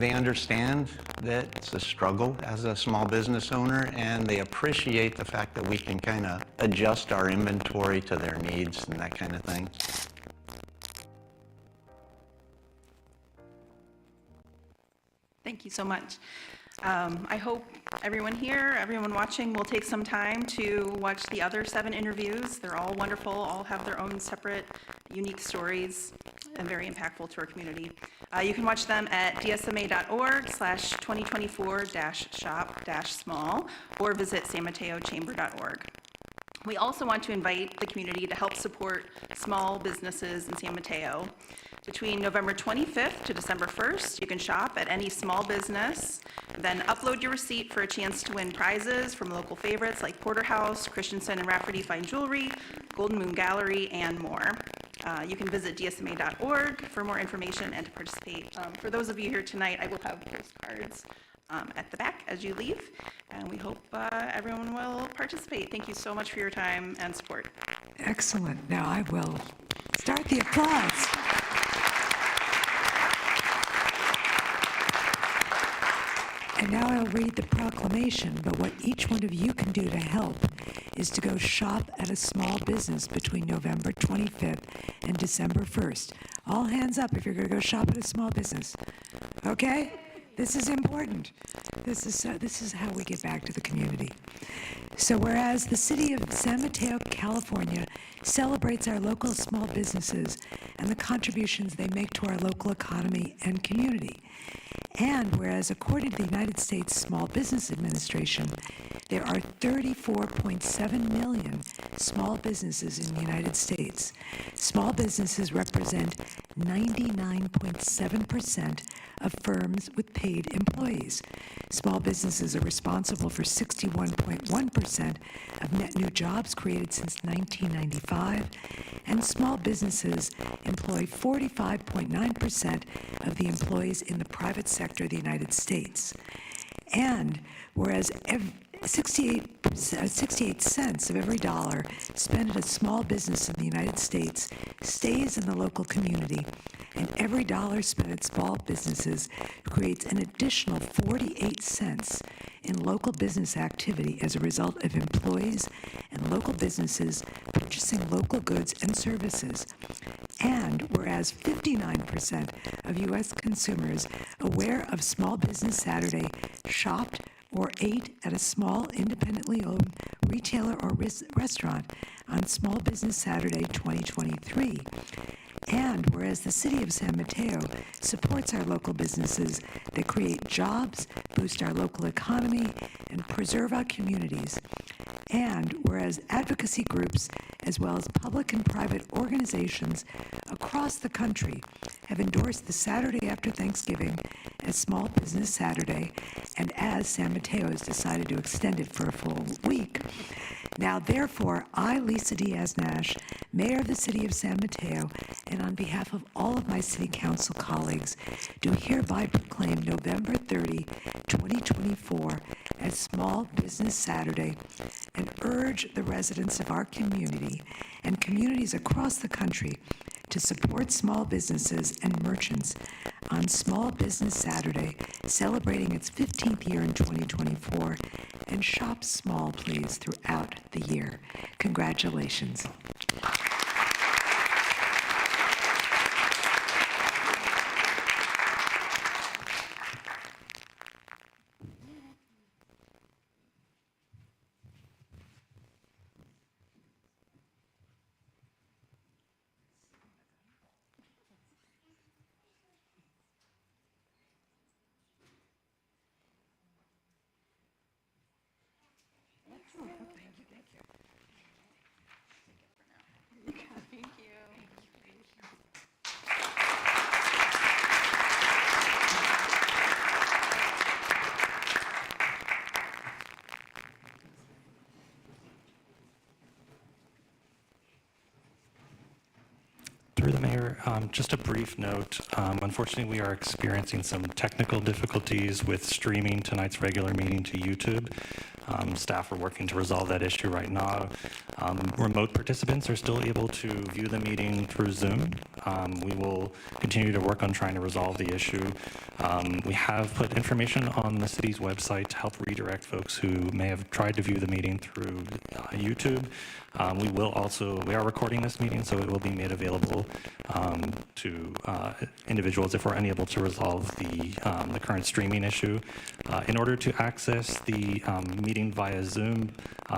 They understand that it's a struggle as a small business owner, and they appreciate the fact that we can kind of adjust our inventory to their needs and that kind of thing. Thank you so much. I hope everyone here, everyone watching, will take some time to watch the other 7 interviews. They're all wonderful, all have their own separate, unique stories, and very impactful to our community. You can watch them at dsma.org/2024-shop-small or visit sanmataochamber.org. We also want to invite the community to help support small businesses in San Mateo. Between November 25th to December 1st, you can shop at any small business, then upload your receipt for a chance to win prizes from local favorites like Porterhouse, Christensen and Rafferty Fine Jewelry, Golden Moon Gallery, and more. You can visit dsma.org for more information and to participate. For those of you here tonight, I will have postcards at the back as you leave, and we hope everyone will participate. Thank you so much for your time and support. Excellent. Now I will start the applause. And now I'll read the proclamation, but what each one of you can do to help is to go shop at a small business between November 25th and December 1st. All hands up if you're going to go shop at a small business. Okay? This is important. This is how we get back to the community. So whereas the city of San Mateo, California celebrates our local small businesses and the contributions they make to our local economy and community, and whereas according to the United States Small Business Administration, there are 34.7 million small businesses in the United States. Small businesses represent 99.7% of firms with paid employees. Small businesses are responsible for 61.1% of net new jobs created since 1995, and small businesses employ 45.9% of the employees in the private sector of the United States. And whereas 68 cents of every dollar spent at a small business in the United States stays in the local community, and every dollar spent at small businesses creates an additional 48 cents in local business activity as a result of employees and local businesses purchasing local goods and services. And whereas 59% of U.S. consumers aware of Small Business Saturday shopped or ate at a small independently owned retailer or restaurant on Small Business Saturday 2023. And whereas the city of San Mateo supports our local businesses that create jobs, boost our local economy, and preserve our communities. And whereas advocacy groups, as well as public and private organizations across the country, have endorsed the Saturday after Thanksgiving as Small Business Saturday, and as San Mateo has decided to extend it for a full week. Now, therefore, I, Lisa Diaz-Nash, Mayor of the City of San Mateo, and on behalf of all of my City Council colleagues, do hereby proclaim November 30, 2024 as Small Business Saturday, and urge the residents of our community and communities across the country to support small businesses and merchants on Small Business Saturday, celebrating its 15th year in 2024, and shop small, please, throughout the year. Congratulations. Through the mayor, Just a brief note. Unfortunately, we are experiencing some technical difficulties with streaming tonight's regular meeting to YouTube. Staff are working to resolve that issue right now. Remote participants are still able to view the meeting through Zoom. We will continue to work on trying to resolve the issue. We have put information on the city's website to help redirect folks who may have tried to view the meeting through YouTube. We are recording this meeting, so it will be made available to individuals if we're unable to resolve the current streaming issue. In order to access the meeting via Zoom,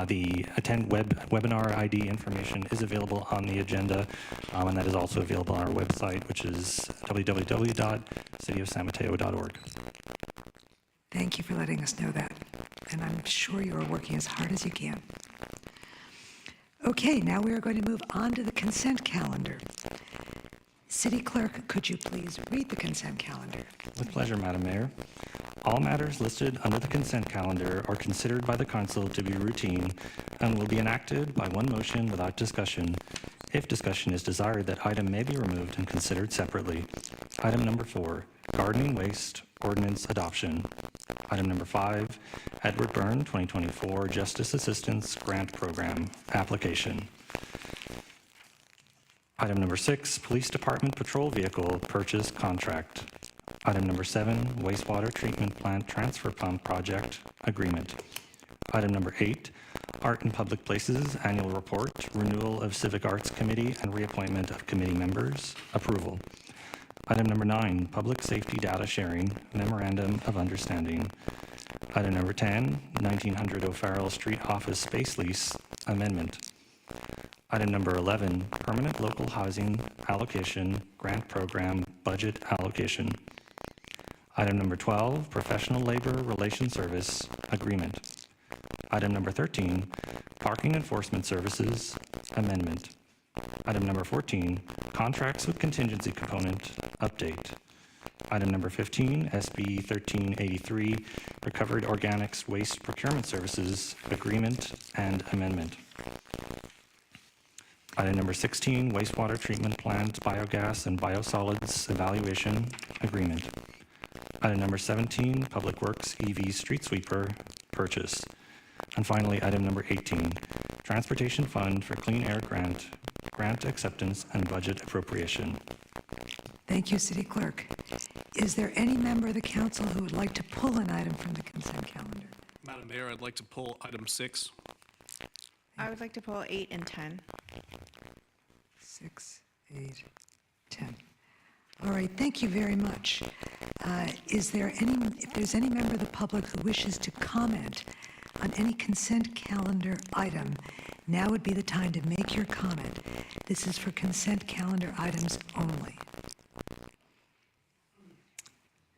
the attend webinar ID information is available on the agenda, and that is also available on our website, which is www.cityofsanmateo.org. Thank you for letting us know that, and I'm sure you are working as hard as you can. Okay, now we are going to move on to the consent calendar. City Clerk, could you please read the consent calendar? With pleasure, Madam Mayor. All matters listed under the consent calendar are considered by the council to be routine and will be enacted by one motion without discussion. If discussion is desired, that item may be removed and considered separately. Item number 4, gardening waste ordinance adoption. Item number 5, Edward Byrne 2024 Justice Assistance Grant Program application. Item number 6, Police Department Patrol Vehicle Purchase Contract. Item number 7, Wastewater Treatment Plant Transfer Pump Project Agreement. Item number 8, Art in Public Places Annual Report, Renewal of Civic Arts Committee and Reappointment of Committee Members, Approval. Item number 9, Public Safety Data Sharing, Memorandum of Understanding. Item number 10, 1900 O'Farrell Street Office Space Lease, Amendment. Item number 11, Permanent Local Housing Allocation Grant Program Budget Allocation. Item number 12, Professional Labor Relations Service Agreement. Item number 13, Parking Enforcement Services Amendment. Item number 14, Contracts with Contingency Component Update. Item number 15, SB 1383, Recovered Organics Waste Procurement Services Agreement and Amendment. Item number 16, Wastewater Treatment Plant Biogas and Biosolids Evaluation Agreement. Item number 17, Public Works EV Street Sweeper Purchase. And finally, item number 18, Transportation Fund for Clean Air Grant, Grant Acceptance and Budget Appropriation. Thank you, City Clerk. Is there any member of the council who would like to pull an item from the consent calendar? Madam Mayor, I'd like to pull item 6. I would like to pull 8 and 10. 6, 8, 10. All right, thank you very much. If there's any member of the public who wishes to comment on any consent calendar item, now would be the time to make your comment. This is for consent calendar items only.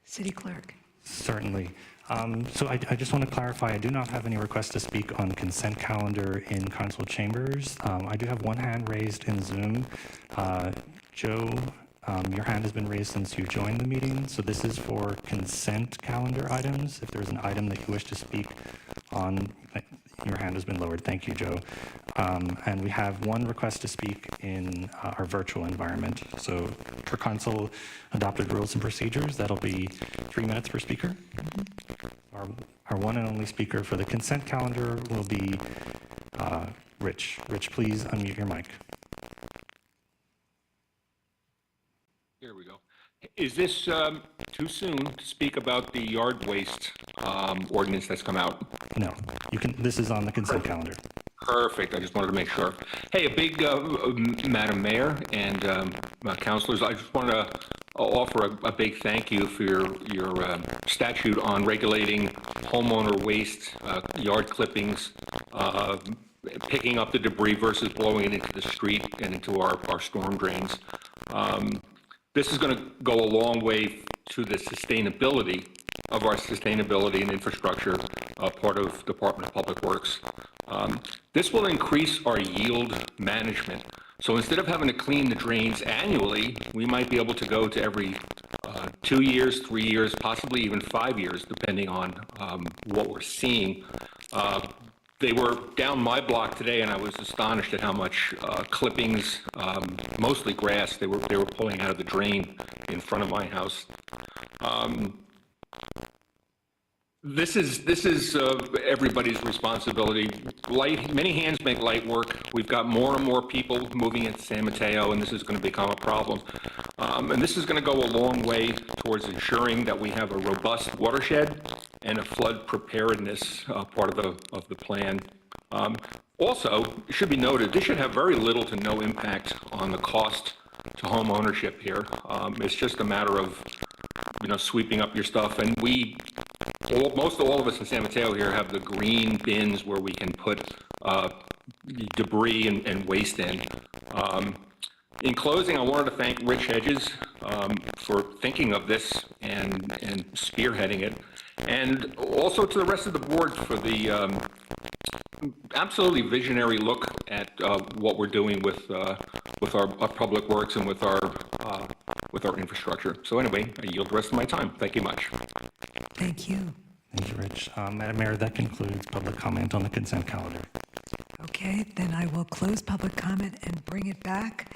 City Clerk. Certainly. So I just want to clarify, I do not have any requests to speak on consent calendar in council chambers. I do have one hand raised in Zoom. Joe, your hand has been raised since you joined the meeting, so this is for consent calendar items. If there's an item that you wish to speak on, your hand has been lowered. Thank you, Joe. And we have one request to speak in our virtual environment. So for council adopted rules and procedures, that'll be 3 minutes per speaker. Our one and only speaker for the consent calendar will be Rich. Rich, please unmute your mic. Here we go. Is this too soon to speak about the yard waste ordinance that's come out? No, you can. This is on the consent calendar. Perfect. I just wanted to make sure. Hey, a big Madam Mayor and councilors, I just want to offer a big thank you for your statute on regulating homeowner waste, yard clippings, picking up the debris versus blowing it into the street and into our storm drains. This is going to go a long way to the sustainability of our sustainability and infrastructure part of Department of Public Works. This will increase our yield management. So instead of having to clean the drains annually, we might be able to go to every 2 years, 3 years, possibly even 5 years, depending on what we're seeing. They were down my block today, and I was astonished at how much clippings, mostly grass, they were pulling out of the drain in front of my house. This is everybody's responsibility. Many hands make light work. We've got more and more people moving into San Mateo, and this is going to become a problem. And this is going to go a long way towards ensuring that we have a robust watershed and a flood preparedness part of the plan. Also, it should be noted, this should have very little to no impact on the cost to home ownership here. It's just a matter of, sweeping up your stuff. And most all of us in San Mateo here have the green bins where we can put debris and waste in. In closing, I wanted to thank Rich Hedges for thinking of this and spearheading it, and also to the rest of the board for the absolutely visionary look at what we're doing with our public works and with our infrastructure. So anyway, I yield the rest of my time. Thank you much. Thank you. Thank you, Rich. Madam Mayor, that concludes public comment on the consent calendar. Okay, then I will close public comment and bring it back.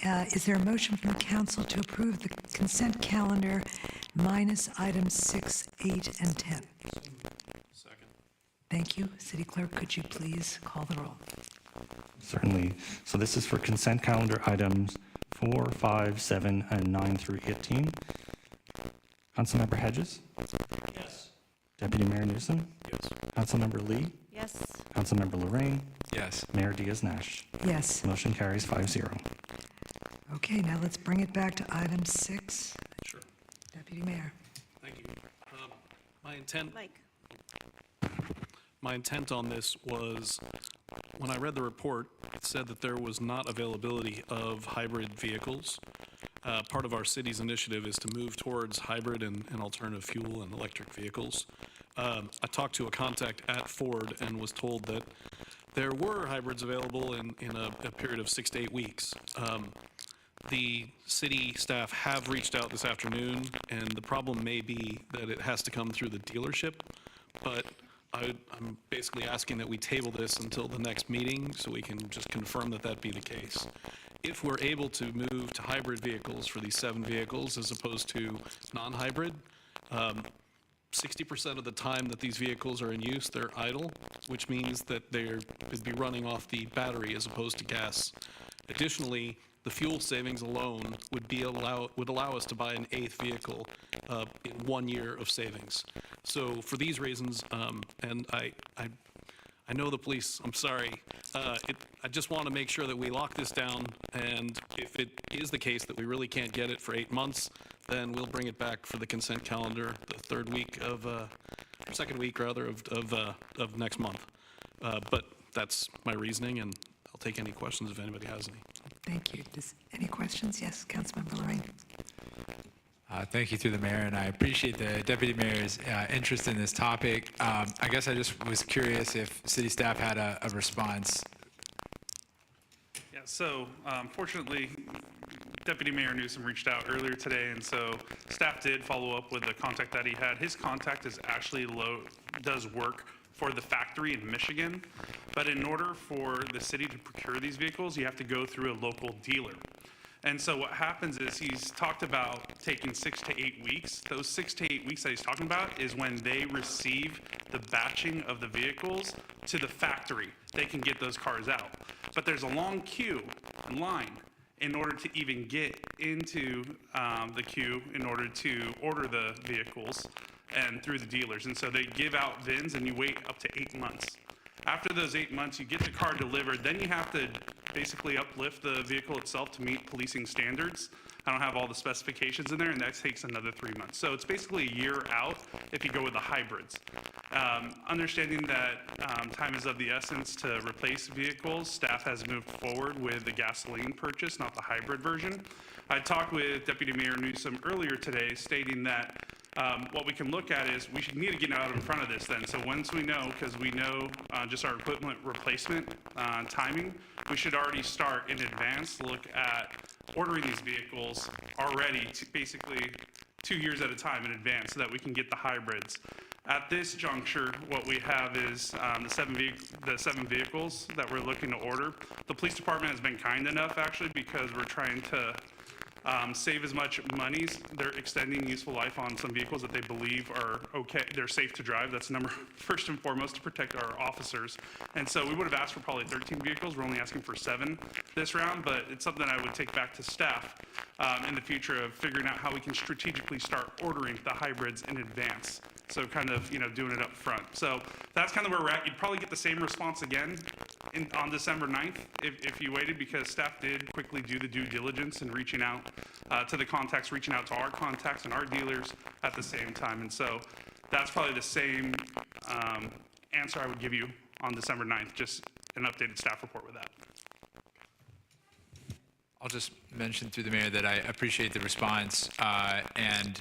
Is there a motion from council to approve the consent calendar minus items 6, 8, and 10? Second. Thank you. City Clerk, could you please call the roll? Certainly. So this is for consent calendar items 4, 5, 7, and 9 through 18. Councilmember Hedges? Yes. Deputy Mayor Newsom? Yes. Councilmember Lee? Yes. Councilmember Lorraine? Yes. Mayor Diaz-Nash? Yes. Motion carries 5-0. Okay, now let's bring it back to item 6. Sure. Deputy Mayor. Thank you. My intent Mike. My intent on this was, when I read the report, it said that there was not availability of hybrid vehicles. Part of our city's initiative is to move towards hybrid and alternative fuel and electric vehicles. I talked to a contact at Ford and was told that there were hybrids available in a period of 6 to 8 weeks. The city staff have reached out this afternoon, and the problem may be that it has to come through the dealership, but I'm basically asking that we table this until the next meeting so we can just confirm that that be the case. If we're able to move to hybrid vehicles for these 7 vehicles as opposed to non-hybrid, 60% of the time that these vehicles are in use, they're idle, which means that they'd be running off the battery as opposed to gas. Additionally, the fuel savings alone would allow us to buy an 8th vehicle in 1 year of savings. So for these reasons, and I know the police, I'm sorry, I just want to make sure that we lock this down, and if it is the case that we really can't get it for 8 months, then we'll bring it back for the consent calendar the second week of next month. But that's my reasoning, and I'll take any questions if anybody has any. Thank you. Any questions? Yes, Councilmember Lorraine. Thank you through the mayor, and I appreciate the deputy mayor's interest in this topic. I guess I just was curious if city staff had a response. Yeah, so fortunately, Deputy Mayor Newsom reached out earlier today, and so staff did follow up with the contact that he had. His contact is actually does work for the factory in Michigan, but in order for the city to procure these vehicles, you have to go through a local dealer. And so what happens is he's talked about taking 6 to 8 weeks. Those 6 to 8 weeks that he's talking about is when they receive the batching of the vehicles to the factory. They can get those cars out. But there's a long queue and line in order to even get into the queue in order to order the vehicles and through the dealers. And so they give out VINs and you wait up to 8 months. After those 8 months, you get the car delivered, then you have to basically uplift the vehicle itself to meet policing standards. I don't have all the specifications in there, and that takes another 3 months. So it's basically a year out if you go with the hybrids. Understanding that time is of the essence to replace vehicles, staff has moved forward with the gasoline purchase, not the hybrid version. I talked with Deputy Mayor Newsom earlier today stating that what we can look at is we should need to get out in front of this then. So once we know, because we know just our equipment replacement timing, we should already start in advance to look at ordering these vehicles already to basically 2 years at a time in advance so that we can get the hybrids. At this juncture, what we have is the seven vehicles that we're looking to order. The police department has been kind enough, actually, because we're trying to save as much money. They're extending useful life on some vehicles that they believe are okay, they're safe to drive. That's first and foremost, to protect our officers. And so we would have asked for probably 13 vehicles. We're only asking for 7 this round, but it's something I would take back to staff in the future of figuring out how we can strategically start ordering the hybrids in advance. So kind of, doing it up front. So that's kind of where we're at. You'd probably get the same response again on December 9th if you waited, because staff did quickly do the due diligence and reaching out to the contacts, reaching out to our contacts and our dealers at the same time. And so that's probably the same answer I would give you on December 9th, just an updated staff report with that. I'll just mention through the mayor that I appreciate the response, and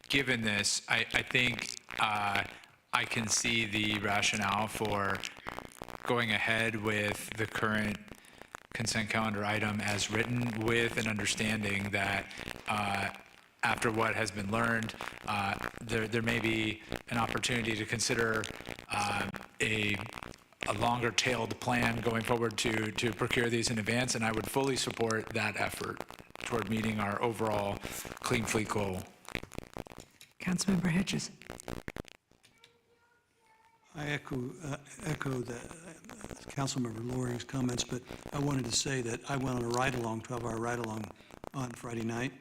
given this, I think I can see the rationale for going ahead with the current consent calendar item as written, with an understanding that after what has been learned, there may be an opportunity to consider a longer-tailed plan going forward to procure these in advance, and I would fully support that effort toward meeting our overall clean fleet goal. Councilmember Hedges. I echo Councilmember Loring's comments, but I wanted to say that I went on a ride-along, 12-hour ride-along on Friday night,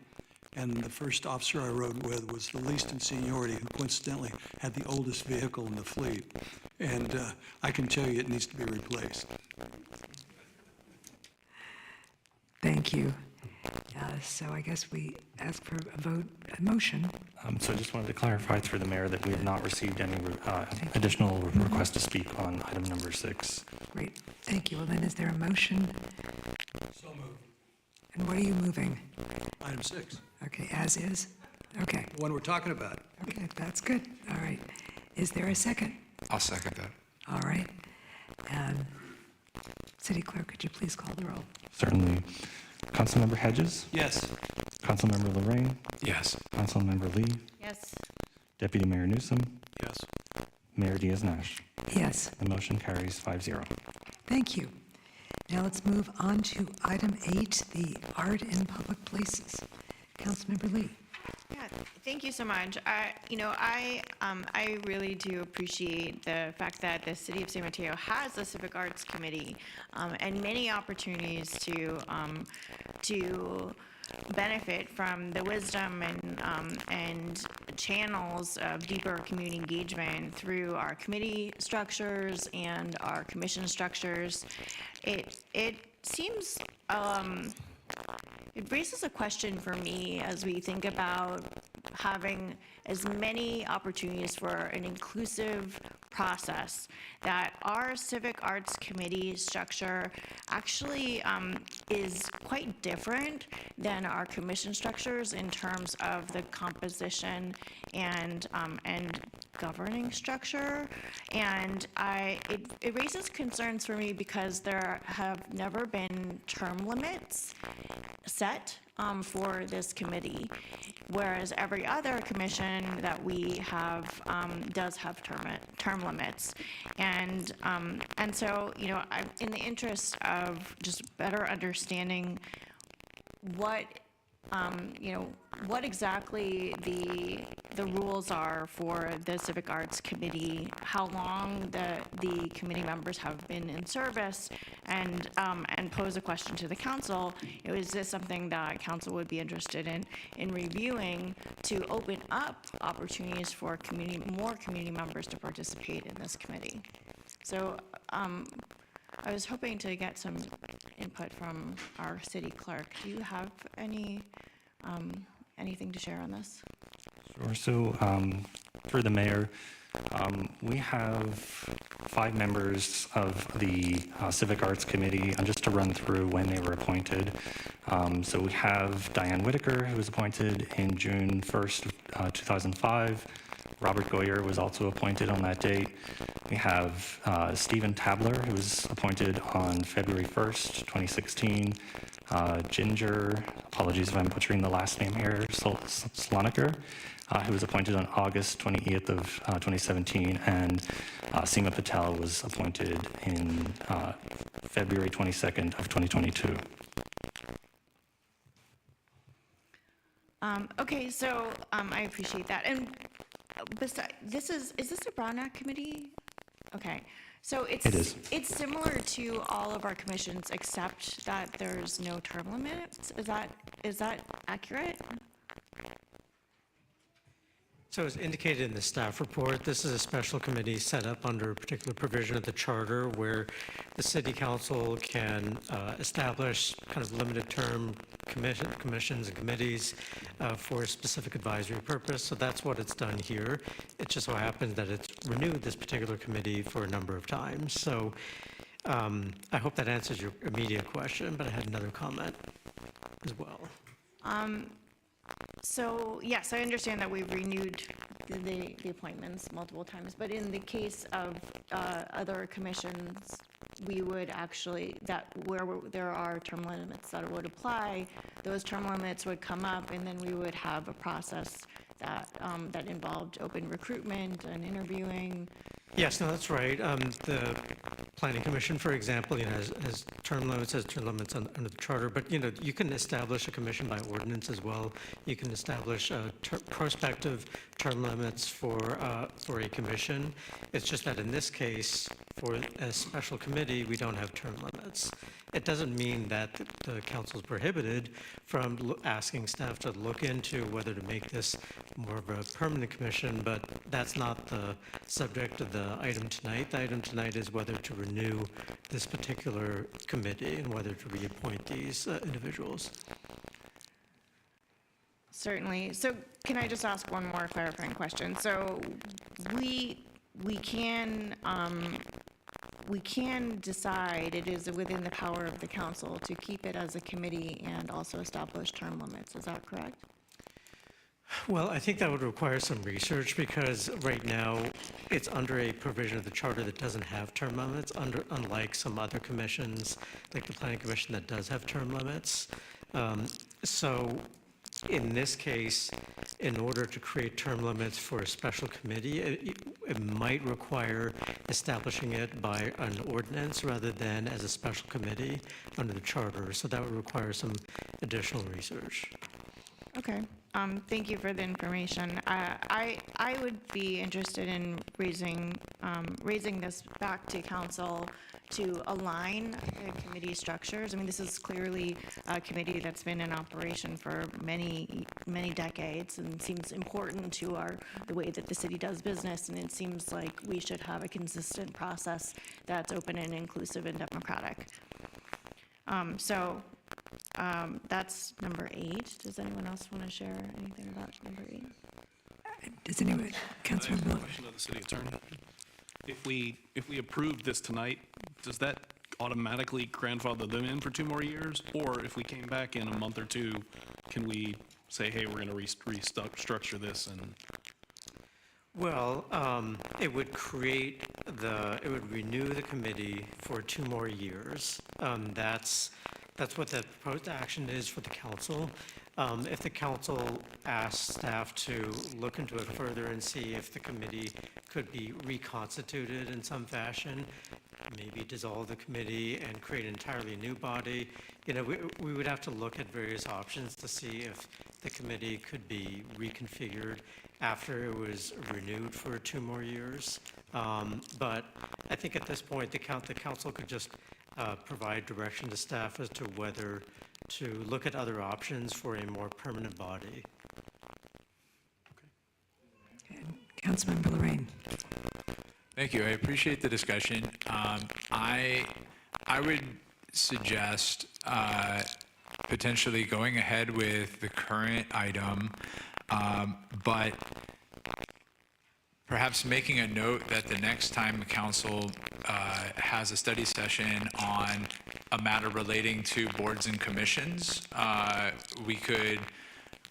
and the first officer I rode with was the least in seniority, who coincidentally had the oldest vehicle in the fleet. And I can tell you it needs to be replaced. Thank you. So I guess we ask for a motion. So I just wanted to clarify through the mayor that we have not received any additional requests to speak on item number 6. Great, thank you. Well, then, is there a motion? So moved. And what are you moving? Item 6, Okay, as is? Okay, the one we're talking about. okay, that's good. All right. Is there a second? I'll second that. All right. City Clerk, could you please call the roll? Certainly. Councilmember Hedges? Yes. Councilmember Lorraine? Yes. Councilmember Lee? Yes. Deputy Mayor Newsom? Yes. Mayor Diaz-Nash? Yes, The motion carries 5-0. thank you. Now let's move on to item 8, the art in public places. Councilmember Lee. Yeah, thank you so much. I really do appreciate the fact that the City of San Mateo has a Civic Arts Committee and many opportunities to benefit from the wisdom and channels of deeper community engagement through our committee structures and our commission structures. It seems it raises a question for me as we think about having as many opportunities for an inclusive process, that our Civic Arts Committee structure actually is quite different than our commission structures in terms of the composition and governing structure. And it raises concerns for me because there have never been term limits set for this committee, whereas every other commission that we have does have term limits. And so, in the interest of just better understanding what exactly the rules are for the Civic Arts Committee, how long the committee members have been in service, and pose a question to the council. Is this something that council would be interested in reviewing to open up opportunities for more community members to participate in this committee? So I was hoping to get some input from our city clerk. Do you have anything to share on this? Sure. So through the mayor, we have 5 members of the Civic Arts Committee, and just to run through when they were appointed. So we have Diane Whitaker, who was appointed in June 1st, 2005. Robert Goyer was also appointed on that date. We have Stephen Tabler, who was appointed on February 1st, 2016. Ginger, apologies if I'm butchering the last name here, Sloniker, who was appointed on August 28th of 2017, and Seema Patel was appointed in February 22nd of 2022. Okay, so I appreciate that. And is this a Brown Act committee? Okay, so It is. it's similar to all of our commissions, except that there's no term limits. Is that accurate? So as indicated in the staff report, this is a special committee set up under a particular provision of the charter where the city council can establish kind of limited term commissions and committees for a specific advisory purpose. So that's what it's done here. It just so happens that it's renewed this particular committee for a number of times. So I hope that answers your immediate question, but I had another comment as well. So, yes, I understand that we've renewed the appointments multiple times, but in the case of other commissions, we would actually, where there are term limits that would apply, those term limits would come up, and then we would have a process that involved open recruitment and interviewing. Yes, no, that's right. The Planning Commission, for example, has term limits, under the charter, but, you can establish a commission by ordinance as well. You can establish prospective term limits for a commission. It's just that in this case, for a special committee, we don't have term limits. It doesn't mean that the council is prohibited from asking staff to look into whether to make this more of a permanent commission, but that's not the subject of the item tonight. The item tonight is whether to renew this particular committee and whether to reappoint these individuals. Certainly. So can I just ask one more clarifying question? So we can decide, it is within the power of the council to keep it as a committee and also establish term limits. Is that correct? Well, I think that would require some research because right now it's under a provision of the charter that doesn't have term limits, unlike some other commissions, like the Planning Commission that does have term limits. So in this case, in order to create term limits for a special committee, it might require establishing it by an ordinance rather than as a special committee under the charter. So that would require some additional research. Okay. Thank you for the information. I would be interested in raising this back to council to align the committee structures. I mean, this is clearly a committee that's been in operation for many, many decades and seems important to the way that the city does business, and it seems like we should have a consistent process that's open and inclusive and democratic. That's number 8. Does anyone else want to share anything about number 8? Does anyone, Councilmember Miller? Question to the city attorney. If we approve this tonight, does that automatically grandfather them in for 2 more years? Or if we came back in a month or 2, can we say, hey, we're going to restructure this and? Well, it would renew the committee for 2 more years. That's what the proposed action is for the council. If the council asks staff to look into it further and see if the committee could be reconstituted in some fashion, maybe dissolve the committee and create an entirely new body, we would have to look at various options to see if the committee could be reconfigured after it was renewed for 2 more years. But I think at this point, the council could just provide direction to staff as to whether to look at other options for a more permanent body. Councilmember Lorraine. Thank you. I appreciate the discussion. I would suggest potentially going ahead with the current item, but perhaps making a note that the next time the council has a study session on a matter relating to boards and commissions, we could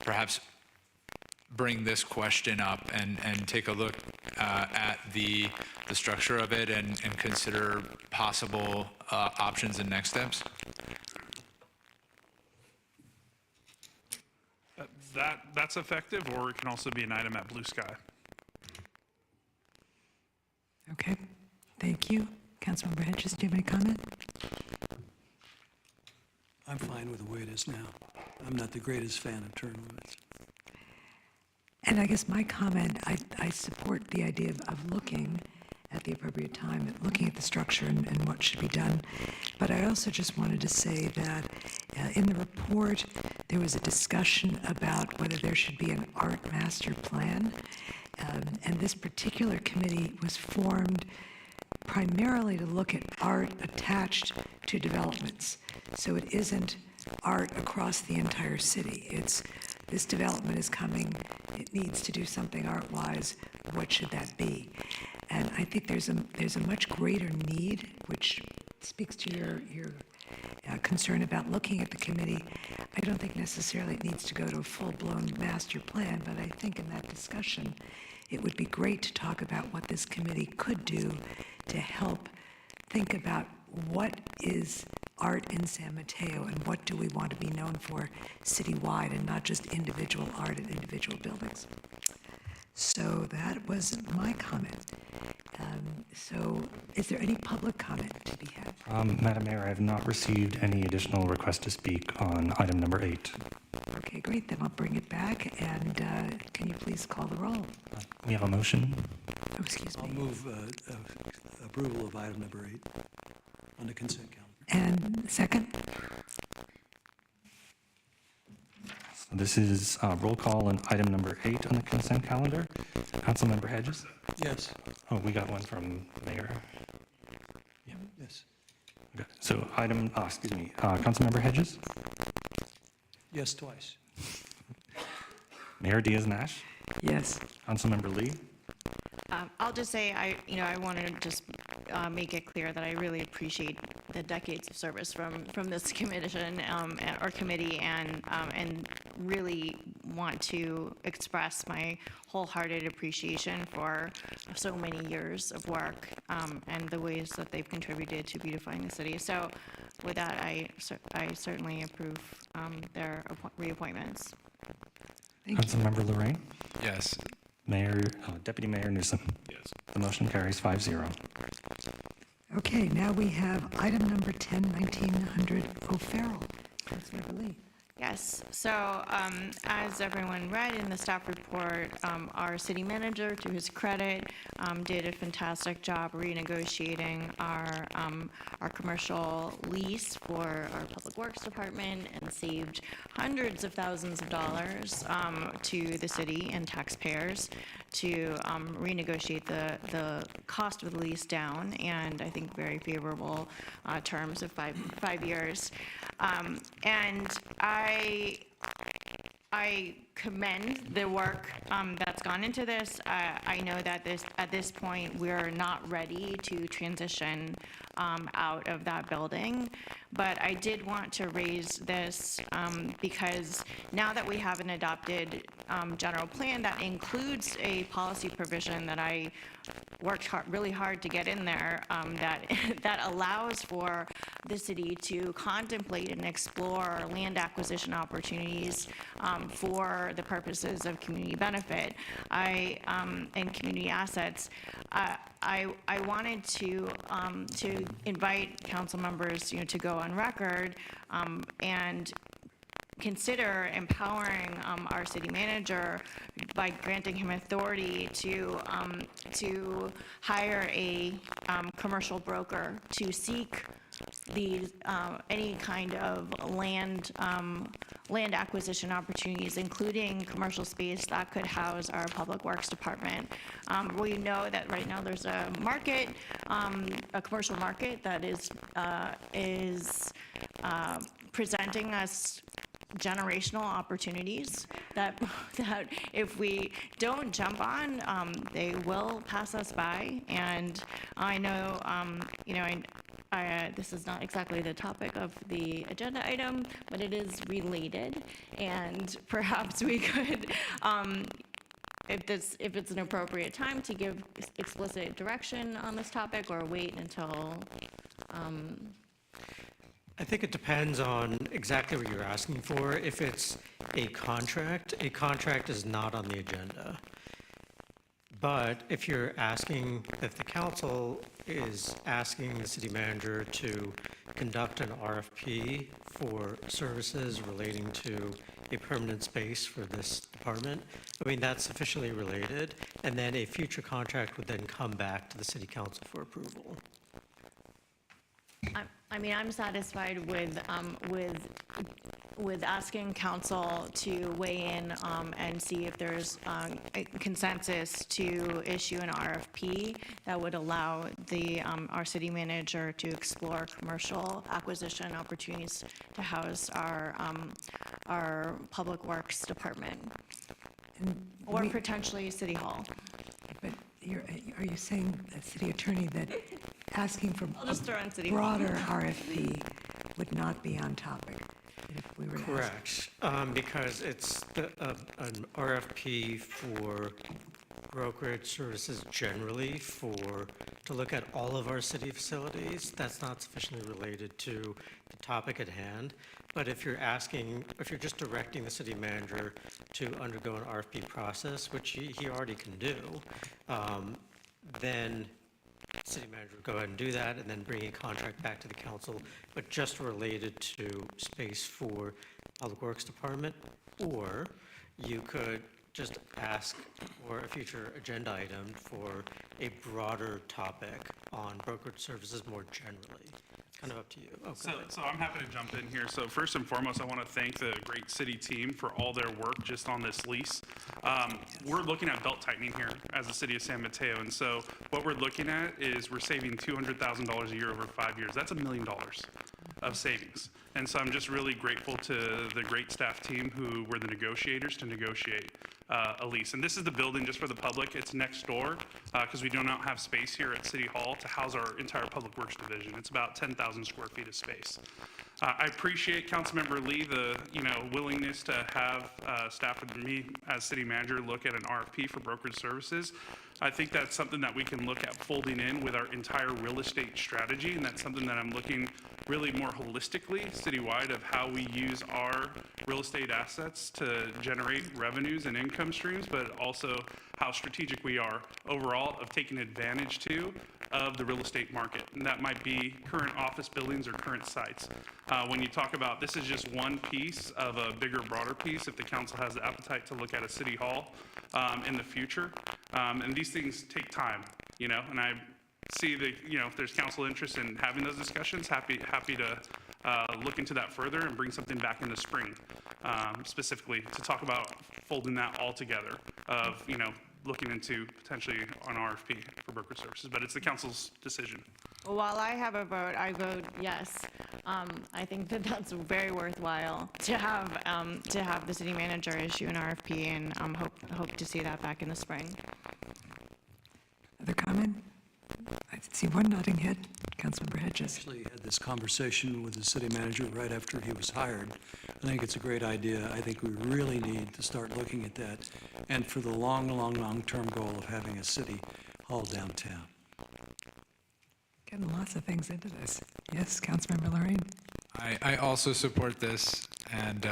perhaps bring this question up and take a look at the structure of it and consider possible options and next steps. That's effective, or it can also be an item at Blue Sky. Okay, thank you. Councilmember Hedges, do you have any comment? I'm fine with the way it is now. I'm not the greatest fan of term limits. And I guess my comment, I support the idea of looking at the appropriate time, at looking at the structure and what should be done. But I also just wanted to say that in the report, there was a discussion about whether there should be an art master plan. And this particular committee was formed primarily to look at art attached to developments. So it isn't art across the entire city. It's this development is coming, it needs to do something art-wise, what should that be? And I think there's a much greater need, which speaks to your concern about looking at the committee. I don't think necessarily it needs to go to a full-blown master plan, but I think in that discussion, it would be great to talk about what this committee could do to help think about what is art in San Mateo and what do we want to be known for citywide and not just individual art in individual buildings. So that was my comment. So is there any public comment to be had? Madam Mayor, I have not received any additional requests to speak on item number 8. Okay, great, then I'll bring it back, and can you please call the roll? We have a motion. Oh, excuse I'll me. move approval of item number 8 on the consent calendar. And second? So this is roll call on item number 8 on the consent calendar. Councilmember Hedges? Yes, Oh, we got one from Mayor. yes, Okay. So Councilmember Hedges? yes, twice. Mayor Diaz-Nash? Yes. Councilmember Lee? I'll just say, I want to just make it clear that I really appreciate the decades of service from this commission or committee, and really want to express my wholehearted appreciation for so many years of work and the ways that they've contributed to beautifying the city. So with that, I certainly approve their reappointments. Councilmember Lorraine? Yes. Deputy Mayor Newsom? Yes. The motion carries 5-0. Okay, now we have item number 10, 1900 O'Farrell. Councilmember Lee. Yes, so as everyone read in the staff report, our city manager, to his credit, did a fantastic job renegotiating our commercial lease for our public works department and saved hundreds of thousands of dollars to the city and taxpayers to renegotiate the cost of the lease down, and I think very favorable terms of five years. And I commend the work that's gone into this. I know that at this point, we're not ready to transition out of that building, but I did want to raise this because now that we have an adopted general plan that includes a policy provision that I worked really hard to get in there, that allows for the city to contemplate and explore land acquisition opportunities for the purposes of community benefit and community assets. I wanted to invite council members, to go on record and consider empowering our city manager by granting him authority to hire a commercial broker to seek these any kind of land acquisition opportunities, including commercial space that could house our public works department. We know that right now there's a market, a commercial market that is presenting us generational opportunities that if we don't jump on, they will pass us by. And I know, this is not exactly the topic of the agenda item, but it is related, and perhaps we could, if it's an appropriate time to give explicit direction on this topic, or wait until I think it depends on exactly what you're asking for. If it's a contract is not on the agenda. But if you're asking, if the council is asking the city manager to conduct an RFP for services relating to a permanent space for this department, I mean, that's sufficiently related, and then a future contract would then come back to the city council for approval. I mean, I'm satisfied with asking council to weigh in and see if there's a consensus to issue an RFP that would allow our city manager to explore commercial acquisition opportunities to house our public works department, or potentially city hall. But are you saying, city attorney, that asking for I'll just throw in city a hall. broader RFP would not be on topic if we were to ask? Correct, because it's an RFP for brokerage services generally to look at all of our city facilities. That's not sufficiently related to the topic at hand. But if you're just directing the city manager to undergo an RFP process, which he already can do, then city manager would go ahead and do that and then bring a contract back to the council, but just related to space for Public Works Department. Or you could just ask for a future agenda item for a broader topic on brokerage services more generally. Kind of up to you. Oh, go ahead. So I'm happy to jump in here. So first and foremost, I want to thank the great city team for all their work just on this lease. We're looking at belt tightening here as the city of San Mateo. And so what we're looking at is we're saving $200,000 a year over 5 years. That's $1 million of savings. And so I'm just really grateful to the great staff team who were the negotiators to negotiate a lease. And this is the building, just for the public. It's next door because we do not have space here at City Hall to house our entire Public Works division. It's about 10,000 square feet of space. I appreciate Councilmember Lee, the willingness to have staff and me as city manager look at an RFP for brokerage services. I think that's something that we can look at folding in with our entire real estate strategy, and that's something that I'm looking really more holistically citywide of how we use our real estate assets to generate revenues and income streams, but also how strategic we are overall of taking advantage of the real estate market. And that might be current office buildings or current sites. When you talk about this is just one piece of a bigger, broader piece, if the council has the appetite to look at a city hall in the future. And these things take time, and I see that, if there's council interest in having those discussions, happy to look into that further and bring something back in the spring, specifically to talk about folding that all together of, looking into potentially an RFP for brokerage services, but it's the council's decision. While I have a vote, I vote yes. I think that's very worthwhile to have the city manager issue an RFP, and hope to see that back in the spring. Other comment? I see one nodding head. Councilmember Hedges. Actually had this conversation with the city manager right after he was hired. I think it's a great idea. I think we really need to start looking at that, and for the long-term goal of having a city hall downtown. Getting lots of things into this. Yes, Councilmember Lorraine. I also support this, and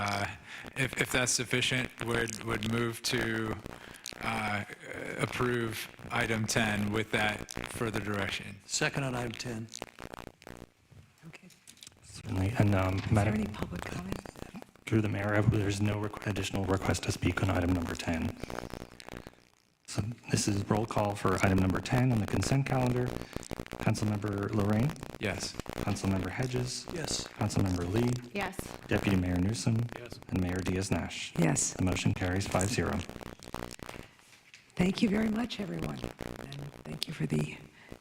if that's sufficient, would move to approve item 10 with that further direction. Second on item 10. Okay. Certainly. And Is there Madam, any public comment? through the mayor, there's no additional request to speak on item number 10. So this is roll call for item number 10 on the consent calendar. Councilmember Lorraine, Yes. Councilmember Hedges, Yes. Councilmember Lee, Yes. Deputy Mayor Newsom, and Mayor Diaz-Nash. Yes. The motion carries 5-0. Thank you very much, everyone. And thank you for the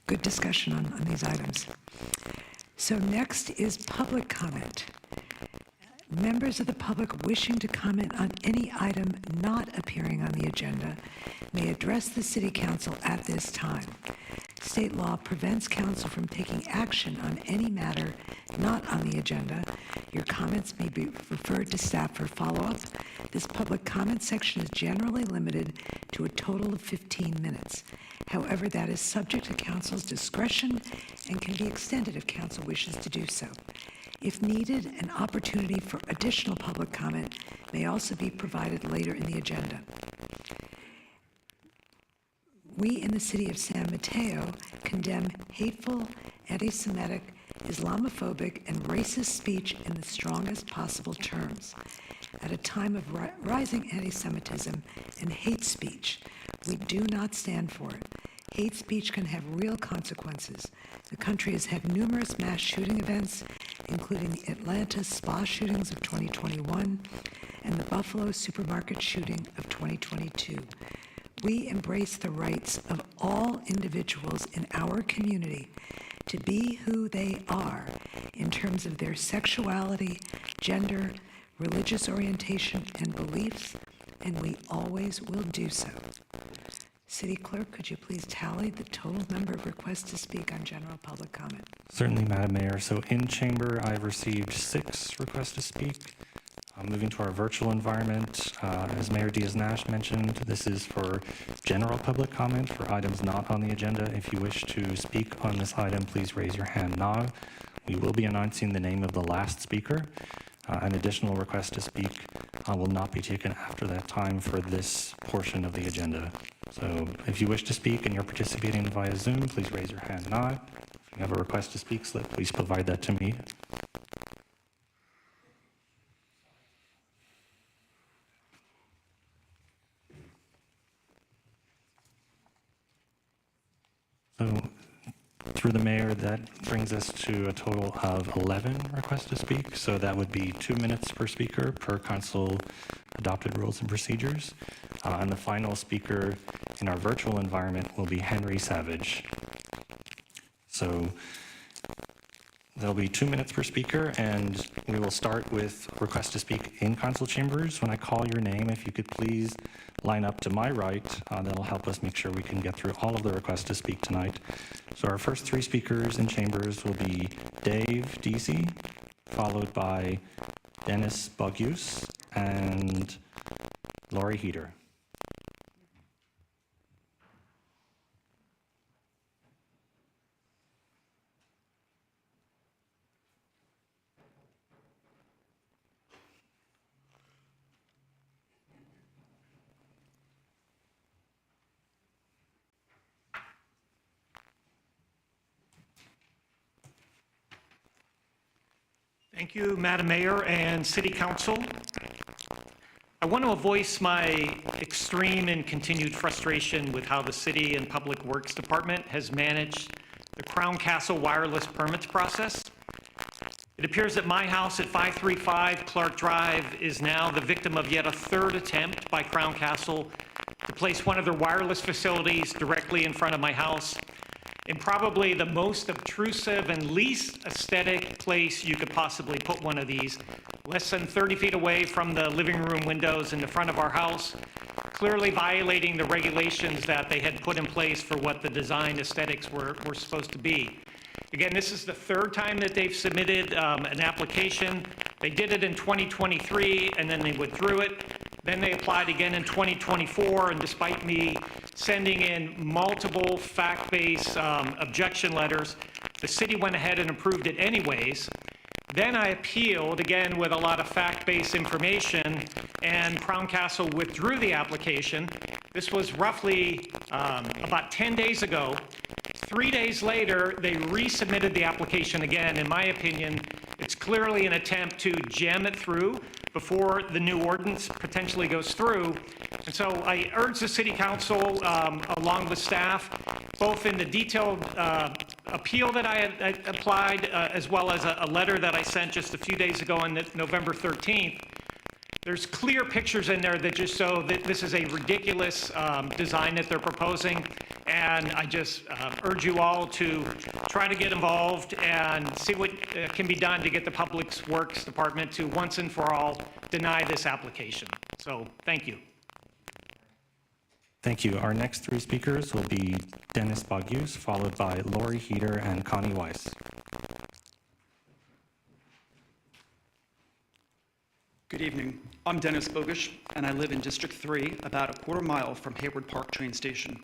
good discussion on these items. So next is public comment. Members of the public wishing to comment on any item not appearing on the agenda may address the City Council at this time. State law prevents council from taking action on any matter not on the agenda. Your comments may be referred to staff for follow-up. This public comment section is generally limited to a total of 15 minutes. However, that is subject to council's discretion and can be extended if council wishes to do so. If needed, an opportunity for additional public comment may also be provided later in the agenda. We in the city of San Mateo condemn hateful, anti-Semitic, Islamophobic, and racist speech in the strongest possible terms. At a time of rising anti-Semitism and hate speech, we do not stand for it. Hate speech can have real consequences. The country has had numerous mass shooting events, including the Atlanta spa shootings of 2021 and the Buffalo supermarket shooting of 2022. We embrace the rights of all individuals in our community to be who they are in terms of their sexuality, gender, religious orientation, and beliefs, and we always will do so. City Clerk, could you please tally the total number of requests to speak on general public comment? Certainly, Madam Mayor. So in chamber, I've received 6 requests to speak. Moving to our virtual environment, as Mayor Diaz-Nash mentioned, this is for general public comment for items not on the agenda. If you wish to speak on this item, please raise your hand now. We will be announcing the name of the last speaker. An additional request to speak will not be taken after that time for this portion of the agenda. So if you wish to speak and you're participating via Zoom, please raise your hand now. If you have a request to speak slip, please provide that to me. So through the mayor, that brings us to a total of 11 requests to speak. So that would be 2 minutes per speaker per council adopted rules and procedures. And the final speaker in our virtual environment will be Henry Savage. So there'll be 2 minutes per speaker, and we will start with request to speak in council chambers. When I call your name, if you could please line up to my right, that'll help us make sure we can get through all of the requests to speak tonight. So our first 3 speakers in chambers will be Dave Deasy, followed by Dennis Bogius and Lori Heater. Thank you, Madam Mayor and City Council. I want to voice my extreme and continued frustration with how the City and Public Works Department has managed the Crown Castle wireless permits process. It appears that my house at 535 Clark Drive is now the victim of yet a 3rd attempt by Crown Castle to place one of their wireless facilities directly in front of my house, in probably the most obtrusive and least aesthetic place you could possibly put one of these, less than 30 feet away from the living room windows in the front of our house, clearly violating the regulations that they had put in place for what the design aesthetics were supposed to be. Again, this is the 3rd time that they've submitted an application. They did it in 2023, and then they withdrew it. Then they applied again in 2024, and despite me sending in multiple fact-based objection letters, the city went ahead and approved it anyways. Then I appealed, again with a lot of fact-based information, and Crown Castle withdrew the application. This was roughly about 10 days ago. 3 days later, they resubmitted the application again. In my opinion, it's clearly an attempt to jam it through before the new ordinance potentially goes through. And so I urge the City Council, along with staff, both in the detailed appeal that I had applied, as well as a letter that I sent just a few days ago on November 13th, there's clear pictures in there that just show that this is a ridiculous design that they're proposing. And I just urge you all to try to get involved and see what can be done to get the Public Works Department to once and for all deny this application. So thank you. Thank you. Our next 3 speakers will be Dennis Bogius, followed by Lori Heater and Connie Weiss. Good evening. I'm Dennis Bogish, and I live in District 3, about a quarter mile from Hayward Park train station.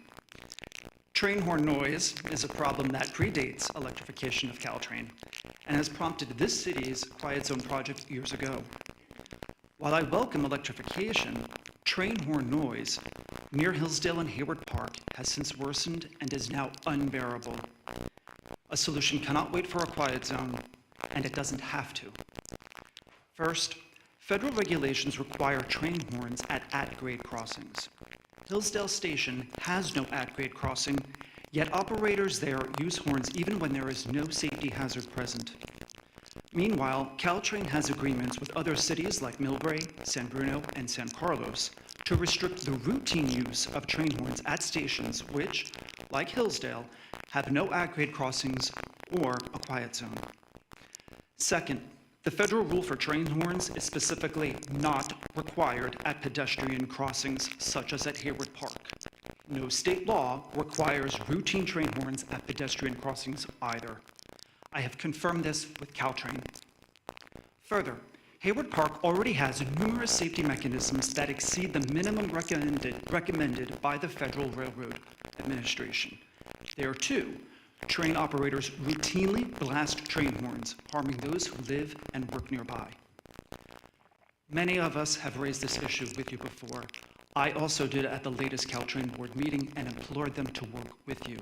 Train horn noise is a problem that predates electrification of Caltrain and has prompted this city's Quiet Zone project years ago. While I welcome electrification, train horn noise near Hillsdale and Hayward Park has since worsened and is now unbearable. A solution cannot wait for a quiet zone, and it doesn't have to. First, federal regulations require train horns at grade crossings. Hillsdale Station has no at-grade crossing, yet operators there use horns even when there is no safety hazard present. Meanwhile, Caltrain has agreements with other cities like Millbrae, San Bruno, and San Carlos to restrict the routine use of train horns at stations which, like Hillsdale, have no at-grade crossings or a quiet zone. Second, the federal rule for train horns is specifically not required at pedestrian crossings such as at Hayward Park. No state law requires routine train horns at pedestrian crossings either. I have confirmed this with Caltrain. Further, Hayward Park already has numerous safety mechanisms that exceed the minimum recommended by the Federal Railroad Administration. There, too, train operators routinely blast train horns, harming those who live and work nearby. Many of us have raised this issue with you before. I also did at the latest Caltrain board meeting and implored them to work with you.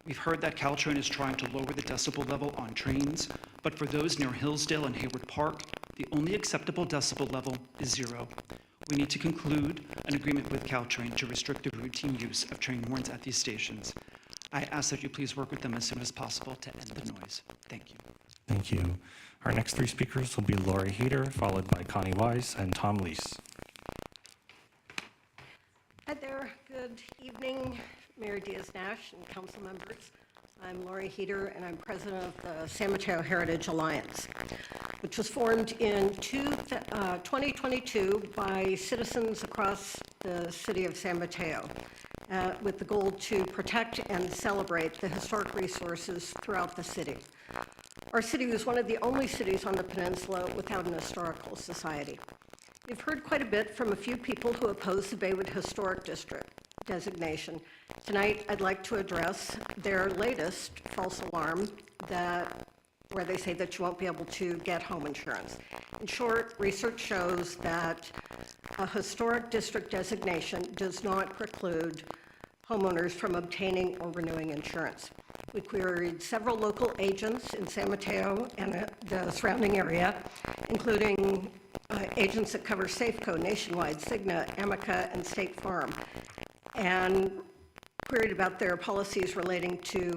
We've heard that Caltrain is trying to lower the decibel level on trains, but for those near Hillsdale and Hayward Park, the only acceptable decibel level is 0. We need to conclude an agreement with Caltrain to restrict the routine use of train horns at these stations. I ask that you please work with them as soon as possible to end the noise. Thank you. Thank you. Our next three speakers will be Lori Heater, followed by Connie Weiss and Tom Lees. Hi there. Good evening, Mayor Diaz-Nash and council members. I'm Lori Heater, and I'm president of the San Mateo Heritage Alliance, which was formed in 2022 by citizens across the city of San Mateo, with the goal to protect and celebrate the historic resources throughout the city. Our city was one of the only cities on the peninsula without an historical society. We've heard quite a bit from a few people who oppose the Baywood Historic District designation. Tonight, I'd like to address their latest false alarm where they say that you won't be able to get home insurance. In short, research shows that a historic district designation does not preclude homeowners from obtaining or renewing insurance. We queried several local agents in San Mateo and the surrounding area, including agents that cover Safeco, Nationwide, Cigna, Amica, and State Farm, and queried about their policies relating to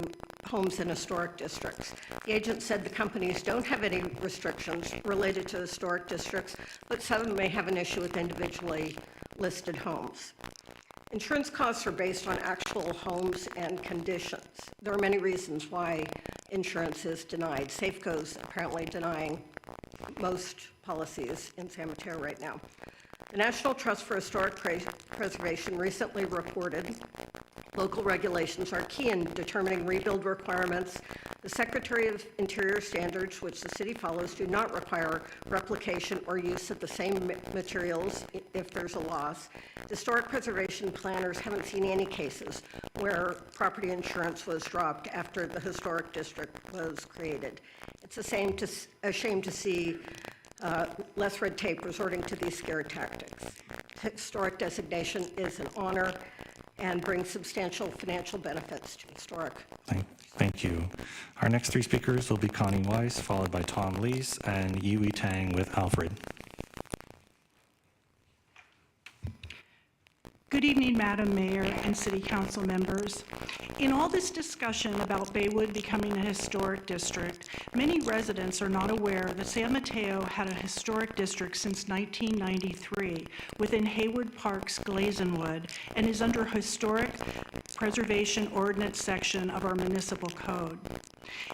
homes in historic districts. The agent said the companies don't have any restrictions related to historic districts, but some may have an issue with individually listed homes. Insurance costs are based on actual homes and conditions. There are many reasons why insurance is denied. Safeco's apparently denying most policies in San Mateo right now. The National Trust for Historic Preservation recently reported local regulations are key in determining rebuild requirements. The Secretary of Interior standards, which the city follows, do not require replication or use of the same materials if there's a loss. Historic preservation planners haven't seen any cases where property insurance was dropped after the historic district was created. It's a shame to see less red tape resorting to these scare tactics. Historic designation is an honor and brings substantial financial benefits to historic. Thank you. Our next three speakers will be Connie Weiss, followed by Tom Lees, and Yui Tang with Alfred. Good evening, Madam Mayor and City Council members. In all this discussion about Baywood becoming a historic district, many residents are not aware that San Mateo had a historic district since 1993 within Hayward Park's Glazenwood and is under Historic Preservation Ordinance section of our municipal code.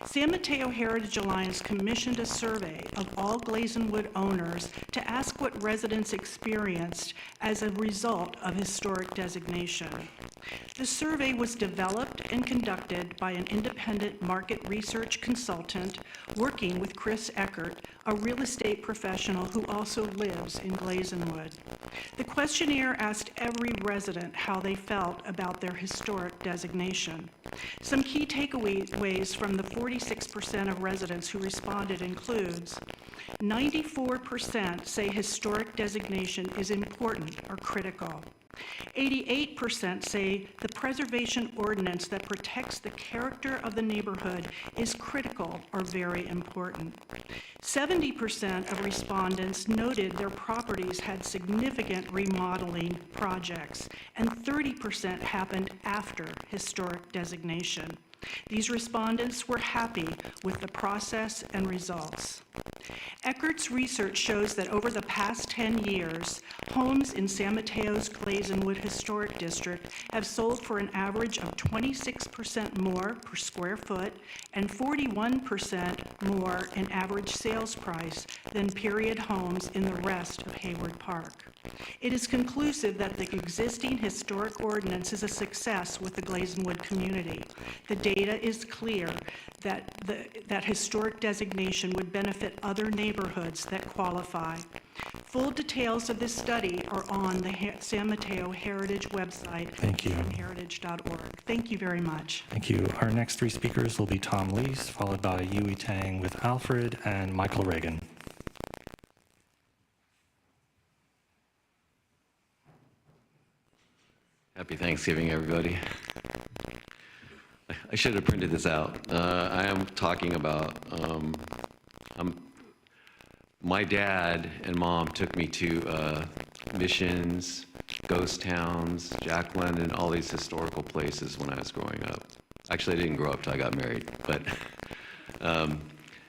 San Mateo Heritage Alliance commissioned a survey of all Glazenwood owners to ask what residents experienced as a result of historic designation. The survey was developed and conducted by an independent market research consultant working with Chris Eckert, a real estate professional who also lives in Glazenwood. The questionnaire asked every resident how they felt about their historic designation. Some key takeaways from the 46% of residents who responded includes 94% say historic designation is important or critical. 88% say the preservation ordinance that protects the character of the neighborhood is critical or very important. 70% of respondents noted their properties had significant remodeling projects, and 30% happened after historic designation. These respondents were happy with the process and results. Eckert's research shows that over the past 10 years, homes in San Mateo's Glazenwood Historic District have sold for an average of 26% more per square foot and 41% more in average sales price than period homes in the rest of Hayward Park. It is conclusive that the existing historic ordinance is a success with the Glazenwood community. The data is clear that historic designation would benefit other neighborhoods that qualify. Full details of this study are on the San Mateo Heritage website. Thank you. Heritage.org. Thank you very much. Thank you. Our next three speakers will be Tom Lees, followed by Yui Tang with Alfred, and Michael Reagan. Happy Thanksgiving, everybody. I should have printed this out. I am talking about, my dad and mom took me to Missions, ghost towns, Jack London, all these historical places when I was growing up. Actually, I didn't grow up till I got married, but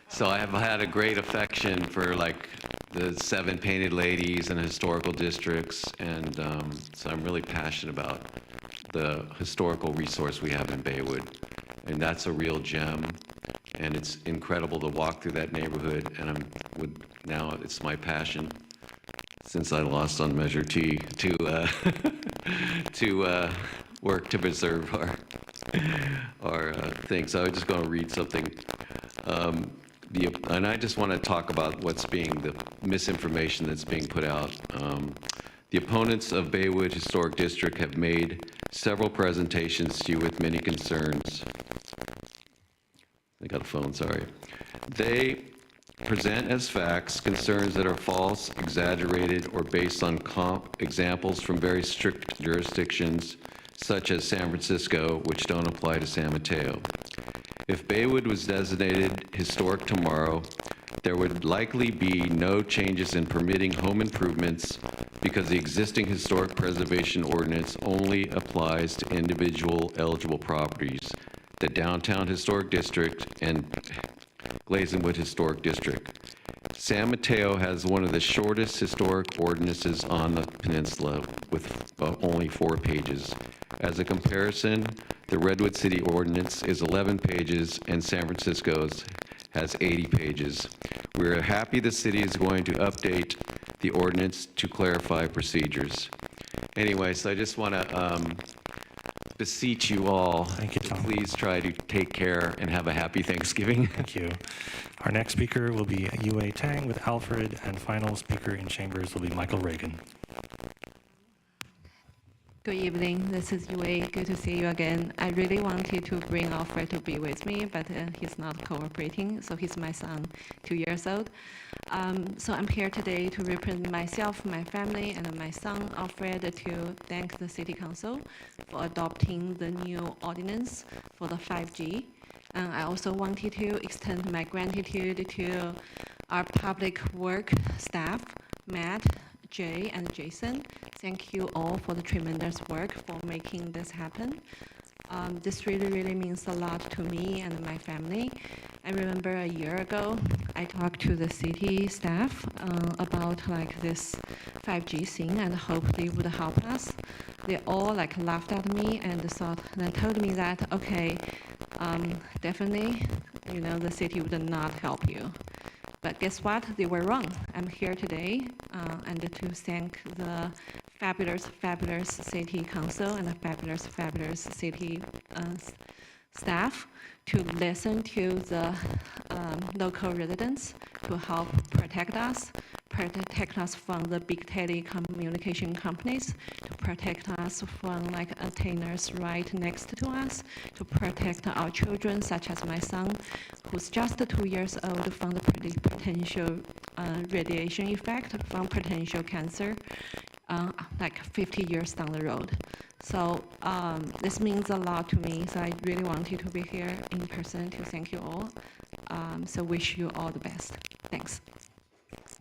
so I have had a great affection for like the 7 Painted Ladies and historical districts, and so I'm really passionate about the historical resource we have in Baywood, and that's a real gem, and it's incredible to walk through that neighborhood, and now it's my passion, since I lost on Measure T, to work to preserve our thing. So I'm just going to read something. And I just want to talk about the misinformation that's being put out. The opponents of Baywood Historic District have made several presentations to you with many concerns. I got a phone, sorry. They present as facts concerns that are false, exaggerated, or based on examples from very strict jurisdictions, such as San Francisco, which don't apply to San Mateo. If Baywood was designated historic tomorrow, there would likely be no changes in permitting home improvements because the existing historic preservation ordinance only applies to individual eligible properties, the Downtown Historic District and Glazenwood Historic District. San Mateo has one of the shortest historic ordinances on the peninsula, with only 4 pages. As a comparison, the Redwood City ordinance is 11 pages and San Francisco's has 80 pages. We're happy the city is going to update the ordinance to clarify procedures. Anyway, so I just want to beseech you all to please try to take care and have a happy Thanksgiving. Thank you. Our next speaker will be Yui Tang with Alfred, and final speaker in chambers will be Michael Reagan. Good evening, this is Yui. Good to see you again. I really wanted to bring Alfred to be with me, but he's not cooperating, so he's my son, 2 years old. So I'm here today to represent myself, my family, and my son, Alfred, to thank the City Council for adopting the new ordinance for the 5G. And I also wanted to extend my gratitude to our public work staff, Matt, Jay, and Jason. Thank you all for the tremendous work for making this happen. This really means a lot to me and my family. I remember a year ago, I talked to the city staff about like this 5G thing and hope they would help us. They all like laughed at me and told me that, okay, Definitely, the city would not help you. But guess what? They were wrong. I'm here today and to thank the fabulous, fabulous city council and the fabulous, fabulous city staff to listen to the local residents to help protect us from the big telecommunication companies, to protect us from antennas right next to us, to protect our children, such as my son, who's just 2 years old, from the potential radiation effect from potential cancer, 50 years down the road. So this means a lot to me. So I really wanted to be here in person to thank you all. So wish you all the best. Thanks.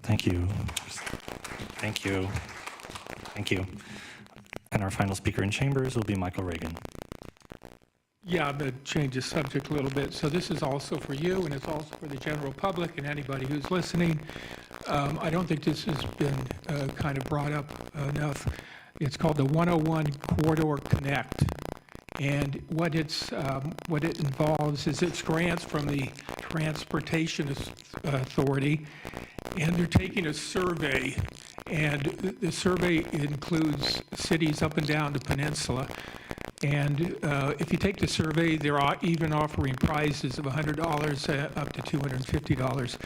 Thank you. Thank you. Thank you. And our final speaker in chambers will be Michael Reagan. Yeah, I'm going to change the subject a little bit. So this is also for you, and it's also for the general public and anybody who's listening. I don't think this has been kind of brought up enough. It's called the 101 Corridor Connect. And what it involves is it's grants from the Transportation Authority, and they're taking a survey, and the survey includes cities up and down the peninsula. And if you take the survey, they're even offering prizes of $100 up to $250.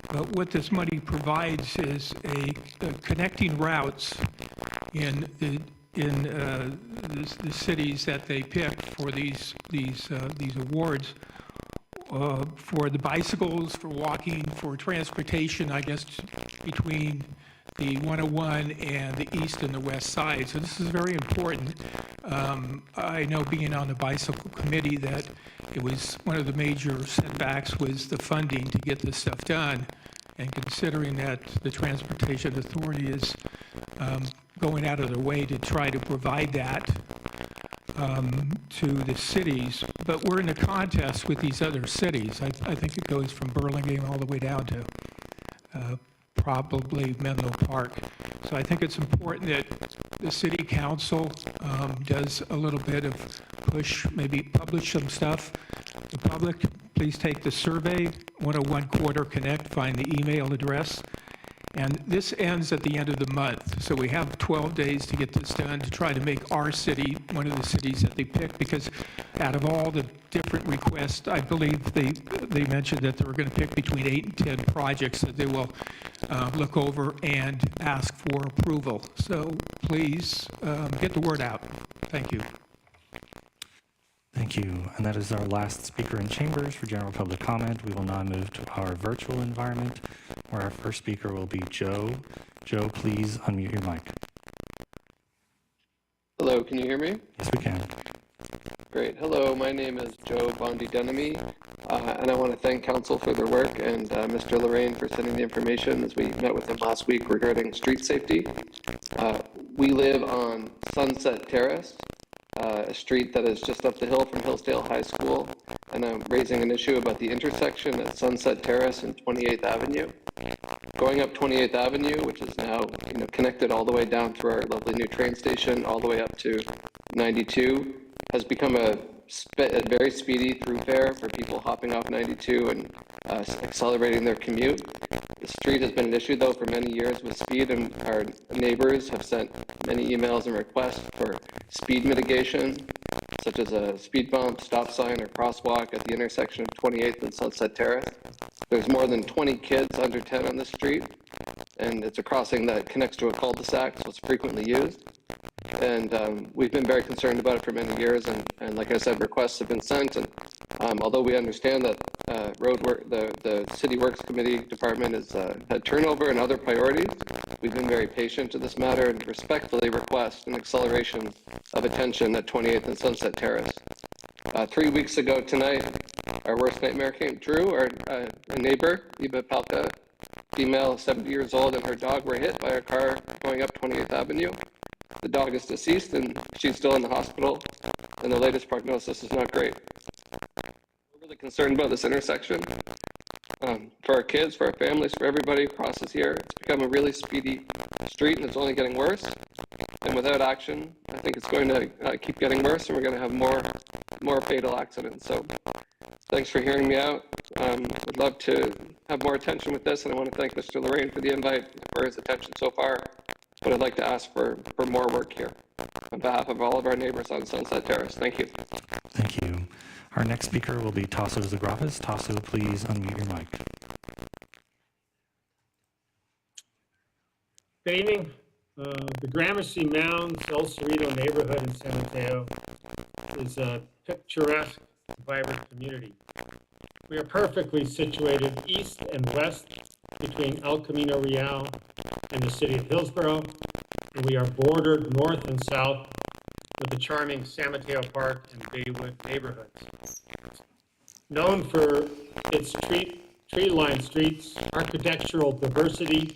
But what this money provides is a connecting routes in the cities that they pick for these awards, for the bicycles, for walking, for transportation, I guess, between the 101 and the east and the west side. So this is very important. I know, being on the bicycle committee, that it was one of the major setbacks was the funding to get this stuff done. And considering that the Transportation Authority is going out of their way to try to provide that to the cities, but we're in a contest with these other cities. I think it goes from Burlingame all the way down to probably Menlo Park. So I think it's important that the city council does a little bit of push, maybe publish some stuff. The public, please take the survey, 101 Corridor Connect, find the email address. And this ends at the end of the month. So we have 12 days to get this done, to try to make our city one of the cities that they pick, because out of all the different requests, I believe they mentioned that they were going to pick between 8 and 10 projects that they will look over and ask for approval. So please get the word out. Thank you. Thank you. And that is our last speaker in chambers for general public comment. We will now move to our virtual environment, where our first speaker will be Joe. Joe, please unmute your mic. Hello, can you hear me? Yes, we can. Great. Hello, my name is Joe Bondi-Dunamy, and I want to thank council for their work and Mr. Lorraine for sending the information as we met with him last week regarding street safety. We live on Sunset Terrace, a street that is just up the hill from Hillsdale High School, and I'm raising an issue about the intersection at Sunset Terrace and 28th Avenue. Going up 28th Avenue, which is now connected all the way down through our lovely new train station, all the way up to 92, has become a very speedy thoroughfare for people hopping off 92 and accelerating their commute. The street has been an issue, though, for many years with speed, and our neighbors have sent many emails and requests for speed mitigation, such as a speed bump, stop sign, or crosswalk at the intersection of 28th and Sunset Terrace. There's more than 20 kids under 10 on this street, and it's a crossing that connects to a cul-de-sac, so it's frequently used. And we've been very concerned about it for many years, and like I said, requests have been sent. And although we understand that the City Works Committee department has had turnover and other priorities, we've been very patient to this matter and respectfully request an acceleration of attention at 28th and Sunset Terrace. 3 weeks ago tonight, our worst nightmare came true. Our neighbor, Eva Palka, female, 70 years old, and her dog were hit by a car going up 28th Avenue. The dog is deceased, and she's still in the hospital, and the latest prognosis is not great. We're really concerned about this intersection. for our kids, for our families, for everybody across this year. It's become a really speedy street, and it's only getting worse. And without action, I think it's going to keep getting worse, and we're going to have more fatal accidents. So thanks for hearing me out. Would love to have more attention with this, and I want to thank Mr. Lorraine for the invite, for his attention so far. But I'd like to ask for more work here on behalf of all of our neighbors on Sunset Terrace. Thank you. Thank you. Our next speaker will be Tasso Zagrafis. Tasso, please unmute your mic. Good evening. The Gramercy Mounds, El Cerrito neighborhood in San Mateo is a picturesque, vibrant community. We are perfectly situated east and west between El Camino Real and the city of Hillsborough, and we are bordered north and south with the charming San Mateo Park and Baywood neighborhoods. Known for its tree-lined streets, architectural diversity,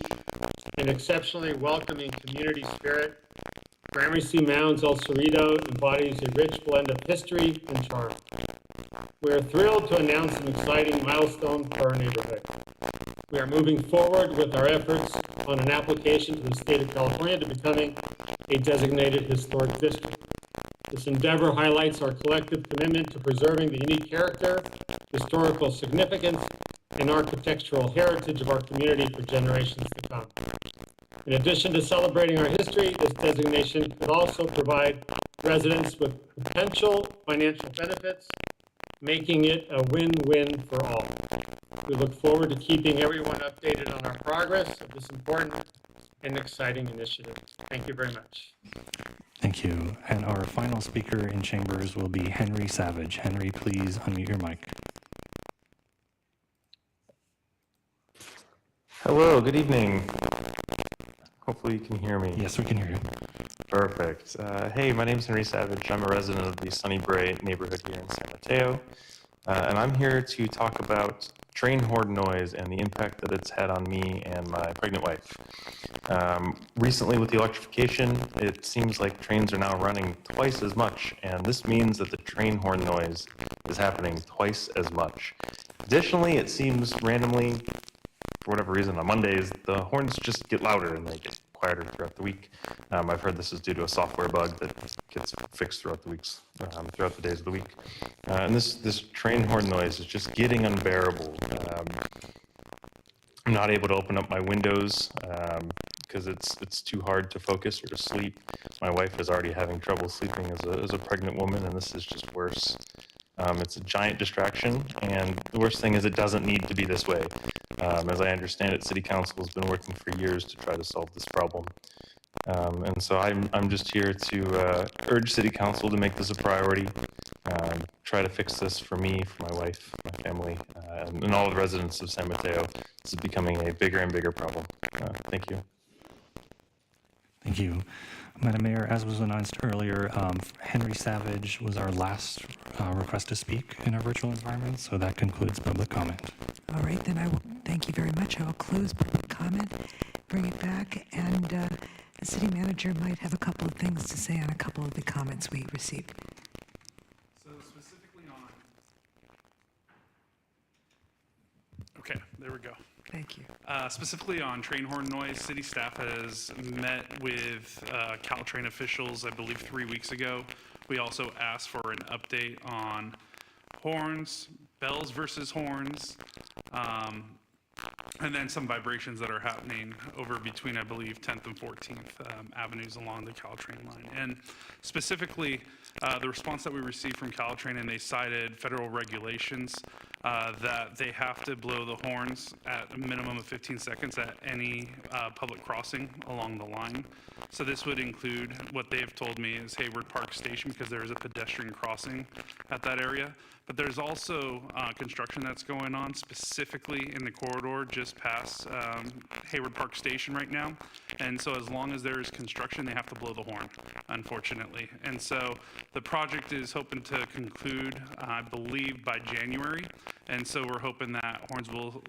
and exceptionally welcoming community spirit, Gramercy Mounds El Cerrito embodies a rich blend of history and charm. We are thrilled to announce an exciting milestone for our neighborhood. We are moving forward with our efforts on an application to the state of California to becoming a designated historic district. This endeavor highlights our collective commitment to preserving the unique character, historical significance, and architectural heritage of our community for generations to come. In addition to celebrating our history, this designation could also provide residents with potential financial benefits, making it a win-win for all. We look forward to keeping everyone updated on our progress of this important and exciting initiative. Thank you very much. Thank you. And our final speaker in chambers will be Henry Savage. Henry, please unmute your mic. Hello, good evening. Hopefully you can hear me. Yes, we can hear you. Perfect. Hey, my name is Henry Savage. I'm a resident of the Sunny Brae neighborhood here in San Mateo. And I'm here to talk about train horn noise and the impact that it's had on me and my pregnant wife. Recently with the electrification, it seems like trains are now running twice as much, and this means that the train horn noise is happening twice as much. Additionally, it seems randomly, for whatever reason, on Mondays, the horns just get louder and they get quieter throughout the week. I've heard this is due to a software bug that gets fixed throughout the weeks, throughout the days of the week. And this train horn noise is just getting unbearable. I'm not able to open up my windows because it's too hard to focus or to sleep. My wife is already having trouble sleeping as a pregnant woman, and this is just worse. It's a giant distraction, and the worst thing is it doesn't need to be this way. As I understand it, City Council has been working for years to try to solve this problem. And so I'm just here to urge City Council to make this a priority, try to fix this for me, for my wife, my family, and all the residents of San Mateo. This is becoming a bigger and bigger problem. Thank you. Thank you. Madam Mayor, as was announced earlier, Henry Savage was our last request to speak in our virtual environment, so that concludes public comment. All right, then I will thank you very much. I will close public comment, bring it back, and the city manager might have a couple of things to say on a couple of the comments we received. So specifically on... Okay, there we go. Thank you. Specifically on train horn noise, city staff has met with Caltrain officials, I believe 3 weeks ago. We also asked for an update on horns, bells versus horns, and then some vibrations that are happening over between, I believe, 10th and 14th avenues along the Caltrain line. And specifically, the response that we received from Caltrain, and they cited federal regulations that they have to blow the horns at a minimum of 15 seconds at any public crossing along the line. So this would include what they have told me is Hayward Park Station, because there is a pedestrian crossing at that area. But there's also construction that's going on specifically in the corridor just past Hayward Park Station right now. And so as long as there is construction, they have to blow the horn, unfortunately. And so the project is hoping to conclude, I believe, by January. And so we're hoping that horns will,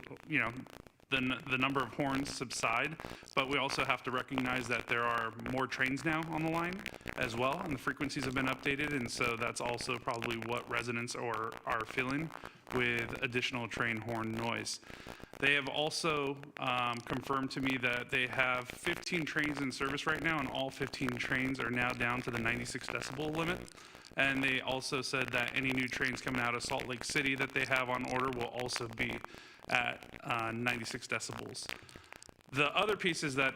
the number of horns subside, but we also have to recognize that there are more trains now on the line as well, and the frequencies have been updated, and so that's also probably what residents are feeling with additional train horn noise. They have also confirmed to me that they have 15 trains in service right now, and all 15 trains are now down to the 96 decibel limit. And they also said that any new trains coming out of Salt Lake City that they have on order will also be at 96 decibels. The other piece is that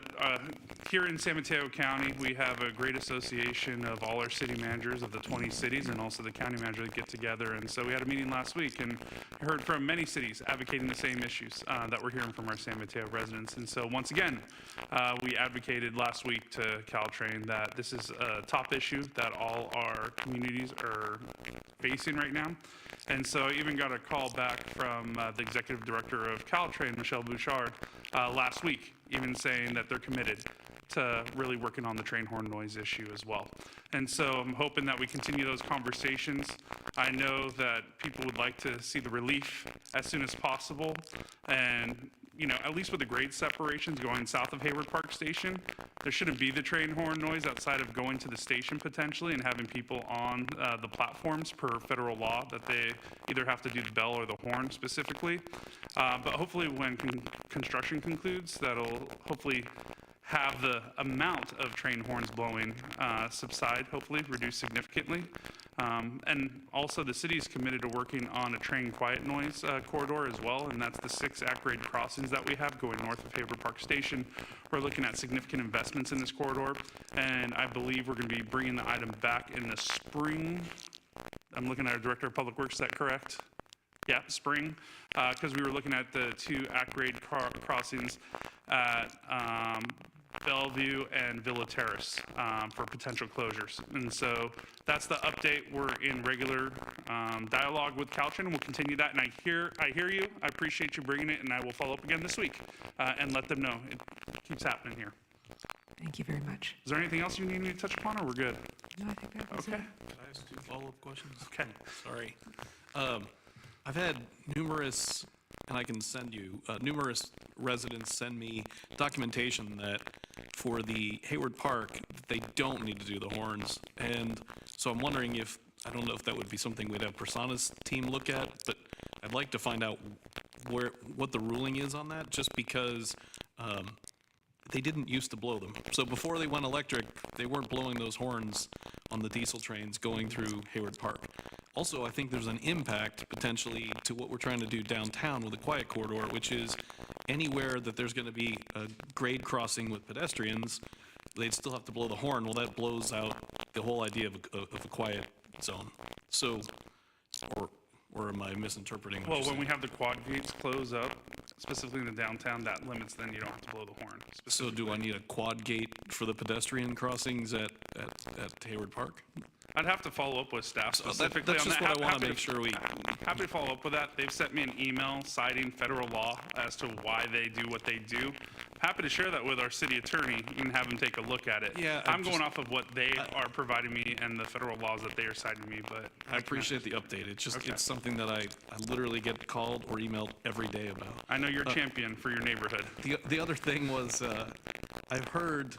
here in San Mateo County, we have a great association of all our city managers of the 20 cities and also the county manager that get together. And so we had a meeting last week and heard from many cities advocating the same issues that we're hearing from our San Mateo residents. And so once again, we advocated last week to Caltrain that this is a top issue that all our communities are facing right now. And so I even got a call back from the executive director of Caltrain, Michelle Bouchard, last week, even saying that they're committed to really working on the train horn noise issue as well. And so I'm hoping that we continue those conversations. I know that people would like to see the relief as soon as possible. And, you know, at least with the grade separations going south of Hayward Park Station, there shouldn't be the train horn noise outside of going to the station potentially and having people on the platforms per federal law that they either have to do the bell or the horn specifically. But hopefully when construction concludes, that'll hopefully have the amount of train horns blowing subside, hopefully reduce significantly. And also the city is committed to working on a train quiet noise corridor as well, and that's the 6 at-grade crossings that we have going north of Hayward Park Station. We're looking at significant investments in this corridor, and I believe we're going to be bringing the item back in the spring. I'm looking at our Director of Public Works, is that correct? Yeah, spring, because we were looking at the 2 at-grade crossings at Bellevue and Villa Terrace for potential closures. And so that's the update. We're in regular dialogue with Caltrain, and we'll continue that. And I hear you. I appreciate you bringing it, and I will follow up again this week and let them know it keeps happening here. Thank you very much. Is there anything else you need me to touch upon, or we're good? No, I think that was Okay. it. Can I ask 2 follow-up questions? Okay. Sorry. I've had numerous, and I can send you, numerous residents send me documentation that for the Hayward Park, they don't need to do the horns. And so I'm wondering if, I don't know if that would be something we'd have Prasanna's team look at, but I'd like to find out what the ruling is on that, just because they didn't used to blow them. So before they went electric, they weren't blowing those horns on the diesel trains going through Hayward Park. Also, I think there's an impact potentially to what we're trying to do downtown with the quiet corridor, which is anywhere that there's going to be a grade crossing with pedestrians, they'd still have to blow the horn. Well, that blows out the whole idea of a quiet zone. So, or am I misinterpreting what Well, you're when we saying? have the quad gates close up, specifically in the downtown, that limits, then you don't have to blow the horn. So do I need a quad gate for the pedestrian crossings at Hayward Park? I'd have to follow up with staff So specifically that's on just that. what I want Happy to make sure we. Happy to follow up with that. They've sent me an email citing federal law as to why they do what they do. Happy to share that with our city attorney and have him take a look at it. Yeah, I'm going off of what they are providing me and the federal laws that they are citing me, but. I appreciate the update. It's just, it's something that I literally get called or emailed every day about. I know you're a champion for your neighborhood. The other thing was, I've heard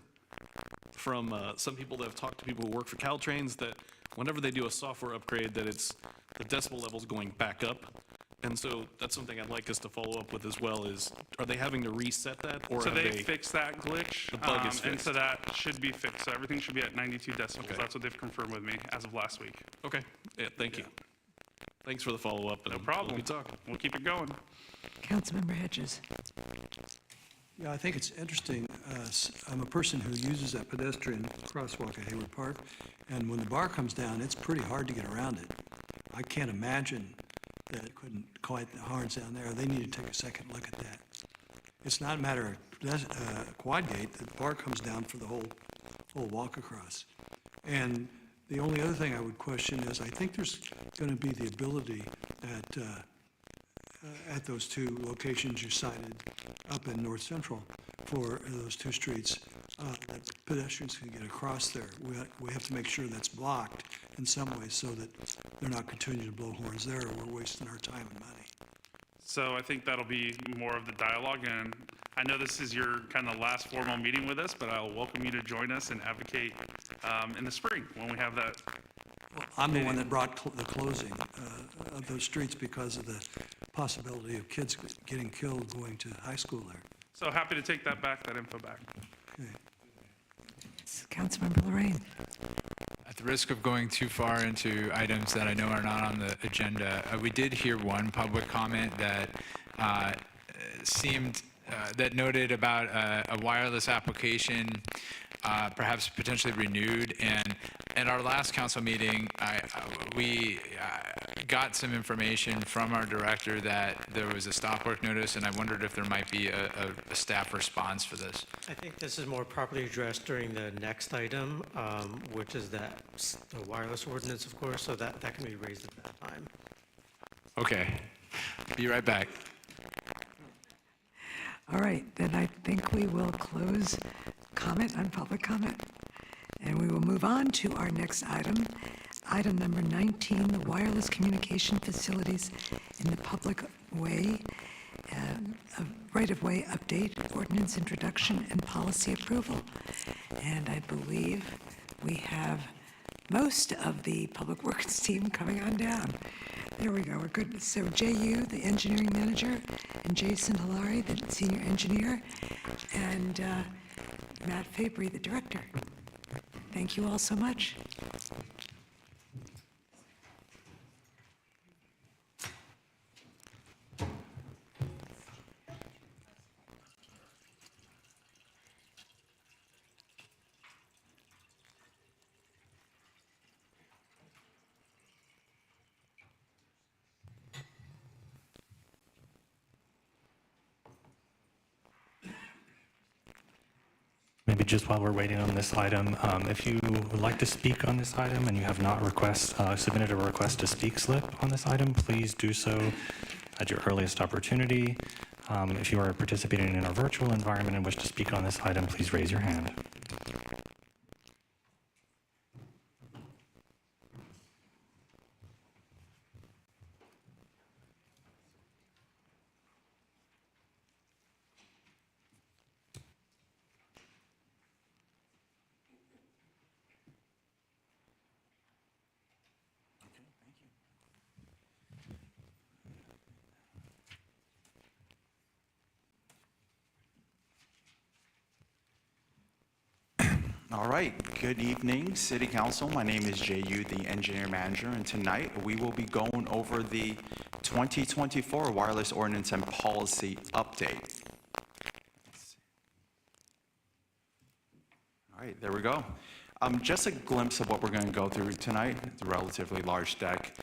from some people that have talked to people who work for Caltrains that whenever they do a software upgrade, that it's the decibel levels going back up. And so that's something I'd like us to follow up with as well is, are they having to reset that or So have they they? fixed that glitch. The bug is And fixed. so that should be fixed. So everything should be at 92 decibels. That's what they've confirmed with me as of last week. Okay, yeah, thank you. Thanks for the follow-up. No problem. We'll keep it going. Councilmember Hedges. Yeah, I think it's interesting. I'm a person who uses that pedestrian crosswalk at Hayward Park, and when the bar comes down, it's pretty hard to get around it. I can't imagine that it couldn't quiet the horns down there. They need to take a second look at that. It's not a matter of quad gate. The bar comes down for the whole walk across. And the only other thing I would question is, I think there's going to be the ability at those 2 locations you cited up in North Central for those 2 streets, that pedestrians can get across there. We have to make sure that's blocked in some way so that they're not continuing to blow horns there, or we're wasting our time and money. So I think that'll be more of the dialogue, and I know this is your kind of last formal meeting with us, but I'll welcome you to join us and advocate in the spring when we have that. I'm the one that brought the closing of those streets because of the possibility of kids getting killed going to high school there. So happy to take that back, that info back. Okay. Councilmember Lorraine. At the risk of going too far into items that I know are not on the agenda, we did hear one public comment that that noted about a wireless application perhaps potentially renewed. And at our last council meeting, we got some information from our director that there was a stop work notice, and I wondered if there might be a staff response for this. I think this is more properly addressed during the next item, which is the wireless ordinance, of course, so that can be raised at that time. Okay, be right back. All right, then I think we will close comment on public comment. And we will move on to our next item, item number 19, the wireless communication facilities in the public way, a right-of-way update, ordinance introduction, and policy approval. And I believe we have most of the Public Works team coming on down. There we go, we're good. So Jay Yu, the engineering manager, and Jason Hilary, the senior engineer, and Matt Fabry, the director. Thank you all so much. Maybe just while we're waiting on this item, if you would like to speak on this item and you have not submitted a request to speak slip on this item, please do so at your earliest opportunity. If you are participating in our virtual environment and wish to speak on this item, please raise your hand. All right, good evening, City Council. My name is Jay Yu, the Engineer Manager, and tonight we will be going over the 2024 Wireless Ordinance and Policy Update. All right, there we go. Just a glimpse of what we're going to go through tonight. It's a relatively large deck.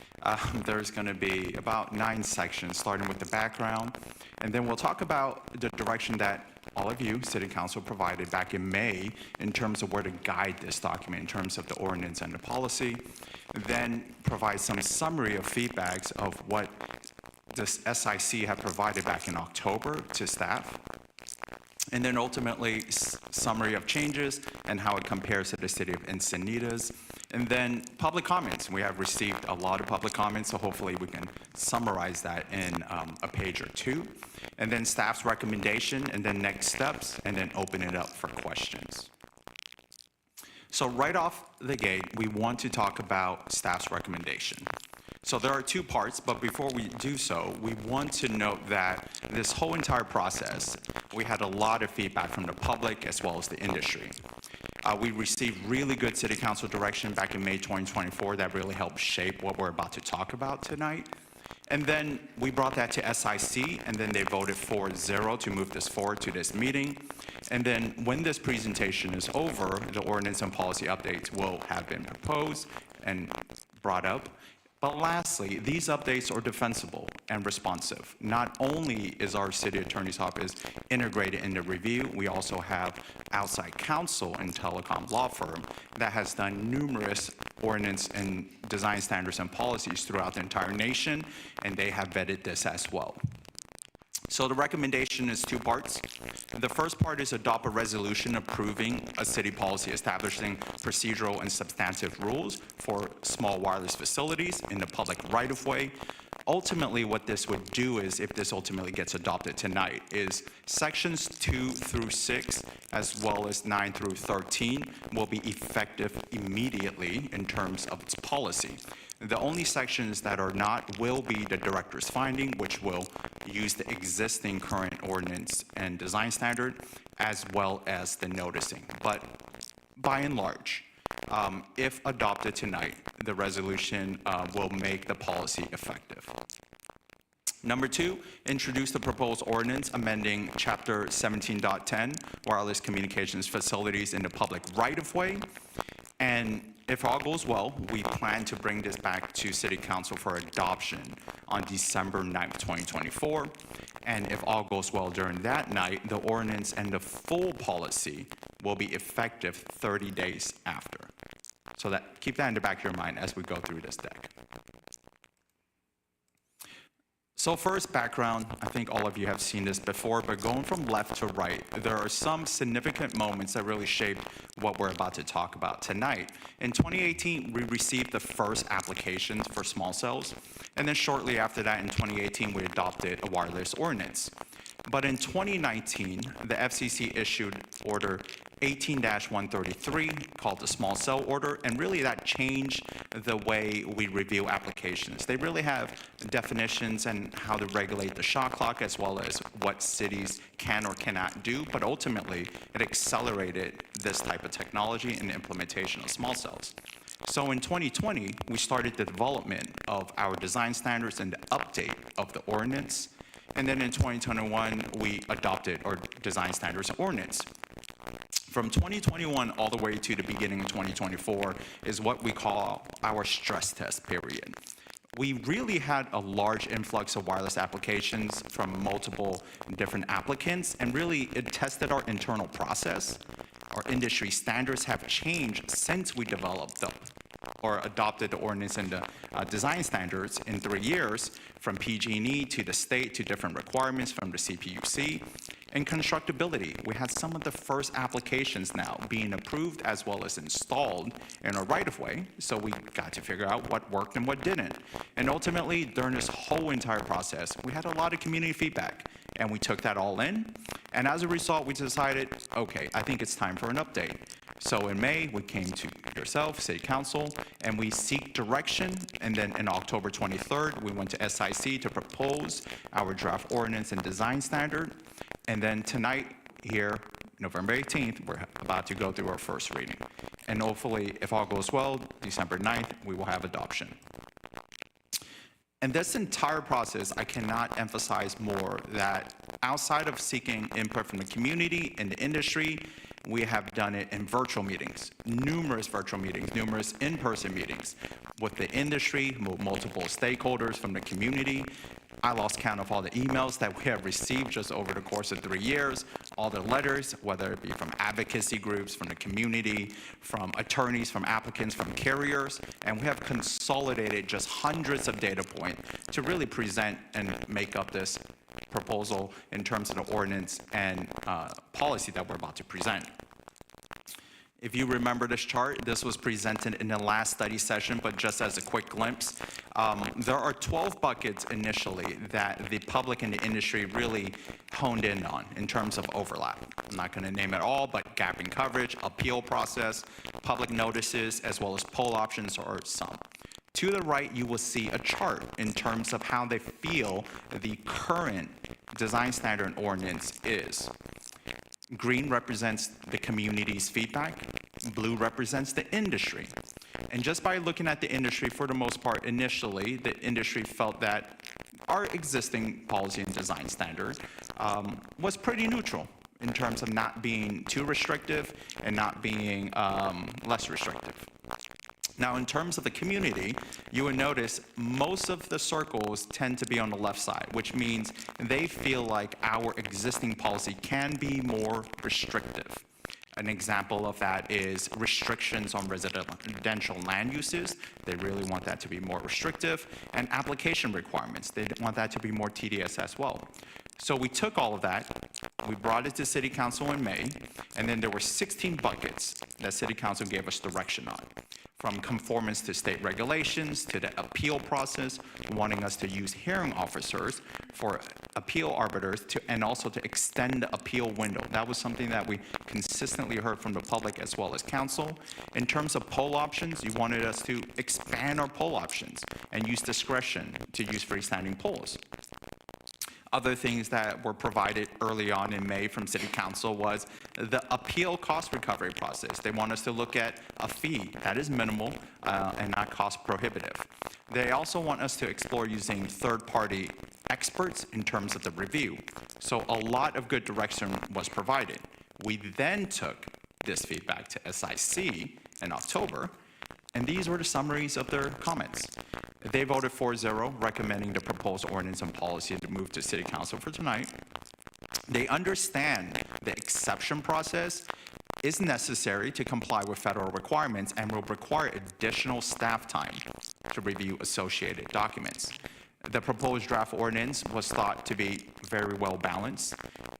There's going to be about 9 sections, starting with the background, and then we'll talk about the direction that all of you, City Council, provided back in May in terms of where to guide this document, in terms of the ordinance and the policy, then provide some summary of feedbacks of what the SIC had provided back in October to staff, and then ultimately summary of changes and how it compares to the city of Encinitas, and then public comments. We have received a lot of public comments, so hopefully we can summarize that in a page or 2, and then staff's recommendation, and then next steps, and then open it up for questions. So right off the gate, we want to talk about staff's recommendation. So there are 2 parts, but before we do so, we want to note that this whole entire process, we had a lot of feedback from the public as well as the industry. We received really good City Council direction back in May 2024 that really helped shape what we're about to talk about tonight. And then we brought that to SIC, and then they voted 4-0 to move this forward to this meeting. And then when this presentation is over, the ordinance and policy updates will have been proposed and brought up. But lastly, these updates are defensible and responsive. Not only is our city attorney's office integrated in the review, we also have outside counsel and telecom law firm that has done numerous ordinance and design standards and policies throughout the entire nation, and they have vetted this as well. So the recommendation is 2 parts. The first part is adopt a resolution approving a city policy establishing procedural and substantive rules for small wireless facilities in the public right-of-way Ultimately, what this would do is, if this ultimately gets adopted tonight, is sections 2 through 6, as well as 9 through 13, will be effective immediately in terms of its policy. The only sections that are not will be the director's finding, which will use the existing current ordinance and design standard, as well as the noticing. But by and large, if adopted tonight, the resolution will make the policy effective. Number 2, introduce the proposed ordinance amending Chapter 17.10, wireless communications facilities in the public right-of-way. And if all goes well, we plan to bring this back to City Council for adoption on December 9th, 2024. And if all goes well during that night, the ordinance and the full policy will be effective 30 days after. So keep that in the back of your mind as we go through this deck. So first, background. I think all of you have seen this before, but going from left to right, there are some significant moments that really shaped what we're about to talk about tonight. In 2018, we received the first applications for small cells, and then shortly after that, in 2018, we adopted a wireless ordinance. But in 2019, the FCC issued Order 18-133, called the Small Cell Order, and really that changed the way we review applications. They really have definitions and how to regulate the shot clock, as well as what cities can or cannot do, but ultimately it accelerated this type of technology and implementation of small cells. So in 2020, we started the development of our design standards and the update of the ordinance. And then in 2021, we adopted our design standards and ordinance. From 2021 all the way to the beginning of 2024 is what we call our stress test period. We really had a large influx of wireless applications from multiple different applicants, and really it tested our internal process. Our industry standards have changed since we developed them or adopted the ordinance and the design standards in 3 years, from PG&E to the state to different requirements from the CPUC. And constructability, we had some of the first applications now being approved as well as installed in a right-of-way, so we got to figure out what worked and what didn't. And ultimately, during this whole entire process, we had a lot of community feedback, and we took that all in. And as a result, we decided, okay, I think it's time for an update. So in May, we came to yourself, City Council, and we seek direction. And then in October 23rd, we went to SIC to propose our draft ordinance and design standard. And then tonight, here, November 18th, we're about to go through our first reading. And hopefully, if all goes well, December 9th, we will have adoption. And this entire process, I cannot emphasize more that outside of seeking input from the community and the industry, we have done it in virtual meetings, numerous virtual meetings, numerous in-person meetings with the industry, multiple stakeholders from the community. I lost count of all the emails that we have received just over the course of 3 years, all the letters, whether it be from advocacy groups, from the community, from attorneys, from applicants, from carriers, and we have consolidated just hundreds of data points to really present and make up this proposal in terms of the ordinance and policy that we're about to present. If you remember this chart, this was presented in the last study session, but just as a quick glimpse, there are 12 buckets initially that the public and the industry really honed in on in terms of overlap. I'm not going to name it all, but gap in coverage, appeal process, public notices, as well as poll options are some. To the right, you will see a chart in terms of how they feel the current design standard and ordinance is. Green represents the community's feedback. Blue represents the industry. And just by looking at the industry, for the most part, initially, the industry felt that our existing policy and design standard was pretty neutral in terms of not being too restrictive and not being less restrictive. Now, in terms of the community, you would notice most of the circles tend to be on the left side, which means they feel like our existing policy can be more restrictive. An example of that is restrictions on residential land uses. They really want that to be more restrictive, and application requirements. They want that to be more tedious as well. So we took all of that, we brought it to City Council in May, and then there were 16 buckets that City Council gave us direction on, from conformance to state regulations to the appeal process, wanting us to use hearing officers for appeal arbiters and also to extend the appeal window. That was something that we consistently heard from the public as well as council. In terms of poll options, you wanted us to expand our poll options and use discretion to use freestanding polls. Other things that were provided early on in May from City Council was the appeal cost recovery process. They want us to look at a fee that is minimal and not cost prohibitive. They also want us to explore using third-party experts in terms of the review. So a lot of good direction was provided. We then took this feedback to SIC in October, and these were the summaries of their comments. They voted 4-0, recommending the proposed ordinance and policy to move to City Council for tonight. They understand the exception process is necessary to comply with federal requirements and will require additional staff time to review associated documents. The proposed draft ordinance was thought to be very well balanced,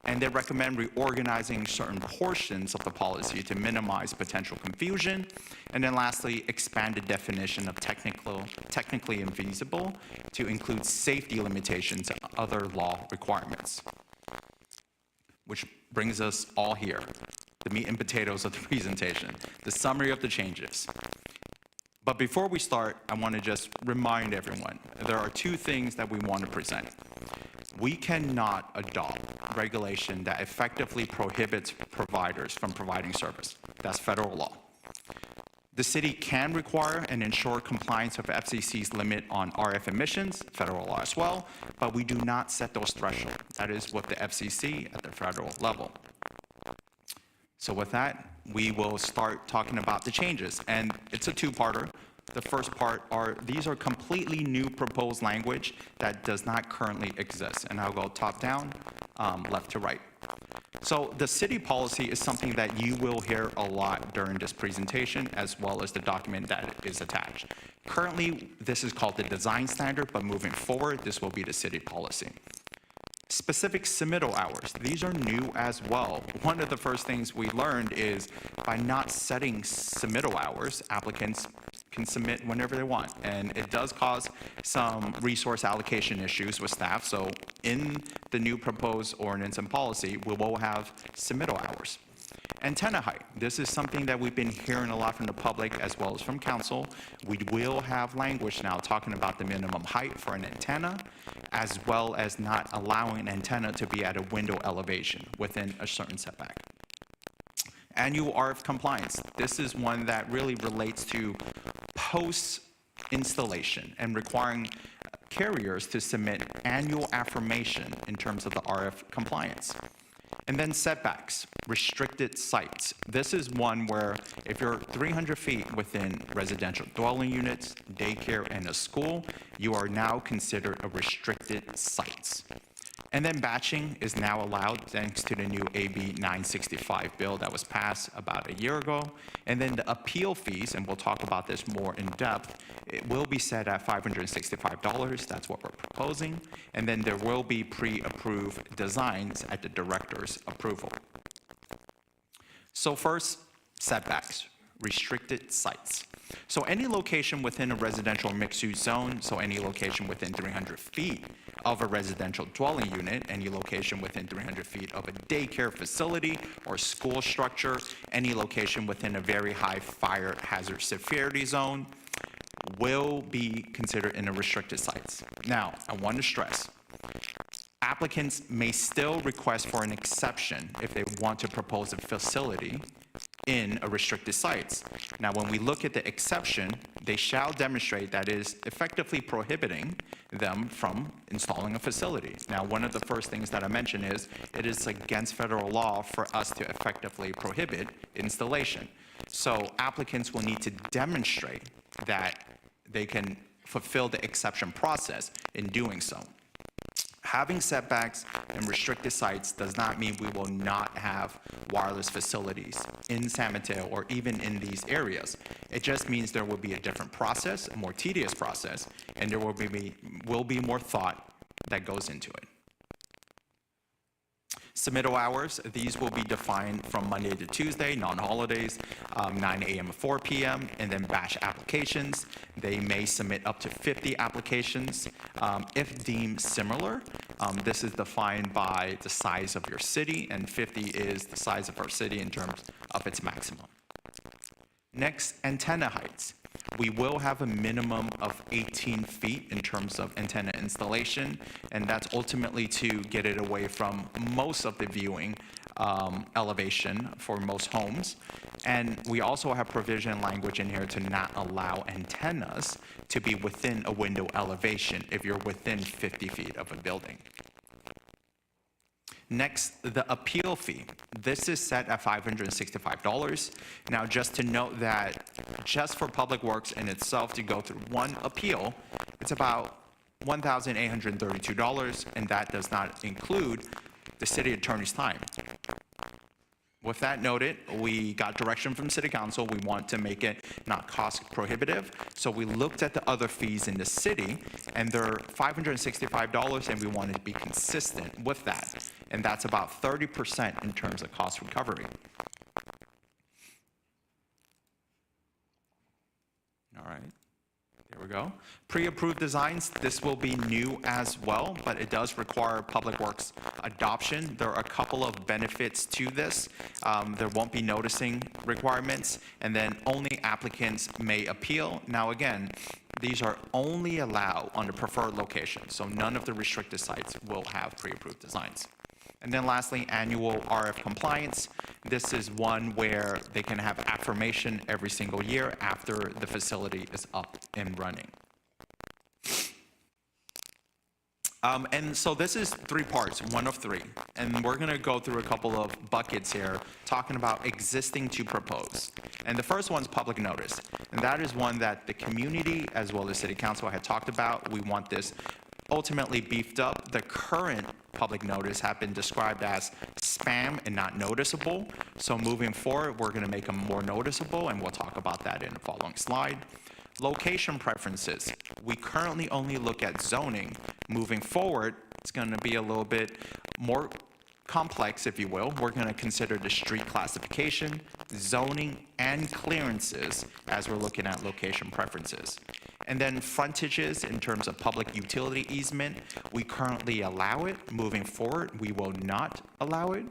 and they recommend reorganizing certain portions of the policy to minimize potential confusion. And then lastly, expand the definition of technically infeasible to include safety limitations and other law requirements. Which brings us all here, the meat and potatoes of the presentation, the summary of the changes. But before we start, I want to just remind everyone, there are two things that we want to present. We cannot adopt regulation that effectively prohibits providers from providing service. That's federal law. The city can require and ensure compliance with FCC's limit on RF emissions, federal law as well, but we do not set those thresholds. That is with the FCC at the federal level. So with that, we will start talking about the changes, and it's a two-parter. The first part these are completely new proposed language that does not currently exist, and I'll go top down, left to right. So the city policy is something that you will hear a lot during this presentation, as well as the document that is attached. Currently, this is called the design standard, but moving forward, this will be the city policy. Specific submittal hours, these are new as well. One of the first things we learned is by not setting submittal hours, applicants can submit whenever they want. And it does cause some resource allocation issues with staff. So in the new proposed ordinance and policy, we will have submittal hours. Antenna height, this is something that we've been hearing a lot from the public as well as from council. We will have language now talking about the minimum height for an antenna, as well as not allowing an antenna to be at a window elevation within a certain setback. Annual RF compliance, this is one that really relates to post-installation and requiring carriers to submit annual affirmation in terms of the RF compliance. And then setbacks, restricted sites. This is one where if you're 300 feet within residential dwelling units, daycare, and a school, you are now considered a restricted sites. And then batching is now allowed thanks to the new AB 965 bill that was passed about a year ago. And then the appeal fees, and we'll talk about this more in depth, it will be set at $565. That's what we're proposing. And then there will be pre-approved designs at the director's approval. So first, setbacks, restricted sites. So any location within a residential mixed-use zone, so any location within 300 feet of a residential dwelling unit, any location within 300 feet of a daycare facility or school structure, any location within a very high fire hazard severity zone will be considered in a restricted sites. Now, I want to stress, applicants may still request for an exception if they want to propose a facility in a restricted sites. Now, when we look at the exception, they shall demonstrate that it is effectively prohibiting them from installing a facility. Now, one of the first things that I mentioned is it is against federal law for us to effectively prohibit installation. So applicants will need to demonstrate that they can fulfill the exception process in doing so. Having setbacks and restricted sites does not mean we will not have wireless facilities in San Mateo or even in these areas. It just means there will be a different process, a more tedious process, and there will be more thought that goes into it. Submittal hours, these will be defined from Monday to Tuesday, non-holidays, 9 a.m. to 4 p.m., and then batch applications. They may submit up to 50 applications. If deemed similar, this is defined by the size of your city, and 50 is the size of our city in terms of its maximum. Next, antenna heights. We will have a minimum of 18 feet in terms of antenna installation, and that's ultimately to get it away from most of the viewing elevation for most homes. And we also have provision language in here to not allow antennas to be within a window elevation if you're within 50 feet of a building. Next, the appeal fee. This is set at $565. Now, just to note that just for Public Works in itself to go through one appeal, it's about $1,832, and that does not include the city attorney's time. With that noted, we got direction from City Council. We want to make it not cost prohibitive. So we looked at the other fees in the city, and they're $565, and we wanted to be consistent with that. And that's about 30% in terms of cost recovery. All right. There we go. Pre-approved designs, this will be new as well, but it does require Public Works adoption. There are a couple of benefits to this. There won't be noticing requirements, and then only applicants may appeal. Now again, these are only allowed on the preferred location, so none of the restricted sites will have pre-approved designs. And then lastly, annual RF compliance. This is one where they can have affirmation every single year after the facility is up and running. And so this is 3 parts, 1 of 3. And we're going to go through a couple of buckets here, talking about existing to propose. And the first one's public notice. And that is one that the community as well as City Council had talked about. We want this ultimately beefed up. The current public notice have been described as spam and not noticeable. So moving forward, we're going to make them more noticeable, and we'll talk about that in the following slide. Location preferences. We currently only look at zoning. Moving forward, it's going to be a little bit more complex, if you will. We're going to consider the street classification, zoning, and clearances as we're looking at location preferences. And then frontages in terms of public utility easement, we currently allow it. Moving forward, we will not allow it.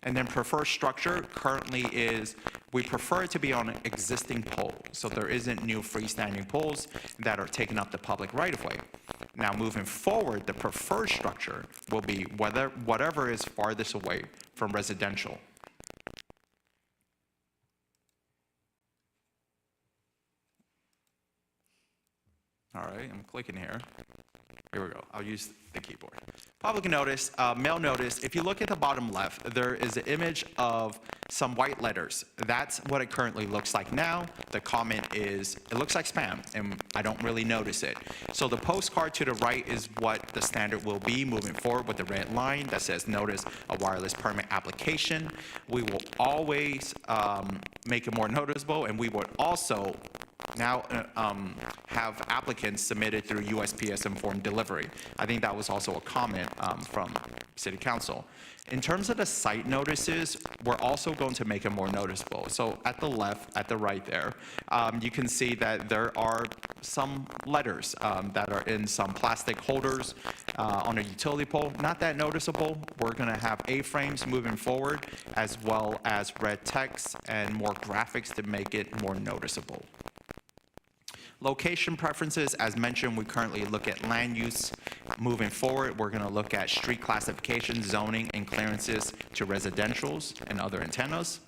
And then preferred structure currently is, we prefer it to be on an existing pole. So there isn't new freestanding poles that are taking up the public right-of-way. Now moving forward, the preferred structure will be whatever is farthest away from residential. All right, I'm clicking here. Here we go. I'll use the keyboard. Public notice, mail notice. If you look at the bottom left, there is an image of some white letters. That's what it currently looks like now. The comment is, it looks like spam, and I don't really notice it. So the postcard to the right is what the standard will be moving forward with the red line that says notice a wireless permit application. We will always make it more noticeable, and we would also now have applicants submitted through USPS informed delivery. I think that was also a comment from City Council. In terms of the site notices, we're also going to make it more noticeable. So at the left, at the right there, you can see that there are some letters that are in some plastic holders on a utility pole. Not that noticeable. We're going to have A-frames moving forward, as well as red text and more graphics to make it more noticeable. Location preferences, as mentioned, we currently look at land use. Moving forward, we're going to look at street classification, zoning, and clearances to residentials and other antennas.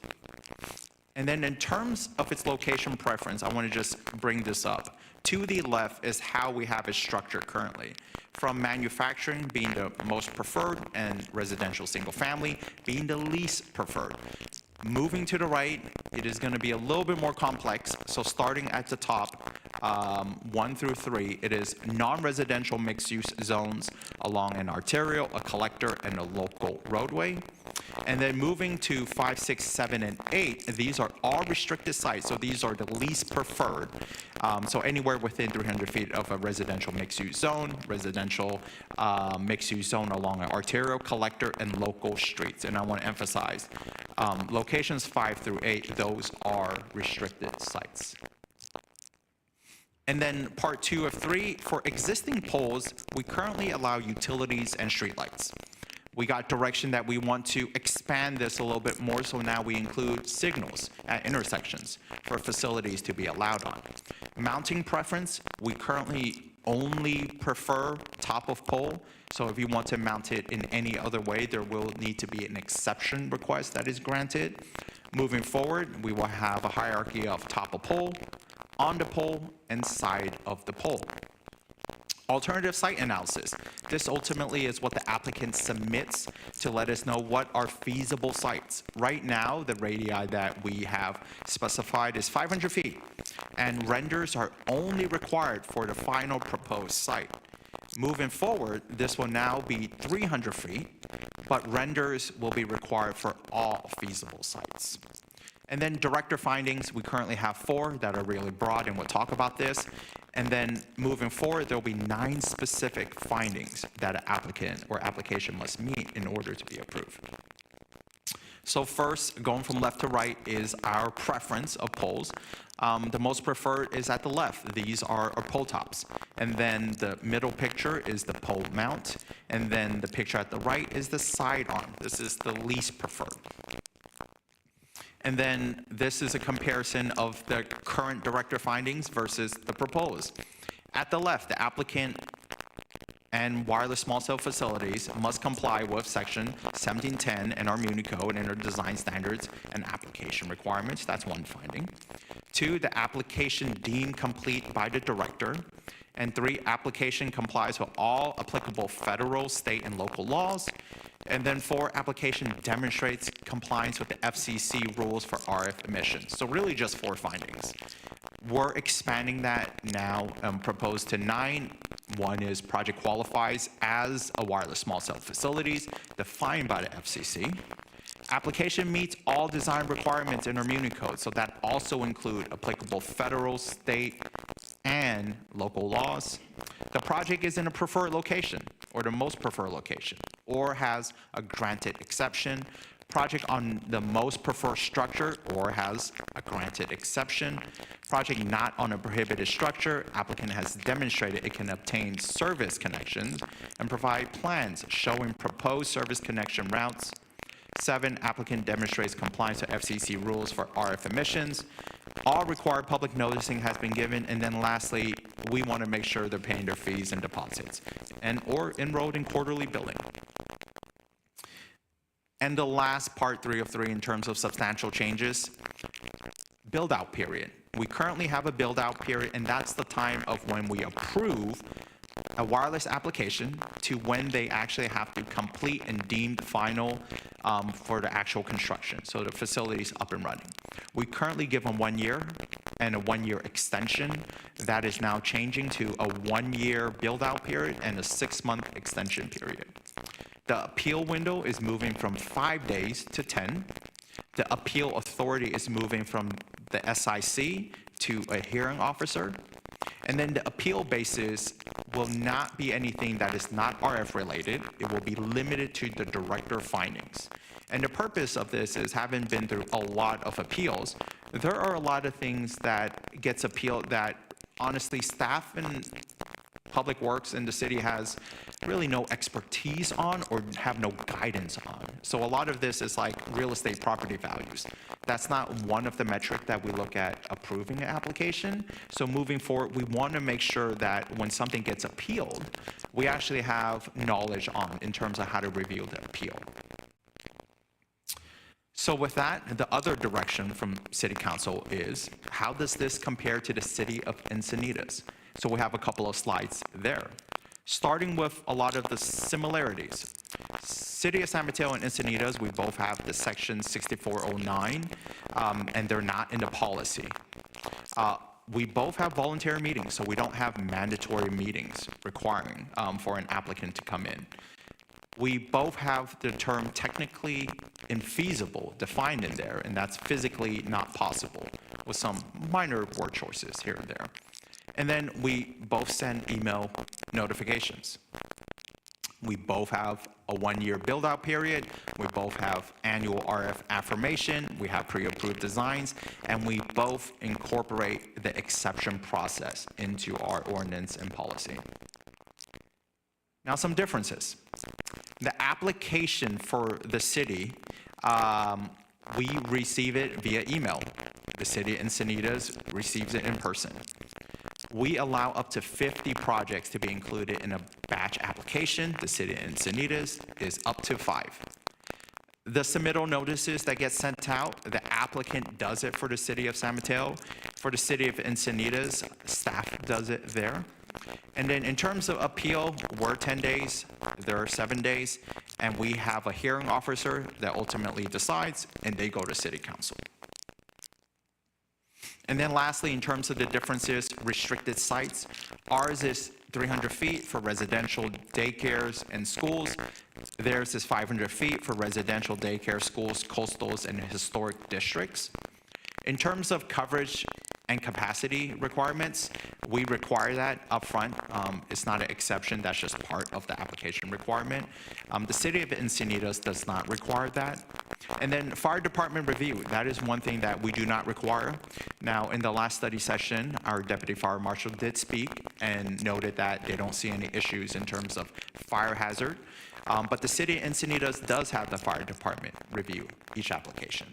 And then in terms of its location preference, I want to just bring this up. To the left is how we have it structured currently. From manufacturing being the most preferred and residential single family being the least preferred. Moving to the right, it is going to be a little bit more complex. So starting at the top, 1 through 3, it is non-residential mixed-use zones along an arterial, a collector, and a local roadway. And then moving to 5, 6, 7, and 8, these are all restricted sites, so these are the least preferred. So anywhere within 300 feet of a residential mixed-use zone, residential mixed-use zone along an arterial, collector, and local streets. And I want to emphasize, locations 5 through 8, those are restricted sites. And then part 2 of 3, for existing poles, we currently allow utilities and streetlights. We got direction that we want to expand this a little bit more, so now we include signals at intersections for facilities to be allowed on. Mounting preference, we currently only prefer top of pole, so if you want to mount it in any other way, there will need to be an exception request that is granted. Moving forward, we will have a hierarchy of top of pole, on the pole, and side of the pole. Alternative site analysis. This ultimately is what the applicant submits to let us know what are feasible sites. Right now, the radii that we have specified is 500 feet, and renders are only required for the final proposed site. Moving forward, this will now be 300 feet, but renders will be required for all feasible sites. And then director findings, we currently have 4 that are really broad, and we'll talk about this. And then moving forward, there'll be 9 specific findings that an applicant or application must meet in order to be approved. So first, going from left to right is our preference of poles. The most preferred is at the left. These are our pole tops. And then the middle picture is the pole mount. And then the picture at the right is the side arm. This is the least preferred. And then this is a comparison of the current director findings versus the proposed. At the left, the applicant and wireless small cell facilities must comply with section 1710 and our Muni Code and our design standards and application requirements. That's one finding. 2, the application deemed complete by the director. And 3, application complies with all applicable federal, state, and local laws. And then 4, application demonstrates compliance with the FCC rules for RF emissions. So really just 4 findings. We're expanding that now, proposed to 9. 1 is project qualifies as a wireless small cell facilities defined by the FCC. Application meets all design requirements in our Muni Code, so that also include applicable federal, state, and local laws. The project is in a preferred location, or the most preferred location, or has a granted exception. Project on the most preferred structure, or has a granted exception. Project not on a prohibited structure, applicant has demonstrated it can obtain service connections and provide plans showing proposed service connection routes. 7, applicant demonstrates compliance with FCC rules for RF emissions. All required public noticing has been given. And then lastly, we want to make sure they're paying their fees and deposits and or enrolled in quarterly billing. And the last part 3 of 3 in terms of substantial changes, build-out period. We currently have a build-out period, and that's the time of when we approve a wireless application to when they actually have to complete and deemed final for the actual construction. So the facility's up and running. We currently give them 1 year and a 1-year extension. That is now changing to a 1-year build-out period and a 6-month extension period. The appeal window is moving from 5 days to 10. The appeal authority is moving from the SIC to a hearing officer. And then the appeal basis will not be anything that is not RF related. It will be limited to the director findings. And the purpose of this is, having been through a lot of appeals, there are a lot of things that gets appealed that honestly staff and Public Works in the city has really no expertise on or have no guidance on. So a lot of this is like real estate property values. That's not one of the metrics that we look at approving an application. So moving forward, we want to make sure that when something gets appealed, we actually have knowledge on in terms of how to review the appeal. So with that, the other direction from City Council is, how does this compare to the city of Encinitas? So we have a couple of slides there. Starting with a lot of the similarities. City of San Mateo and Encinitas, we both have the section 6409, and they're not in the policy. We both have voluntary meetings, so we don't have mandatory meetings requiring for an applicant to come in. We both have the term technically infeasible defined in there, and that's physically not possible, with some minor word choices here and there. And then we both send email notifications. We both have a 1-year build-out period. We both have annual RF affirmation. We have pre-approved designs, and we both incorporate the exception process into our ordinance and policy. Now, some differences. The application for the city, we receive it via email. The city of Encinitas receives it in person. We allow up to 50 projects to be included in a batch application. The city of Encinitas is up to 5. The submittal notices that get sent out, the applicant does it for the city of San Mateo. For the city of Encinitas, staff does it there. And then in terms of appeal, we're 10 days, there are 7 days, and we have a hearing officer that ultimately decides, and they go to city council. And then lastly, in terms of the differences, restricted sites, ours is 300 feet for residential daycares and schools. Theirs is 500 feet for residential daycare schools, coastals, and historic districts. In terms of coverage and capacity requirements, we require that upfront. It's not an exception, that's just part of the application requirement. The city of Encinitas does not require that. And then fire department review, that is one thing that we do not require. Now, in the last study session, our deputy fire marshal did speak and noted that they don't see any issues in terms of fire hazard. But the city of Encinitas does have the fire department review each application.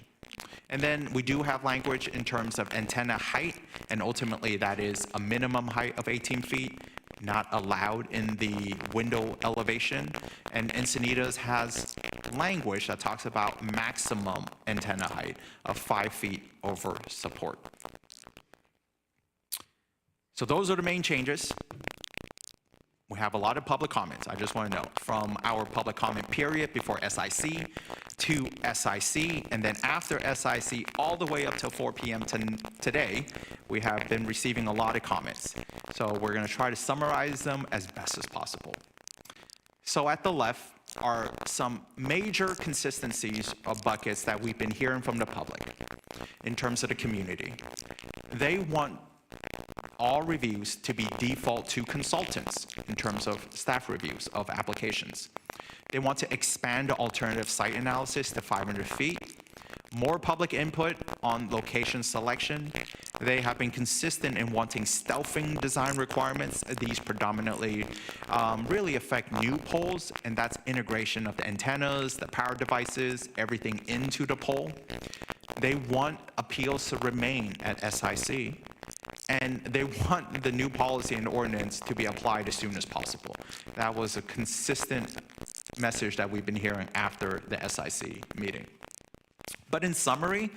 And then we do have language in terms of antenna height, and ultimately that is a minimum height of 18 feet, not allowed in the window elevation. And Encinitas has language that talks about maximum antenna height of 5 feet over support. So those are the main changes. We have a lot of public comments, I just want to note, from our public comment period before SIC to SIC, and then after SIC all the way up till 4 p.m. today, we have been receiving a lot of comments. So we're going to try to summarize them as best as possible. So at the left are some major consistencies of buckets that we've been hearing from the public in terms of the community. They want all reviews to be default to consultants in terms of staff reviews of applications. They want to expand the alternative site analysis to 500 feet, more public input on location selection. They have been consistent in wanting stealthing design requirements. These predominantly really affect new poles, and that's integration of the antennas, the power devices, everything into the pole. They want appeals to remain at SIC. And they want the new policy and ordinance to be applied as soon as possible. That was a consistent message that we've been hearing after the SIC meeting. But in summary,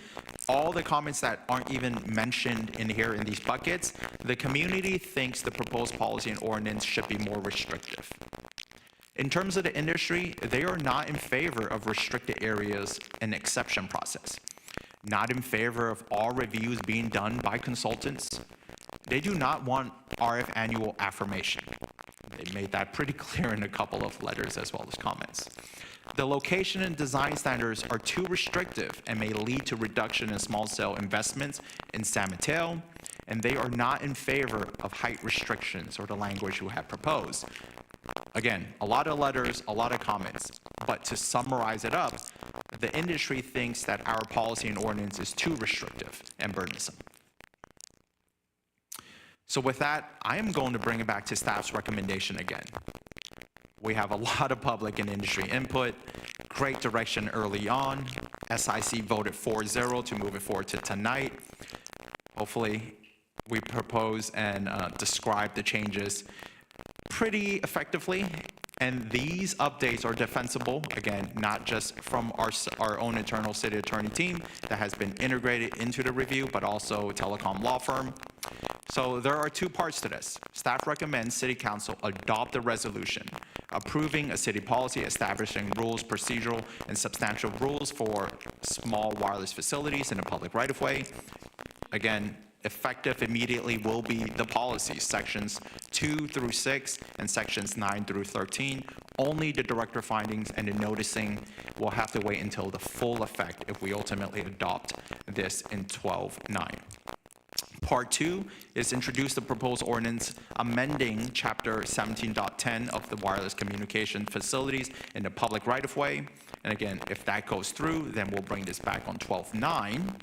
all the comments that aren't even mentioned in here in these buckets, the community thinks the proposed policy and ordinance should be more restrictive. In terms of the industry, they are not in favor of restricted areas and exception process. Not in favor of all reviews being done by consultants. They do not want RF annual affirmation. They made that pretty clear in a couple of letters as well as comments. The location and design standards are too restrictive and may lead to reduction in small cell investments in San Mateo, and they are not in favor of height restrictions or the language we have proposed. Again, a lot of letters, a lot of comments, but to summarize it up, the industry thinks that our policy and ordinance is too restrictive and burdensome. So with that, I am going to bring it back to staff's recommendation again. We have a lot of public and industry input, great direction early on. SIC voted 4-0 to move it forward to tonight. Hopefully, we propose and describe the changes pretty effectively, and these updates are defensible, again, not just from our own internal city attorney team that has been integrated into the review, but also telecom law firm. So there are two parts to this. Staff recommends City Council adopt a resolution approving a city policy establishing rules, procedural, and substantial rules for small wireless facilities in a public right-of-way. Again, Effective immediately will be the policies, sections 2 through 6 and sections 9 through 13. Only the director findings and the noticing will have to wait until the full effect if we ultimately adopt this in 12-9. Part 2 is introduce the proposed ordinance amending Chapter 17.10 of the wireless communication facilities in the public right-of-way. And again, if that goes through, then we'll bring this back on 12-9.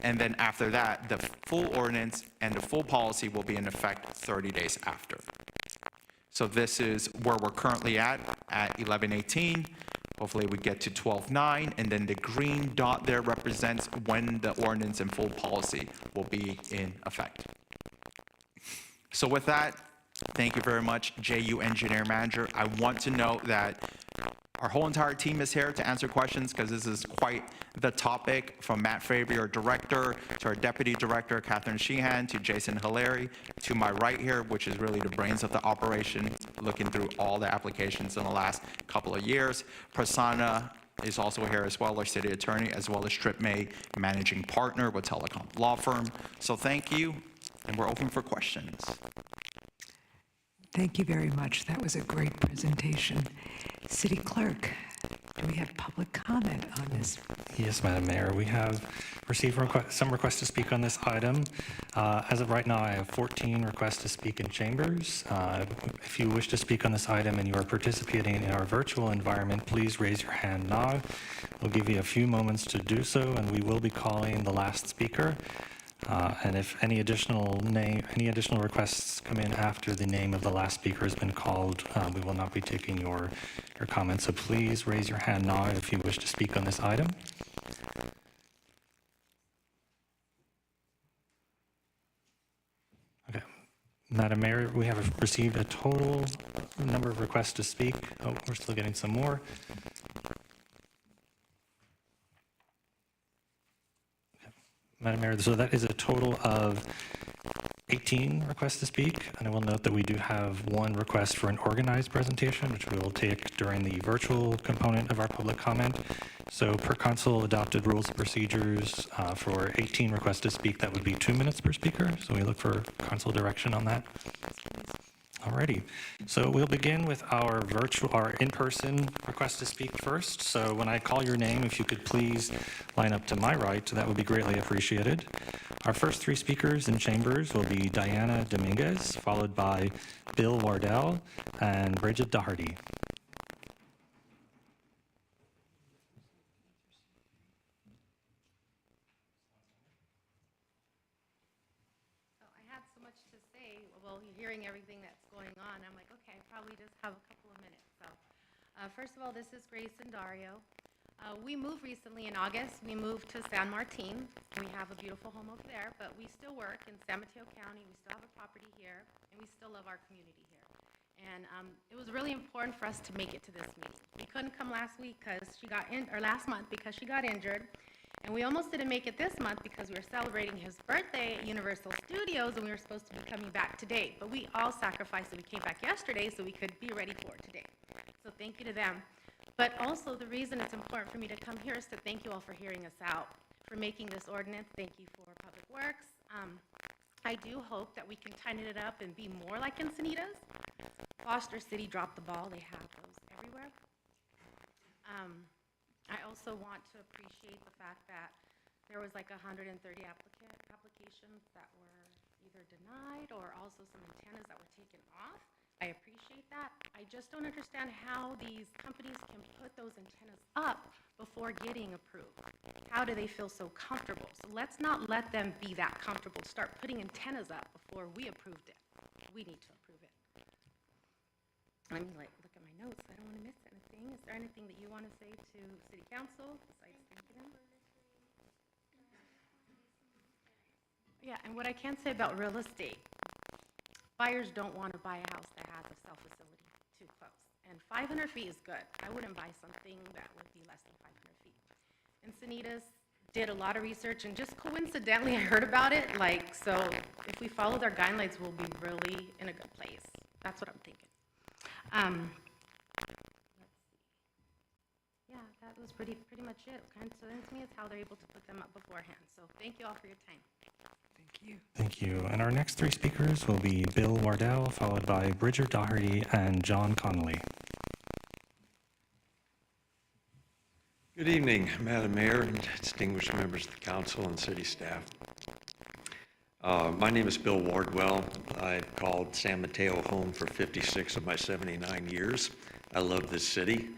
And then after that, the full ordinance and the full policy will be in effect 30 days after. So this is where we're currently at 11:18. Hopefully we get to 12:9, and then the green dot there represents when the ordinance and full policy will be in effect. So with that, thank you very much, JU Engineer Manager. I want to note that our whole entire team is here to answer questions because this is quite the topic, from Matt Faber, our director, to our deputy director, Catherine Sheehan, to Jason Hilary, to my right here, which is really the brains of the operation, looking through all the applications in the last couple of years. Prasanna is also here as well, our city attorney, as well as Strip May, managing partner with Telecom Law Firm. So thank you, and we're open for questions. Thank you very much. That was a great presentation. City Clerk, do we have public comment on this? Yes, Madam Mayor, we have received some requests to speak on this item. As of right now, I have 14 requests to speak in chambers. If you wish to speak on this item and you are participating in our virtual environment, please raise your hand now. We'll give you a few moments to do so, and we will be calling the last speaker. And if any additional requests come in after the name of the last speaker has been called, we will not be taking your comments. So please raise your hand now if you wish to speak on this item. Okay. Madam Mayor, we have received a total number of requests to speak. Oh, we're still getting some more. Madam Mayor, so that is a total of 18 requests to speak, and I will note that we do have one request for an organized presentation, which we will take during the virtual component of our public comment. So per council adopted rules and procedures, for 18 requests to speak, that would be 2 minutes per speaker. So we look for council direction on that. Alrighty, so we'll begin with our in-person request to speak first. So when I call your name, if you could please line up to my right, that would be greatly appreciated. Our first 3 speakers in chambers will be Diana Dominguez, followed by Bill Wardell and Bridget Doherty. Well, you're hearing everything that's going on. I'm like, okay, I probably just have a couple of minutes. So, first of all, this is Grace and Dario. We moved recently in August. We moved to San Martin. We have a beautiful home over there, but we still work in San Mateo County. We still have a property here, and we still love our community here. And it was really important for us to make it to this meeting. We couldn't come last week because last month because she got injured. And we almost didn't make it this month because we were celebrating his birthday at Universal Studios, and we were supposed to be coming back today. But we all sacrificed, and we came back yesterday so we could be ready for it today. So thank you to them. But also the reason it's important for me to come here is to thank you all for hearing us out, for making this ordinance. Thank you for Public Works. I do hope that we can tighten it up and be more like Encinitas. Foster City dropped the ball. They have those everywhere. I also want to appreciate the fact that there was like 130 applications that were either denied or also some antennas that were taken off. I appreciate that. I just don't understand how these companies can put those antennas up before getting approved. How do they feel so comfortable? So let's not let them be that comfortable to start putting antennas up before we approved it. We need to approve it. I'm like, look at my notes. I don't want to miss anything. Is there anything that you want to say to City Council besides thanking them? Yeah, and what I can say about real estate, buyers don't want to buy a house that has a cell facility too close. And 500 feet is good. I wouldn't buy something that would be less than 500 feet. Encinitas did a lot of research, and just coincidentally, I heard about it. So if we follow their guidelines, we'll be really in a good place. That's what I'm thinking. Let's see. Yeah, that was pretty much it. Coincidence to me is how they're able to put them up beforehand. So thank you all for your time. Thank Thank you. And our next three speakers will be Bill Wardell, followed by Bridget Doherty and John Connolly. Good evening, Madam Mayor and distinguished members of the council and city staff. My name is Bill Wardwell. I've called San Mateo home for 56 of my 79 years. I love this city,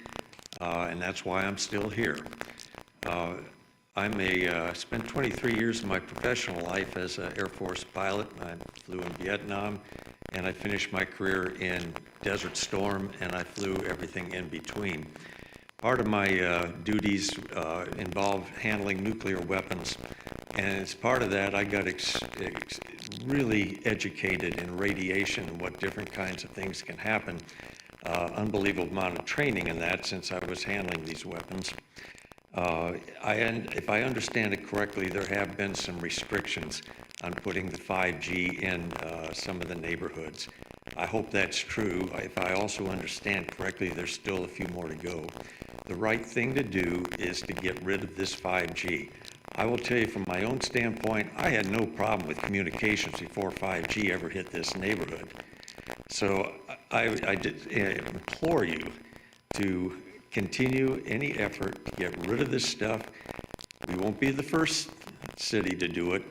and that's why I'm still here. Spent 23 years of my professional life as an Air Force pilot. I flew in Vietnam, and I finished my career in Desert Storm, and I flew everything in between. Part of my duties involved handling nuclear weapons, and as part of that, I got really educated in radiation and what different kinds of things can happen. Unbelievable amount of training in that since I was handling these weapons. If I understand it correctly, there have been some restrictions on putting the 5G in some of the neighborhoods. I hope that's true. If I also understand correctly, there's still a few more to go. The right thing to do is to get rid of this 5G. I will tell you from my own standpoint, I had no problem with communications before 5G ever hit this neighborhood. So I implore you to continue any effort to get rid of this stuff. We won't be the first city to do it.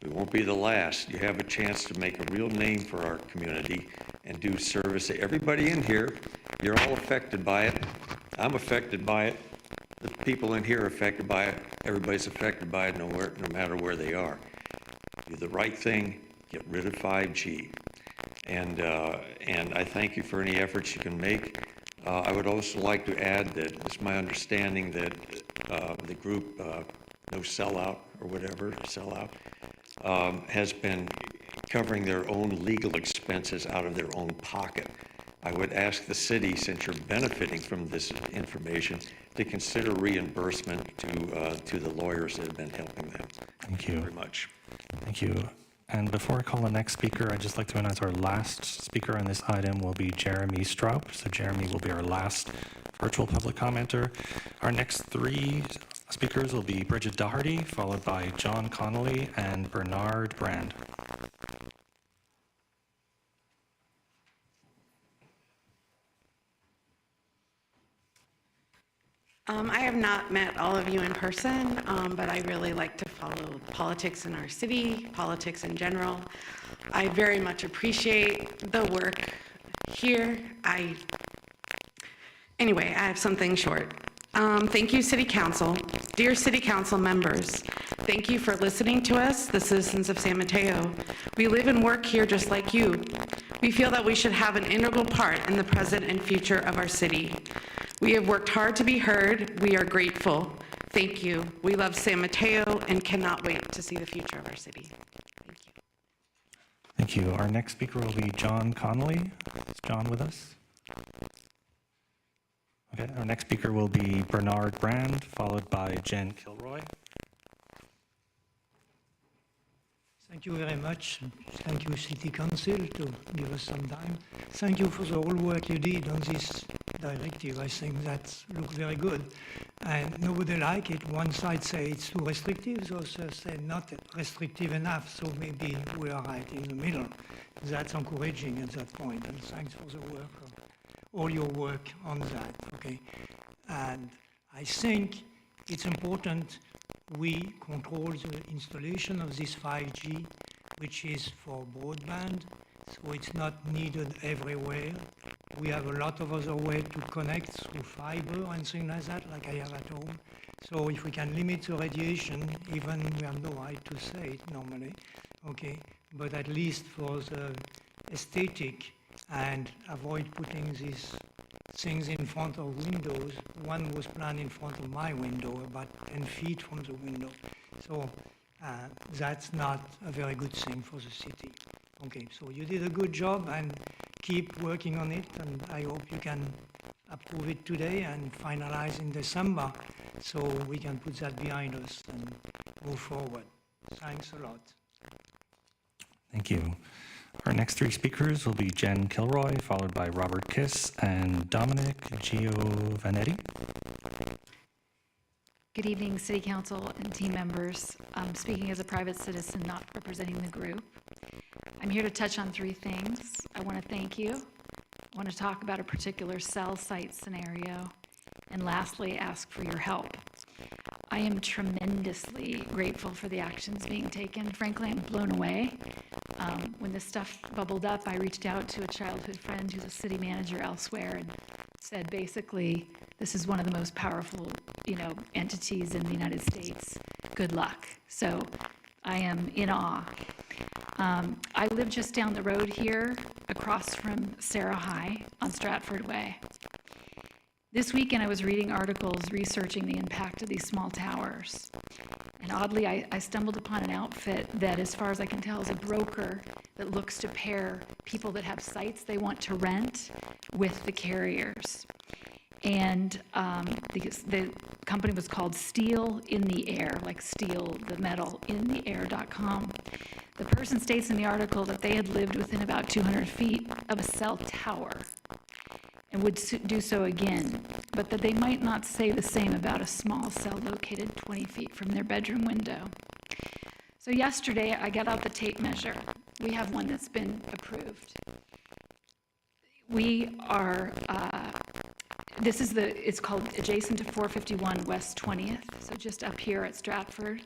We won't be the last. You have a chance to make a real name for our community and do service to everybody in here. You're all affected by it. I'm affected by it. The people in here are affected by it. Everybody's affected by it no matter where they are. Do the right thing, get rid of 5G. And I thank you for any efforts you can make. I would also like to add that it's my understanding that the group, No Sellout or whatever, Sellout, has been covering their own legal expenses out of their own pocket. I would ask the city, since you're benefiting from this information, to consider reimbursement to the lawyers that have been helping them. Thank you very much. Thank you. And before I call the next speaker, I'd just like to announce our last speaker on this item will be Jeremy Straub. So Jeremy will be our last virtual public commenter. Our next three speakers will be Bridget Doherty, followed by John Connolly and Bernard Brand. I have not met all of you in person, but I really like to follow politics in our city, politics in general. I very much appreciate the work here. Anyway, I have something short. Thank you, City Council. Dear City Council members, thank you for listening to us, the citizens of San Mateo. We live and work here just like you. We feel that we should have an integral part in the present and future of our city. We have worked hard to be heard. We are grateful. Thank you. We love San Mateo and cannot wait to see the future of our city. Thank you. Thank you. Our next speaker will be John Connolly. Is John with us? Okay, our next speaker will be Bernard Brand, followed by Jen Kilroy. Thank you very much. Thank you, City Council, to give us some time. Thank you for the whole work you did on this directive. I think that looks very good. And nobody like it. One side say it's too restrictive, the other say not restrictive enough. So maybe we are right in the middle. That's encouraging at that point. And thanks for the work, all your work on that. Okay. And I think it's important we control the installation of this 5G, which is for broadband, so it's not needed everywhere. We have a lot of other ways to connect through fiber and things like that, like I have at home. So if we can limit the radiation, even we have no right to say it normally, okay, but at least for the aesthetic and avoid putting these things in front of windows. One was planned in front of my window, about 10 feet from the window. So that's not a very good thing for the city. Okay, so you did a good job and keep working on it, and I hope you can approve it today and finalize in December so we can put that behind us and move forward. Thanks a lot. Thank you. Our next three speakers will be Jen Kilroy, followed by Robert Kiss and Dominic Giovanetti. Good evening, City Council and team members. I'm speaking as a private citizen, not representing the group. I'm here to touch on 3 things. I want to thank you. I want to talk about a particular cell site scenario. And lastly, ask for your help. I am tremendously grateful for the actions being taken. Frankly, I'm blown away. When this stuff bubbled up, I reached out to a childhood friend who's a city manager elsewhere and said, basically, this is one of the most powerful, entities in the United States. Good luck. So I am in awe. I live just down the road here, across from Sarah High on Stratford Way. This weekend, I was reading articles researching the impact of these small towers. And oddly, I stumbled upon an outfit that, as far as I can tell, is a broker that looks to pair people that have sites they want to rent with the carriers. And the company was called Steel in the Air, like steel, the metal, in the air.com. The person states in the article that they had lived within about 200 feet of a cell tower and would do so again, but that they might not say the same about a small cell located 20 feet from their bedroom window. So yesterday, I got out the tape measure. We have one that's been approved. We are, it's called adjacent to 451 West 20th, so just up here at Stratford.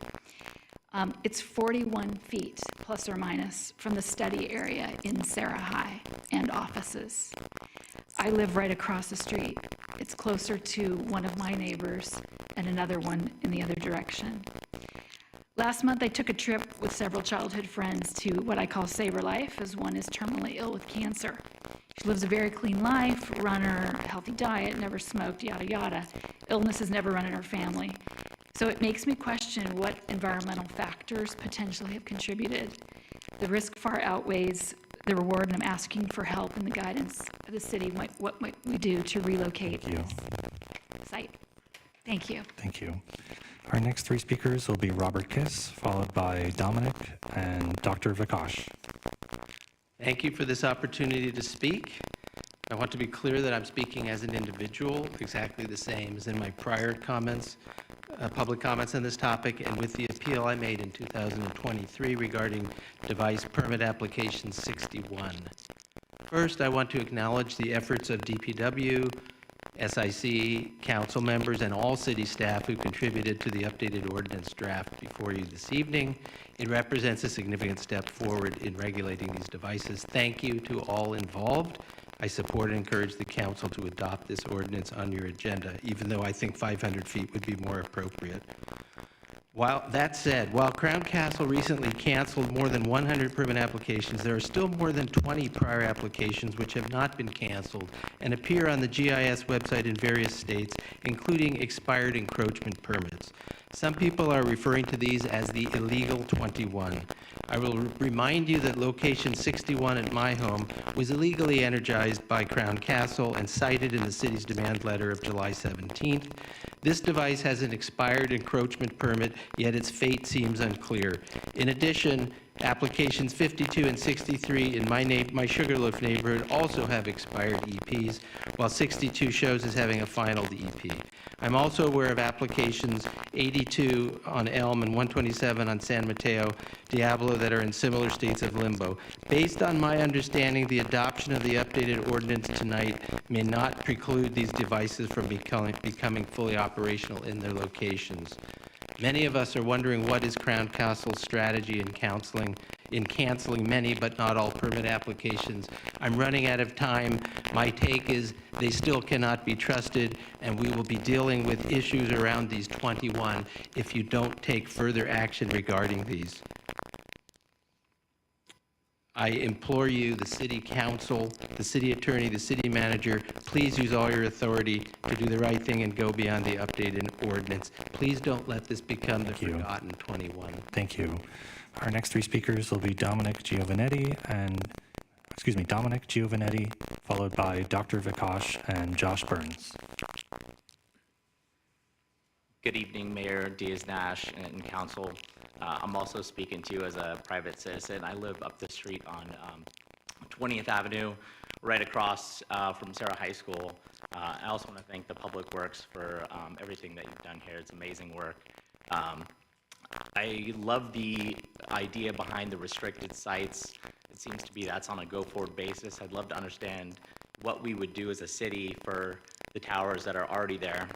It's 41 feet, plus or minus, from the study area in Sarah High and offices. I live right across the street. It's closer to one of my neighbors and another one in the other direction. Last month, I took a trip with several childhood friends to what I call Saber Life, as one is terminally ill with cancer. She lives a very clean life, runner, healthy diet, never smoked, yada, yada. Illness has never run in her family. So it makes me question what environmental factors potentially have contributed. The risk far outweighs the reward, and I'm asking for help and the guidance of the city. What might we do to relocate this site? Thank you. Thank you. Our next 3 speakers will be Robert Kiss, followed by Dominic and Dr. Vikash. Thank you for this opportunity to speak. I want to be clear that I'm speaking as an individual, exactly the same as in my prior comments, public comments on this topic, and with the appeal I made in 2023 regarding device permit application 61. First, I want to acknowledge the efforts of DPW, SIC, council members, and all city staff who contributed to the updated ordinance draft before you this evening. It represents a significant step forward in regulating these devices. Thank you to all involved. I support and encourage the council to adopt this ordinance on your agenda, even though I think 500 feet would be more appropriate. That said, while Crown Castle recently canceled more than 100 permit applications, there are still more than 20 prior applications which have not been canceled and appear on the GIS website in various states, including expired encroachment permits. Some people are referring to these as the illegal 21. I will remind you that location 61 at my home was illegally energized by Crown Castle and cited in the city's demand letter of July 17th. This device has an expired encroachment permit, yet its fate seems unclear. In addition, applications 52 and 63 in my Sugarloaf neighborhood also have expired EPs, while 62 shows as having a final EP. I'm also aware of applications 82 on Elm and 127 on San Mateo Diablo that are in similar states of limbo. Based on my understanding, the adoption of the updated ordinance tonight may not preclude these devices from becoming fully operational in their locations. Many of us are wondering what is Crown Castle's strategy in canceling many but not all permit applications. I'm running out of time. My take is they still cannot be trusted, and we will be dealing with issues around these 21 if you don't take further action regarding these. I implore you, the city council, the city attorney, the city manager, please use all your authority to do the right thing and go beyond the updated ordinance. Please don't let this become the forgotten 21. Thank you. Our next 3 speakers will be Dominic Giovanetti, followed by Dr. Vikash and Josh Burns. Good evening, Mayor Diaz-Nash and Council. I'm also speaking to you as a private citizen. I live up the street on 20th Avenue, right across from Sarah High School. I also want to thank the public Public Works for everything that you've done here. It's amazing work. I love the idea behind the restricted sites. It seems to be that's on a go-forward basis. I'd love to understand what we would do as a city for the towers that are already there.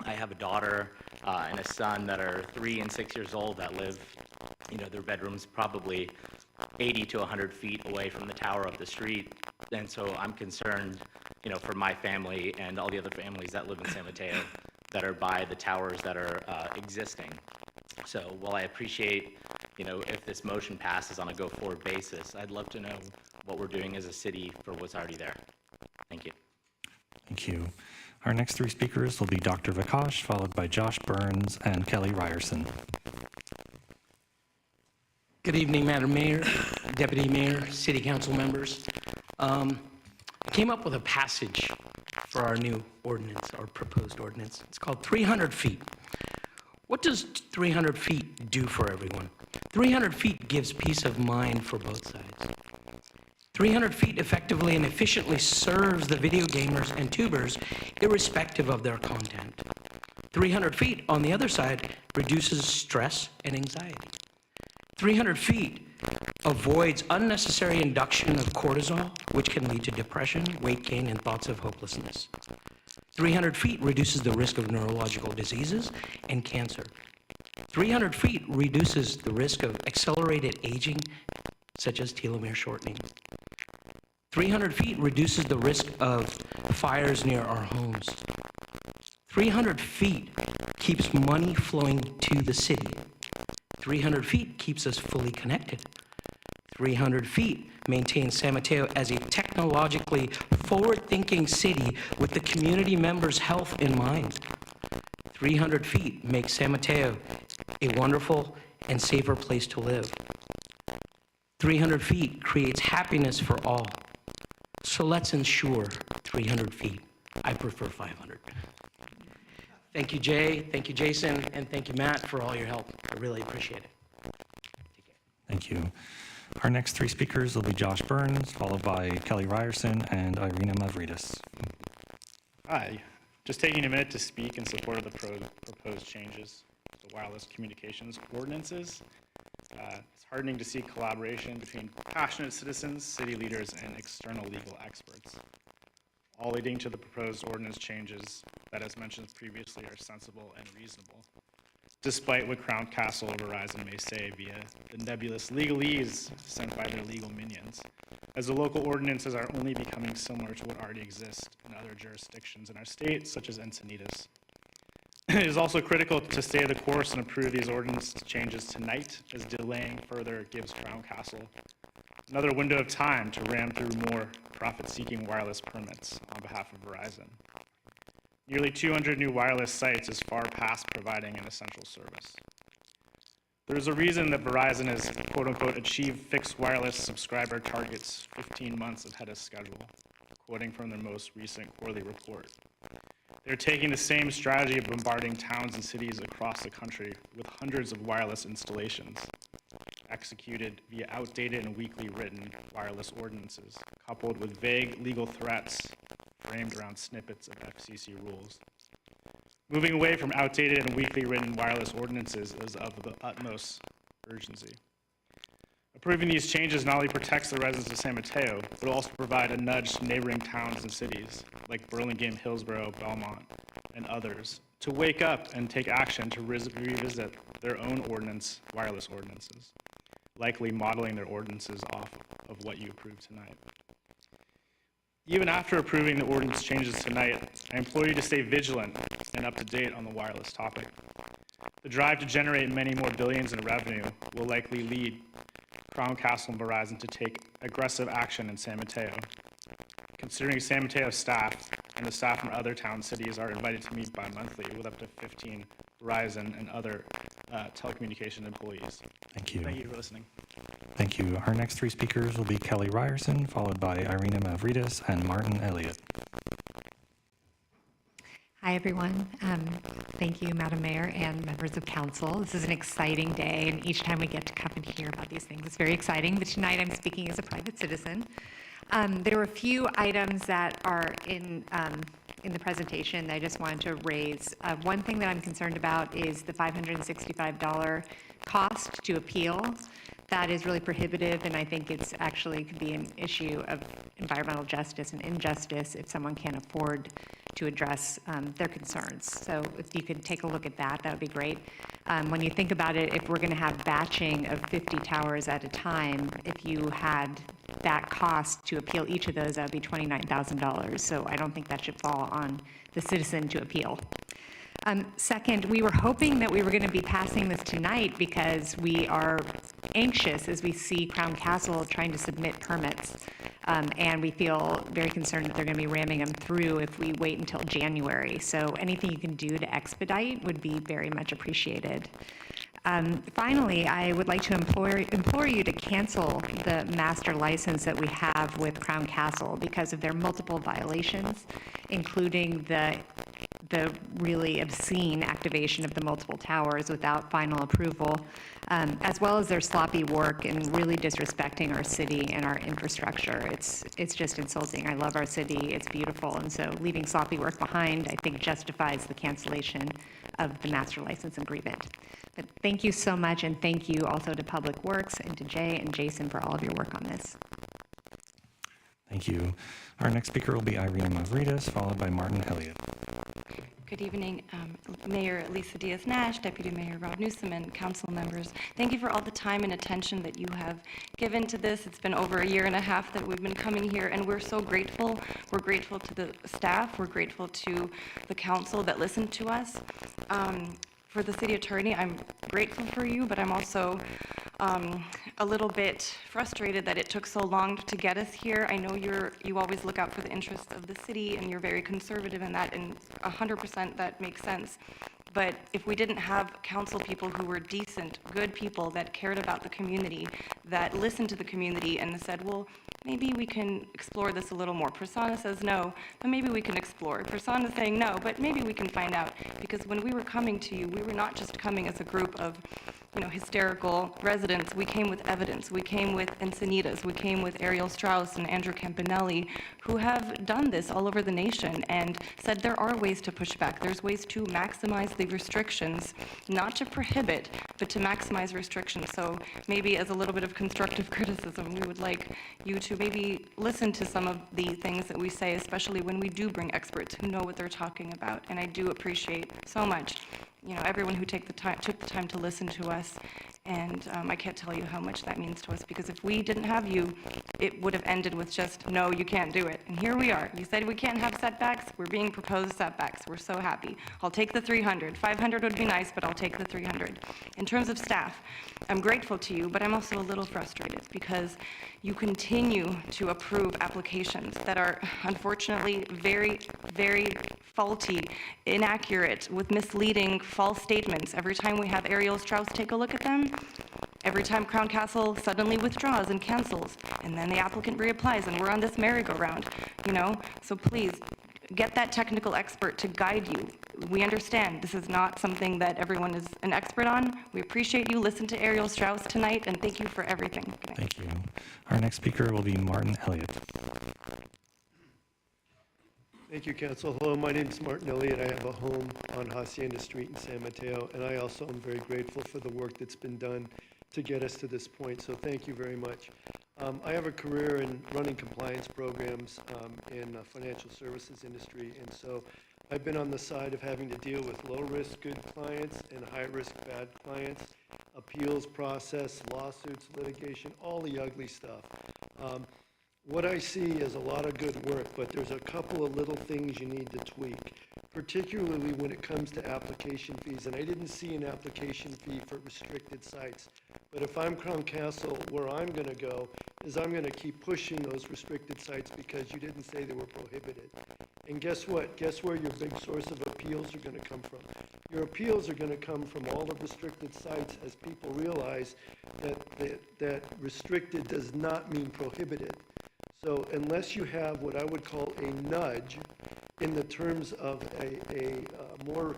I have a daughter and a son that are 3 and 6 years old that live, their bedrooms probably 80 to 100 feet away from the tower up the street. And so I'm concerned, for my family and all the other families that live in San Mateo that are by the towers that are existing. So while I appreciate, if this motion passes on a go-forward basis, I'd love to know what we're doing as a city for what's already there. Thank you. Thank you. Our next 3 speakers will be Dr. Vikash, followed by Josh Burns and Kelly Ryerson. Good evening, Madam Mayor, Deputy Mayor, City Council members. I came up with a passage for our new ordinance, our proposed ordinance. It's called 300 feet. What does 300 feet do for everyone? 300 feet gives peace of mind for both sides. 300 feet effectively and efficiently serves the video gamers and tubers irrespective of their content. 300 feet, on the other side, reduces stress and anxiety. 300 feet avoids unnecessary induction of cortisol, which can lead to depression, weight gain, and thoughts of hopelessness. 300 feet reduces the risk of neurological diseases and cancer. 300 feet reduces the risk of accelerated aging, such as telomere shortening. 300 feet reduces the risk of fires near our homes. 300 feet keeps money flowing to the city. 300 feet keeps us fully connected. 300 feet maintains San Mateo as a technologically forward-thinking city with the community members' health in mind. 300 feet makes San Mateo a wonderful and safer place to live. 300 feet creates happiness for all. So let's ensure 300 feet. I prefer 500. Thank you, Jay. Thank you, Jason. And thank you, Matt, for all your help. I really appreciate it. Thank you. Our next 3 speakers will be Josh Burns, followed by Kelly Ryerson and Irina Mavridis. Hi. Just taking a minute to speak in support of the proposed changes to wireless communications ordinances. It's heartening to see collaboration between passionate citizens, city leaders, and external legal experts, all leading to the proposed ordinance changes that, as mentioned previously, are sensible and reasonable, despite what Crown Castle or Verizon may say via the nebulous legalese sent by their legal minions, as the local ordinances are only becoming similar to what already exists in other jurisdictions in our state, such as Encinitas. It is also critical to stay the course and approve these ordinance changes tonight, as delaying further gives Crown Castle another window of time to ram through more profit-seeking wireless permits on behalf of Verizon. Nearly 200 new wireless sites is far past providing an essential service. There's a reason that Verizon has, quote-unquote, achieved fixed wireless subscriber targets 15 months ahead of schedule, quoting from their most recent quarterly report. They're taking the same strategy of bombarding towns and cities across the country with hundreds of wireless installations, executed via outdated and weakly written wireless ordinances, coupled with vague legal threats framed around snippets of FCC rules. Moving away from outdated and weakly written wireless ordinances is of the utmost urgency. Approving these changes not only protects the residents of San Mateo, but will also provide a nudge to neighboring towns and cities like Burlingame, Hillsborough, Belmont, and others to wake up and take action to revisit their own wireless ordinances, likely modeling their ordinances off of what you approved tonight. Even after approving the ordinance changes tonight, I implore you to stay vigilant and up to date on the wireless topic. The drive to generate many more billions in revenue will likely lead Crown Castle and Verizon to take aggressive action in San Mateo. Considering San Mateo staff and the staff from other town cities are invited to meet bi-monthly with up to 15 Verizon and other telecommunication employees. Thank you. Thank you for listening. Thank you. Our next 3 speakers will be Kelly Ryerson, followed by Irina Mavridis and Martin Elliott. Hi, everyone. Thank you, Madam Mayor and members of council. This is an exciting day, and each time we get to come and hear about these things, it's very exciting. But tonight I'm speaking as a private citizen. There were a few items that are in in the presentation that I just wanted to raise. One thing that I'm concerned about is the $565 cost to appeal. That is really prohibitive, and I think it's actually could be an issue of environmental justice and injustice if someone can't afford to address their concerns. So if you could take a look at that, that would be great. When you think about it, if we're going to have batching of 50 towers at a time, if you had that cost to appeal each of those, that would be $29,000. So I don't think that should fall on the citizen to appeal. Second, we were hoping that we were going to be passing this tonight because we are anxious as we see Crown Castle trying to submit permits. And we feel very concerned that they're going to be ramming them through if we wait until January. So anything you can do to expedite would be very much appreciated. Finally, I would like to implore you to cancel the master license that we have with Crown Castle because of their multiple violations, including the really obscene activation of the multiple towers without final approval, as well as their sloppy work and really disrespecting our city and our infrastructure. It's just insulting. I love our city. It's beautiful. And so leaving sloppy work behind, I think, justifies the cancellation of the master license agreement. But thank you so much, and thank you also to Public Works and to Jay and Jason for all of your work on this. Thank you. Our next speaker will be Irina Mavridis, followed by Martin Elliott. Good evening, Mayor Lisa Diaz-Nash, Deputy Mayor Rob Newsom, and council members. Thank you for all the time and attention that you have given to this. It's been over 1.5 years that we've been coming here, and we're so grateful. We're grateful to the staff. We're grateful to the council that listened to us. For the city attorney, I'm grateful for you, but I'm also a little bit frustrated that it took so long to get us here. I know you always look out for the interests of the city, and you're very conservative in that, and 100% that makes sense. But if we didn't have council people who were decent, good people that cared about the community, that listened to the community and said, well, maybe we can explore this a little more. Prasanna says no, but maybe we can explore. Prasanna's saying no, but maybe we can find out. Because when we were coming to you, we were not just coming as a group of hysterical residents. We came with evidence. We came with Encinitas. We came with Ariel Strauss and Andrew Campanelli, who have done this all over the nation and said there are ways to push back. There's ways to maximize the restrictions, not to prohibit, but to maximize restrictions. So maybe as a little bit of constructive criticism, we would like you to maybe listen to some of the things that we say, especially when we do bring experts who know what they're talking about. And I do appreciate so much everyone who took the time to listen to us, and I can't tell you how much that means to us, because if we didn't have you, it would have ended with just, no, you can't do it. And here we are. You said we can't have setbacks. We're being proposed setbacks. We're so happy. I'll take the 300. 500 would be nice, but I'll take the 300. In terms of staff, I'm grateful to you, but I'm also a little frustrated because you continue to approve applications that are unfortunately very, very faulty, inaccurate, with misleading, false statements. Every time we have Ariel Strauss take a look at them, every time Crown Castle suddenly withdraws and cancels, and then the applicant reapplies, and we're on this merry-go-round, So please, get that technical expert to guide you. We understand this is not something that everyone is an expert on. We appreciate you. Listen to Ariel Strauss tonight, and thank you for everything. Good night. Thank you. Our next speaker will be Martin Elliott. Thank you, Council. Hello, my name is Martin Elliott. I have a home on Hacienda Street in San Mateo, and I also am very grateful for the work that's been done to get us to this point, so thank you very much. I have a career in running compliance programs in the financial services industry, and so I've been on the side of having to deal with low-risk good clients and high-risk bad clients, appeals process, lawsuits, litigation, all the ugly stuff. What I see is a lot of good work, but there's a couple of little things you need to tweak, particularly when it comes to application fees. And I didn't see an application fee for restricted sites. But if I'm Crown Castle, where I'm going to go is I'm going to keep pushing those restricted sites because you didn't say they were prohibited. And guess what? Guess where your big source of appeals are going to come from? Your appeals are going to come from all the restricted sites as people realize that restricted does not mean prohibited. So unless you have what I would call a nudge in the terms of a more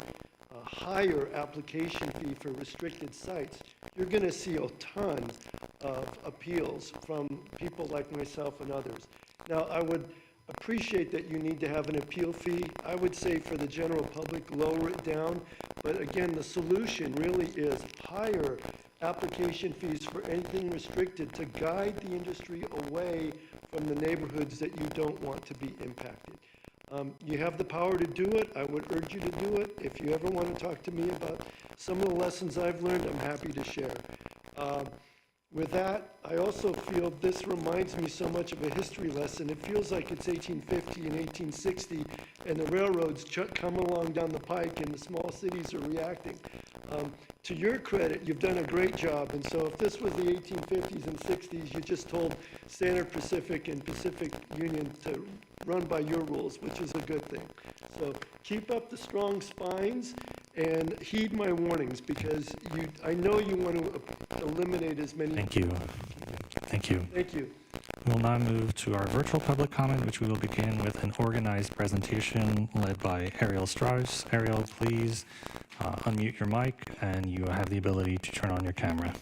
higher application fee for restricted sites, you're going to see a ton of appeals from people like myself and others. Now, appreciate that you need to have an appeal fee. I would say for the general public, lower it down. But again, the solution really is higher application fees for anything restricted to guide the industry away from the neighborhoods that you don't want to be impacted. You have the power to do it. I would urge you to do it. If you ever want to talk to me about some of the lessons I've learned, I'm happy to share. With that, I also feel this reminds me so much of a history lesson. It feels like it's 1850 and 1860, and the railroads come along down the pike, and the small cities are reacting. To your credit, you've done a great job, and so if this was the 1850s and 60s, you just told Standard Pacific and Pacific Union to run by your rules, which is a good thing. So keep up the strong spines and heed my warnings, because I know you want to eliminate as many. Thank you. Thank you. Thank you. We'll now move to our virtual public comment, which we will begin with an organized presentation led by Ariel Strauss. Ariel, please unmute your mic, and you have the ability to turn on your camera.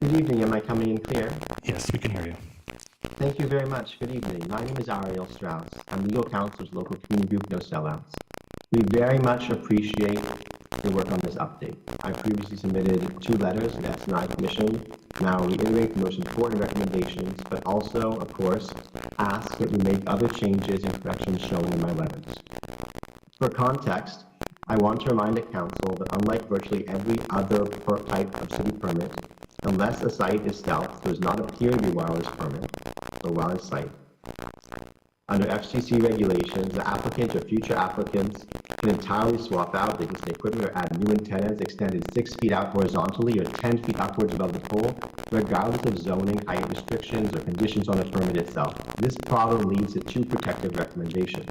Good evening. Am I coming in clear? Yes, we can hear you. Thank you very much. Good evening. My name is Ariel Strauss. I'm legal counsel to local community group No Sellouts. We very much appreciate the work on this update. I previously submitted 2 letters to the S&I Commission. Now reiterate the most important recommendations, but also, of course, ask that we make other changes and corrections shown in my letters. For context, I want to remind the Council that unlike virtually every other type of city permit, unless a site is stealth, does not appear to be a wireless permit or wireless site. Under FCC regulations, the applicant or future applicants can entirely swap out the existing equipment or add new antennas extended 6 feet out horizontally or 10 feet upwards above the pole, regardless of zoning, height restrictions, or conditions on the permit itself. This problem leads to 2 protective recommendations.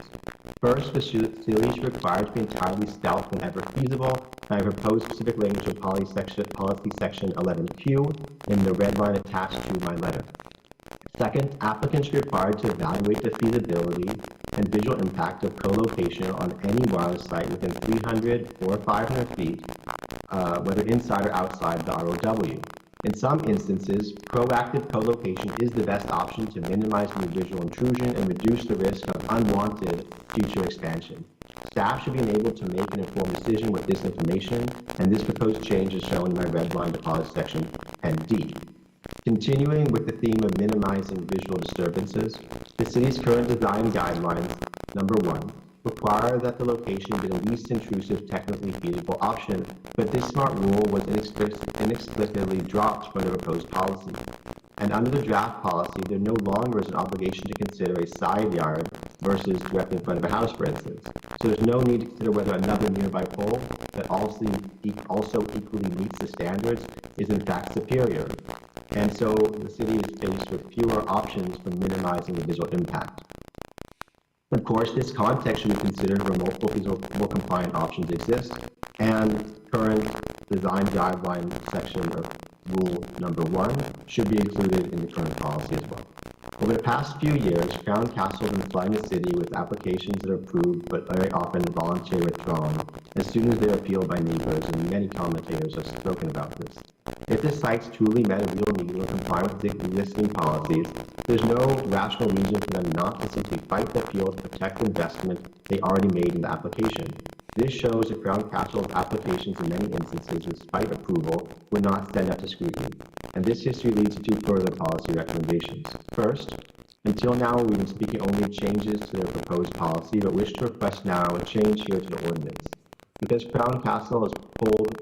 First, facilities are required to be entirely stealth whenever feasible, and I propose specific language of policy section 11Q in the red line attached to my letter. Second, applicants should be required to evaluate the feasibility and visual impact of co-location on any wireless site within 300 or 500 feet, whether inside or outside the ROW. In some instances, proactive co-location is the best option to minimize the visual intrusion and reduce the risk of unwanted future expansion. Staff should be enabled to make an informed decision with this information, and this proposed change is shown in my red line deposit section 10D. Continuing with the theme of minimizing visual disturbances, the city's current design guidelines, number 1, require that the location be the least intrusive, technically feasible option, but this smart rule was inexplicably dropped from the proposed policy. And under the draft policy, there no longer is an obligation to consider a side yard versus directly in front of a house, for instance. So there's no need to consider whether another nearby pole that also equally meets the standards is in fact superior. And so the city is faced with fewer options for minimizing the visual impact. Of course, this context should be considered where multiple visual compliant options exist, and current design guideline section of rule number 1 should be included in the current policy as well. Over the past few years, Crown Castle has been flooding the city with applications that are approved but very often voluntarily withdrawn as soon as they're appealed by neighbors, and many commentators have spoken about this. If the sites truly met a real need or comply with the existing policies, there's no rational reason for them not to simply fight the appeal to protect the investment they already made in the application. This shows that Crown Castle's applications in many instances, despite approval, would not stand up to scrutiny. And this history leads to 2 further policy recommendations. First, until now we've been speaking only of changes to their proposed policy, but wish to request now a change here to the ordinance. Because Crown Castle has pulled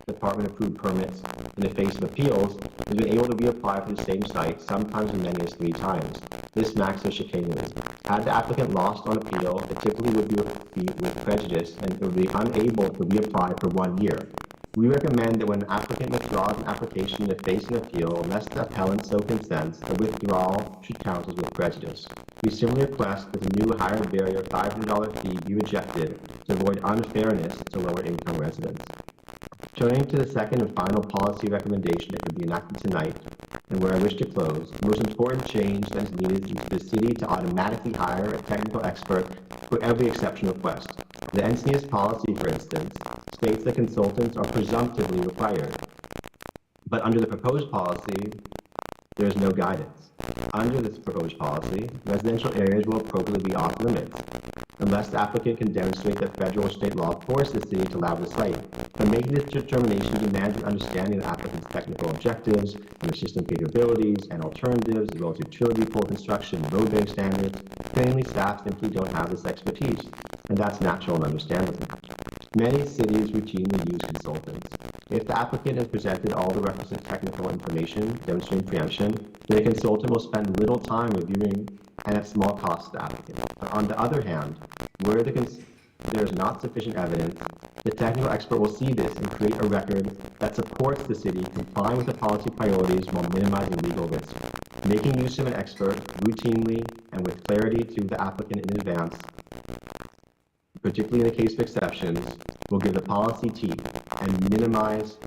department-approved permits in the face of appeals, has been able to reapply for the same site, sometimes as many as 3 times. This maxes chicanery. Had the applicant lost on appeal, it typically would be with prejudice and it would be unable to reapply for 1 year. We recommend that when an applicant withdraws an application in the face of an appeal, unless the appellant so consents, the withdrawal should count as with prejudice. We similarly request that the new higher barrier $500 fee be rejected to avoid unfairness to lower income residents. Turning to the second and final policy recommendation that could be enacted tonight, and where I wish to close, the most important change that is needed is for the city to automatically hire a technical expert for every exception request. The Encinitas policy, for instance, states that consultants are presumptively required. But under the proposed policy, there's no guidance. Under this proposed policy, residential areas will appropriately be off limits unless the applicant can demonstrate that federal or state law forces the city to allow the site. But making this determination demands an understanding of the applicant's technical objectives, and system capabilities, and alternatives, as well as utility pole construction, road-based standards. Plainly, staff simply don't have this expertise, and that's natural and understandable. Many cities routinely use consultants. If the applicant has presented all the requisite technical information demonstrating preemption, then a consultant will spend little time reviewing and at small cost to the applicant. On the other hand, where there is not sufficient evidence, the technical expert will see this and create a record that supports the city complying with the policy priorities while minimizing legal risk. Making use of an expert routinely and with clarity to the applicant in advance, particularly in the case of exceptions, will give the policy teeth and minimize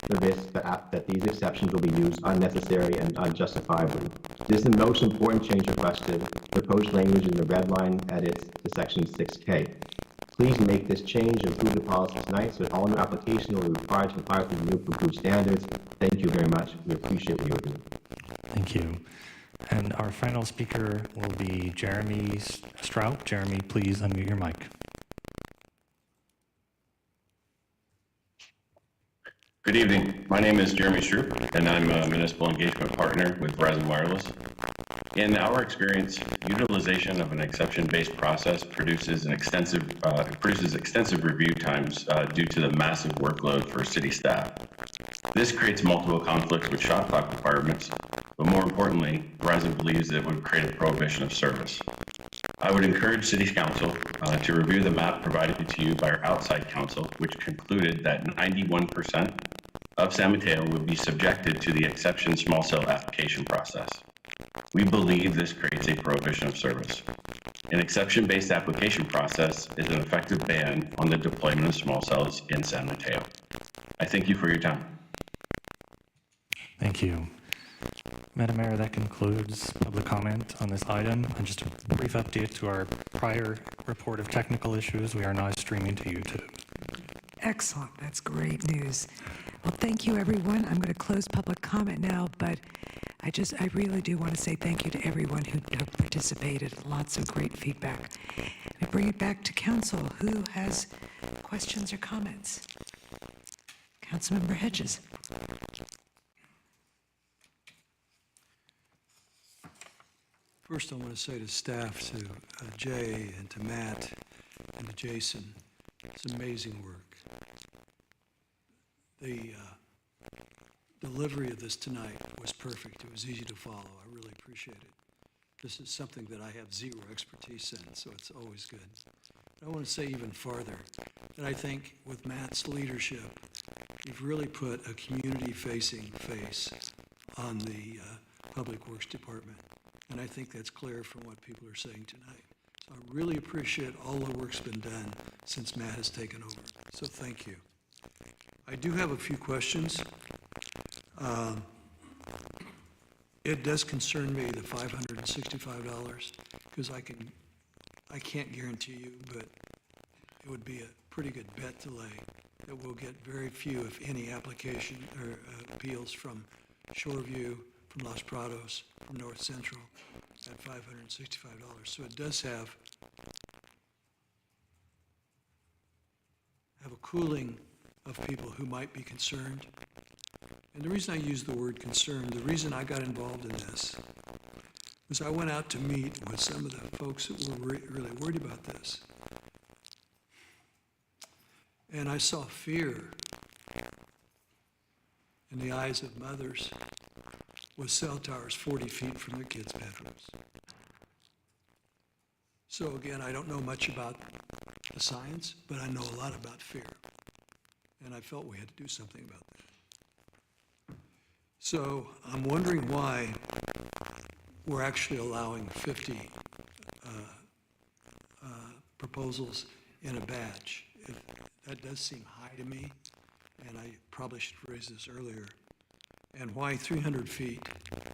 the risk that these exceptions will be used unnecessarily and unjustifiably. This is the most important change requested, proposed language in the red line edits to section 6K. Please make this change and approve the policy tonight so that all new applications will be required to comply with the new approved standards. Thank you very much. We appreciate what you are doing. Thank you. And our final speaker will be Jeremy Strout. Jeremy, please unmute your mic. Good evening. My name is Jeremy Stroop, and I'm a municipal engagement partner with Verizon Wireless. In our experience, utilization of an exception-based process produces extensive review times due to the massive workload for city staff. This creates multiple conflicts with shot clock requirements, but more importantly, Verizon believes it would create a prohibition of service. I would encourage City Council to review the map provided to you by our outside counsel, which concluded that 91% of San Mateo would be subjected to the exception small cell application process. We believe this creates a prohibition of service. An exception-based application process is an effective ban on the deployment of small cells in San Mateo. I thank you for your time. Thank you. Madam Mayor, that concludes public comment on this item. And just a brief update to our prior report of technical issues, we are now streaming to YouTube. Excellent. That's great news. Well, thank you, everyone. I'm going to close public comment now, but I really do want to say thank you to everyone who participated. Lots of great feedback. I bring it back to council. Who has questions or comments? Councilmember Hedges. First, I want to say to staff, to Jay and to Matt and to Jason, it's amazing work. The delivery of this tonight was perfect. It was easy to follow. I really appreciate it. This is something that I have zero expertise in, so it's always good. I want to say even farther that I think with Matt's leadership, you've really put a community-facing face on the Public Works Department. And I think that's clear from what people are saying tonight. So I really appreciate all the work's been done since Matt has taken over. So thank you. I do have a few questions. It does concern me, the $565, because I can't guarantee you, but it would be a pretty good bet to lay that we'll get very few, if any, application or appeals from Shoreview, from Los Prados, from North Central at $565. So it does have a cooling of people who might be concerned. And the reason I use the word concerned, the reason I got involved in this was I went out to meet with some of the folks that were really worried about this. And I saw fear in the eyes of mothers with cell towers 40 feet from their kids' bedrooms. So again, I don't know much about the science, but I know a lot about fear. And I felt we had to do something about that. So I'm wondering why we're actually allowing 50 proposals in a batch. That does seem high to me, and I probably should raise this earlier. And why 300 feet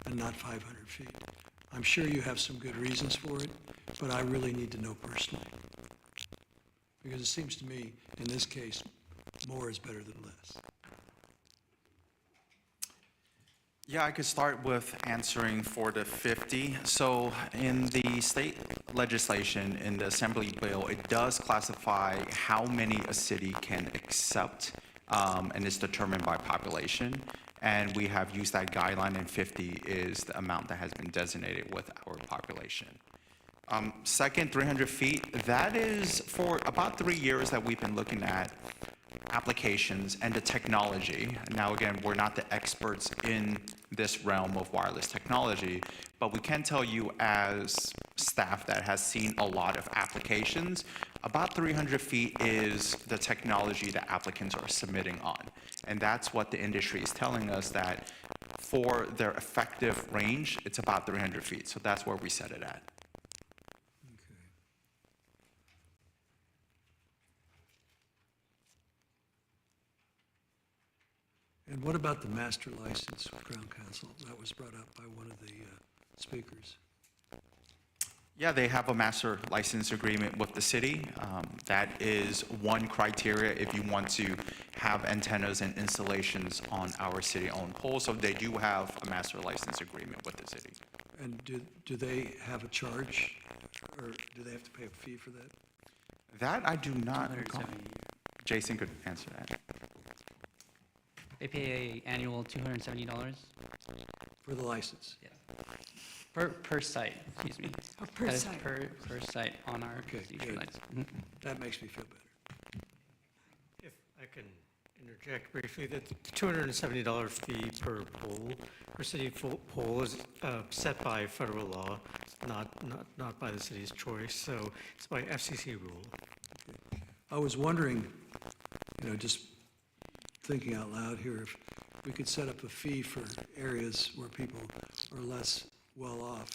and not 500 feet? I'm sure you have some good reasons for it, but I really need to know personally. Because it seems to me, in this case, more is better than less. Yeah, I could start with answering for the 50. So in the state legislation, in the assembly bill, it does classify how many a city can accept, and it's determined by population. And we have used that guideline, and 50 is the amount that has been designated with our population. Second, 300 feet, that is for about 3 years that we've been looking at applications and the technology. Now, again, we're not the experts in this realm of wireless technology, but we can tell you as staff that has seen a lot of applications, about 300 feet is the technology that applicants are submitting on. And that's what the industry is telling us, that for their effective range, it's about 300 feet. So that's where we set it at. And what about the master license, Crown Counsel? That was brought up by one of the speakers. Yeah, they have a master license agreement with the city. That is one criteria if you want to have antennas and installations on our city-owned poles. So they do have a master license agreement with the city. And do they have a charge, or do they have to pay a fee for that? That I do not recall. Jason could answer that. They pay a annual $270. For the license? Yeah. Per site, excuse me. Oh, per That is site. per site on our Okay, procedure good. lights. Mhm. That makes me feel better. If I can interject briefly, the $270 fee per pole, per city pole is set by federal law, not by the city's choice, so it's by FCC rule. I was wondering, just thinking out loud here, if we could set up a fee for areas where people are less well off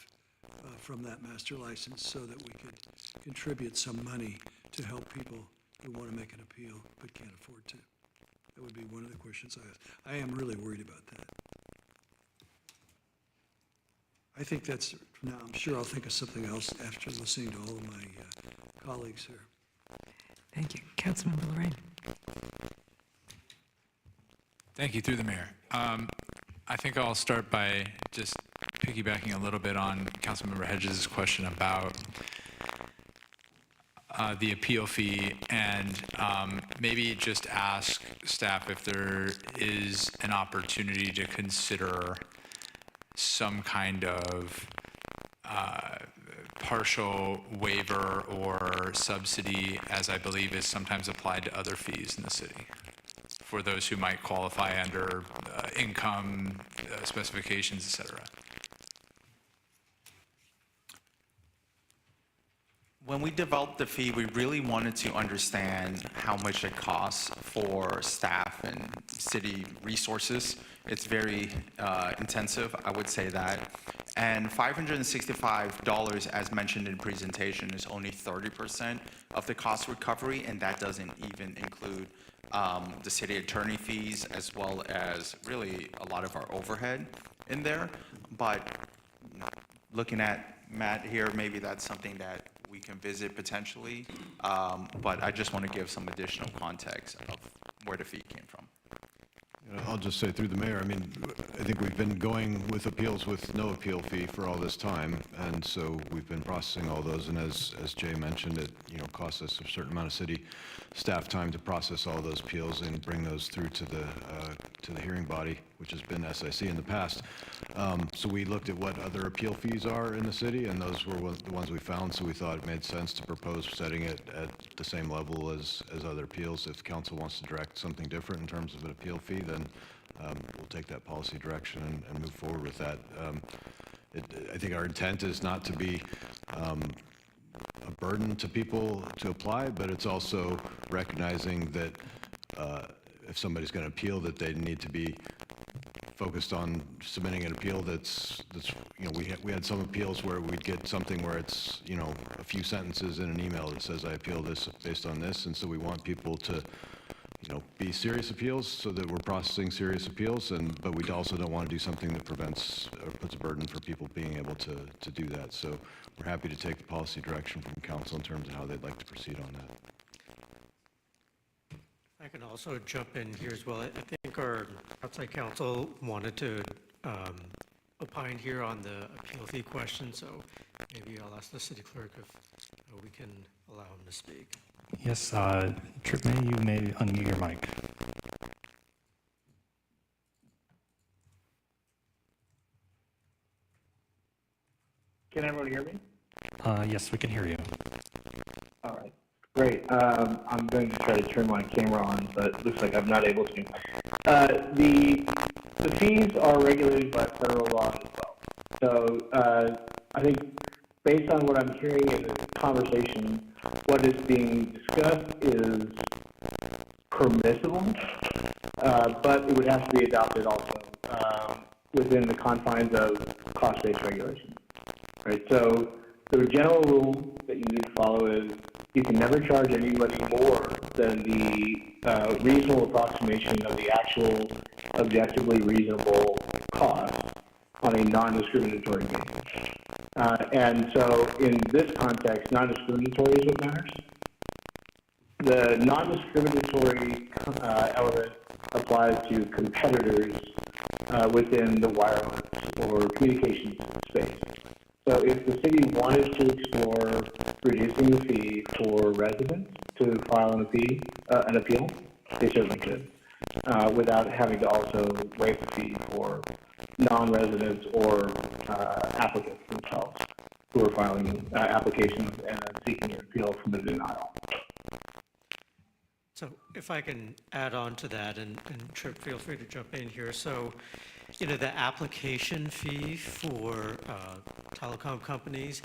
from that master license, so that we could contribute some money to help people who want to make an appeal but can't afford to. That would be one of the questions I asked. I am really worried about that. I think that's, now I'm sure I'll think of something else after listening to all of my colleagues here. Thank you. Councilmember Lorraine. Thank you, through the mayor. I think I'll start by just piggybacking a little bit on Councilmember Hedges' question about the appeal fee, and maybe just ask staff if there is an opportunity to consider some kind of partial waiver or subsidy, as I believe is sometimes applied to other fees in the city, for those who might qualify under income specifications, et cetera. When we developed the fee, we really wanted to understand how much it costs for staff and city resources. It's very intensive, I would say that. And $565, as mentioned in presentation, is only 30% of the cost recovery, and that doesn't even include the city attorney fees, as well as really a lot of our overhead in there. But looking at Matt here, maybe that's something that we can visit potentially. But I just want to give some additional context of where the fee came from. I'll just say through the mayor, I think we've been going with appeals with no appeal fee for all this time, and so we've been processing all those, and as Jay mentioned, it costs us a certain amount of city staff time to process all those appeals and bring those through to the hearing body, which has been SIC in the past. So we looked at what other appeal fees are in the city, and those were the ones we found, so we thought it made sense to propose setting it at the same level as other appeals. If council wants to direct something different in terms of an appeal fee, then we'll take that policy direction and move forward with that. I think our intent is not to be a burden to people to apply, but it's also recognizing that if somebody's going to appeal, that they need to be focused on submitting an appeal that's we had some appeals where we'd get something where it's a few sentences in an email that says I appeal this based on this, and so we want people to be serious appeals, so that we're processing serious appeals, but we also don't want to do something that prevents or puts a burden for people being able to do that. So we're happy to take the policy direction from council in terms of how they'd like to proceed on that. I can also jump in here as well. I think our outside counsel wanted to opine here on the appeal fee question, so maybe I'll ask the city clerk if we can allow him to speak. Yes, Trip May, you may unmute your mic. Can everyone hear me? Yes, we can hear you. All right, great. I'm going to try to turn my camera on, but it looks like I'm not able to. The fees are regulated by federal law as well. So I think based on what I'm hearing in the conversation, what is being discussed is permissible, but it would have to be adopted also within the confines of cost-based regulation. Right, so the general rule that you need to follow is you can never charge anybody more than the reasonable approximation of the actual objectively reasonable cost on a non-discriminatory basis. And so in this context, non-discriminatory is what matters. The non-discriminatory element applies to competitors within the wireless or communications space. So if the city wanted to explore reducing the fee for residents to file an appeal, they certainly could, without having to also waive the fee for non-residents or applicants themselves who are filing applications and seeking an appeal from the denial. So if I can add on to that, and Trip, feel free to jump in here. So, the application fee for telecom companies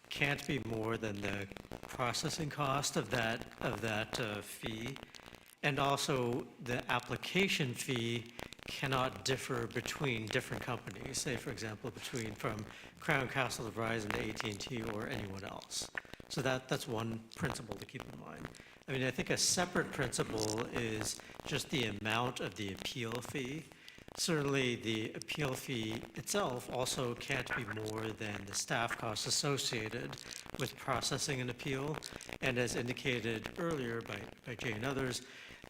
can't be more than the processing cost of that fee. And also, the application fee cannot differ between different companies, say, for example, from Crown Castle to Verizon to AT&T or anyone else. So that's one principle to keep in mind. I mean, I think a separate principle is just the amount of the appeal fee. Certainly, the appeal fee itself also can't be more than the staff costs associated with processing an appeal. And as indicated earlier by Jay and others,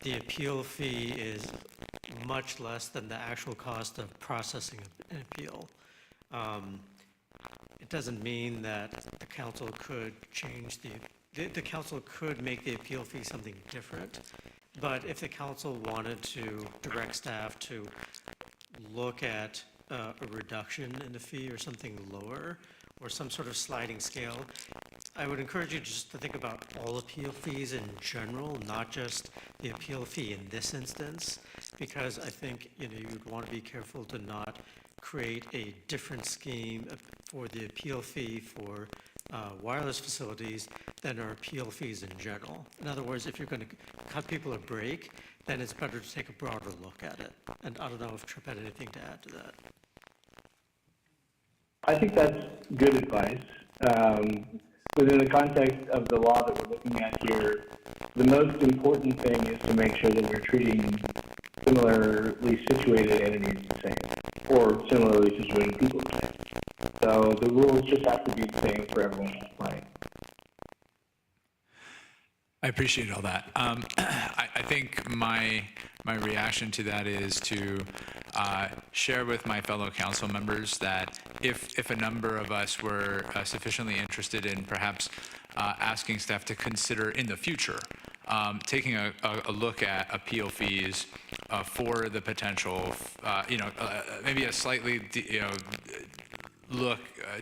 the appeal fee is much less than the actual cost of processing an appeal. It doesn't mean that the council could change the council could make the appeal fee something different, but if the council wanted to direct staff to look at a reduction in the fee or something lower, or some sort of sliding scale, I would encourage you just to think about all appeal fees in general, not just the appeal fee in this instance, because I think you'd want to be careful to not create a different scheme for the appeal fee for wireless facilities than our appeal fees in general. In other words, if you're going to cut people a break, then it's better to take a broader look at it. And I don't know if Trip had anything to add to that. I think that's good advice. Within the context of the law that we're looking at here, the most important thing is to make sure that we're treating similarly situated entities the same, or similarly situated people the same. So the rules just have to be the same for everyone to play. I appreciate all that. I think my reaction to that is to share with my fellow council members that if a number of us were sufficiently interested in perhaps asking staff to consider in the future taking a look at appeal fees for the potential, maybe a slightly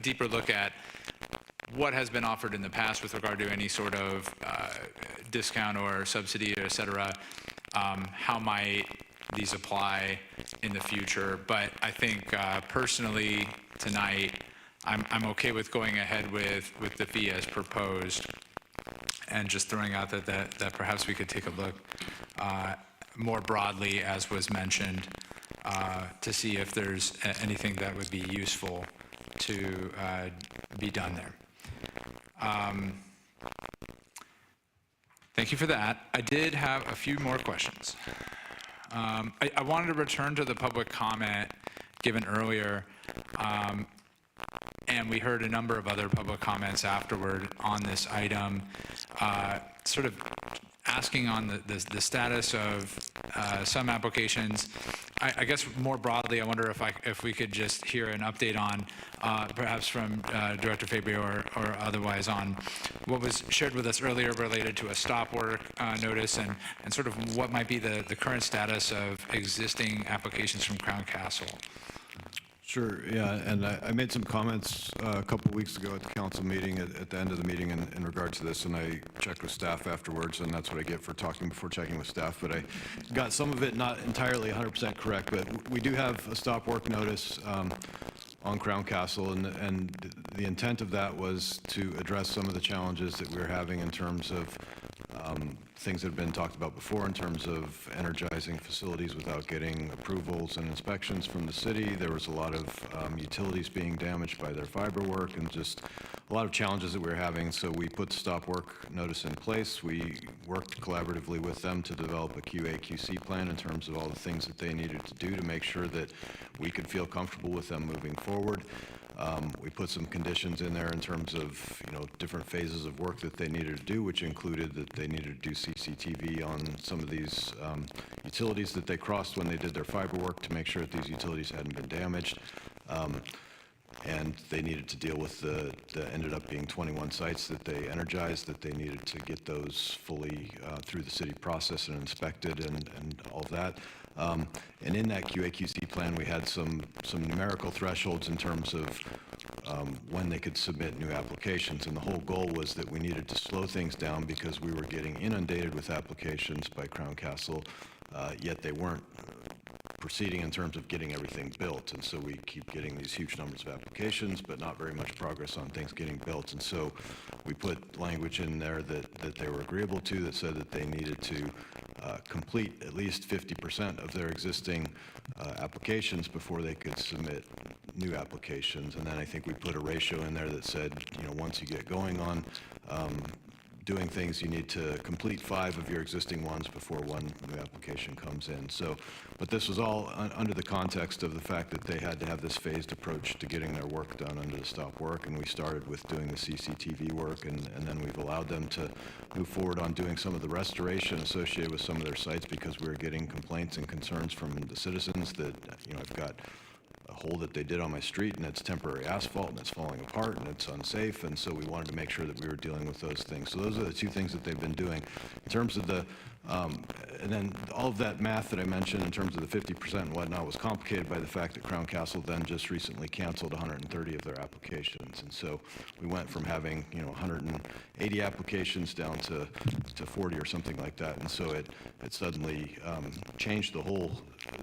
deeper look at what has been offered in the past with regard to any sort of discount or subsidy, et cetera, how might these apply in the future? But I think personally tonight, I'm okay with going ahead with the fee as proposed, and just throwing out that perhaps we could take a look more broadly, as was mentioned, to see if there's anything that would be useful to be done there. Thank you for that. I did have a few more questions. I wanted to return to the public comment given earlier, and we heard a number of other public comments afterward on this item. sort of asking on the status of some applications. I guess more broadly, I wonder if we could just hear an update on, perhaps from Director Fabio or otherwise, on what was shared with us earlier related to a stop work notice and sort of what might be the current status of existing applications from Crown Castle. Sure, yeah, and I made some comments a couple weeks ago at the council meeting, at the end of the meeting in regard to this, and I checked with staff afterwards, and that's what I get for talking before checking with staff, but I got some of it not entirely 100% correct, but we do have a stop work notice on Crown Castle, and the intent of that was to address some of the challenges that we're having in terms of things that have been talked about before in terms of energizing facilities without getting approvals and inspections from the city. There was a lot of utilities being damaged by their fiber work and just a lot of challenges that we were having. So we put stop work notice in place. We worked collaboratively with them to develop a QA/QC plan in terms of all the things that they needed to do to make sure that we could feel comfortable with them moving forward. We put some conditions in there in terms of, different phases of work that they needed to do, which included that they needed to do CCTV on some of these utilities that they crossed when they did their fiber work to make sure that these utilities hadn't been damaged. And they needed to deal with the ended up being 21 sites that they energized, that they needed to get those fully through the city process and inspected and all of that. And in that QA/QC plan, we had some numerical thresholds in terms of when they could submit new applications. And the whole goal was that we needed to slow things down because we were getting inundated with applications by Crown Castle, yet they weren't proceeding in terms of getting everything built. And so we keep getting these huge numbers of applications, but not very much progress on things getting built. And so we put language in there that they were agreeable to that said that they needed to complete at least 50% of their existing applications before they could submit new applications. And then I think we put a ratio in there that said, once you get going on doing things, you need to complete 5 of your existing ones before one new application comes in. So, but this was all under the context of the fact that they had to have this phased approach to getting their work done under the stop work, and we started with doing the CCTV work, and then we've allowed them to move forward on doing some of the restoration associated with some of their sites because we were getting complaints and concerns from the citizens that, I've got a hole that they did on my street and it's temporary asphalt and it's falling apart and it's unsafe, and so we wanted to make sure that we were dealing with those things. So those are the 2 things that they've been doing. In terms of the, and then all of that math that I mentioned in terms of the 50% and whatnot was complicated by the fact that Crown Castle then just recently canceled 130 of their applications. And so we went from having, 180 applications down to 40 or something like that. And so it suddenly changed the whole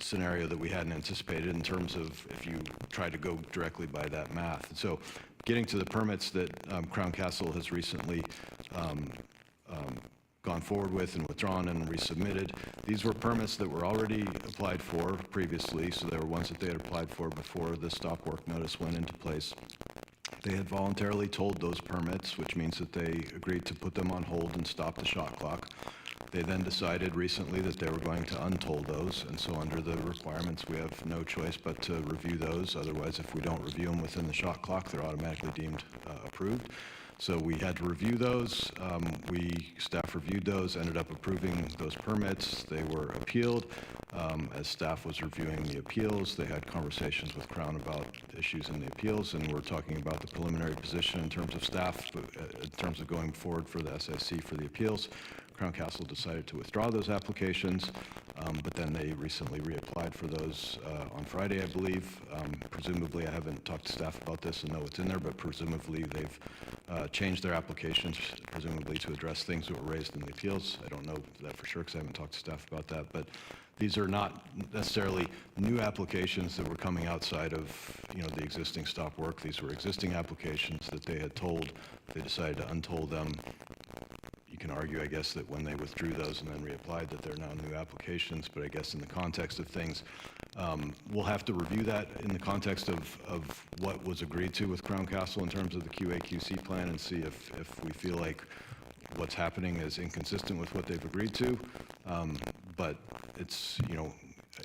scenario that we hadn't anticipated in terms of if you try to go directly by that math. And so getting to the permits that Crown Castle has recently gone forward with and withdrawn and resubmitted. These were permits that were already applied for previously, so they were ones that they had applied for before the stop work notice went into place. They had voluntarily tolled those permits, which means that they agreed to put them on hold and stop the shot clock. They then decided recently that they were going to untoll those, and so under the requirements, we have no choice but to review those. Otherwise, if we don't review them within the shot clock, they're automatically deemed approved. So we had to review those. Staff reviewed those, ended up approving those permits. They were appealed. As staff was reviewing the appeals, they had conversations with Crown about issues in the appeals, and we're talking about the preliminary position in terms of staff, in terms of going forward for the SIC for the appeals. Crown Castle decided to withdraw those applications, but then they recently reapplied for those on Friday, I believe. Presumably, I haven't talked to staff about this and know what's in there, but presumably they've changed their applications, presumably to address things that were raised in the appeals. I don't know that for sure because I haven't talked to staff about that, but these are not necessarily new applications that were coming outside of the existing stop work. These were existing applications that they had told. They decided to untoll them. You can argue, I guess, that when they withdrew those and then reapplied that they're now new applications, but I guess in the context of things, we'll have to review that in the context of what was agreed to with Crown Castle in terms of the QA/QC plan and see if we feel like what's happening is inconsistent with what they've agreed to. But it's,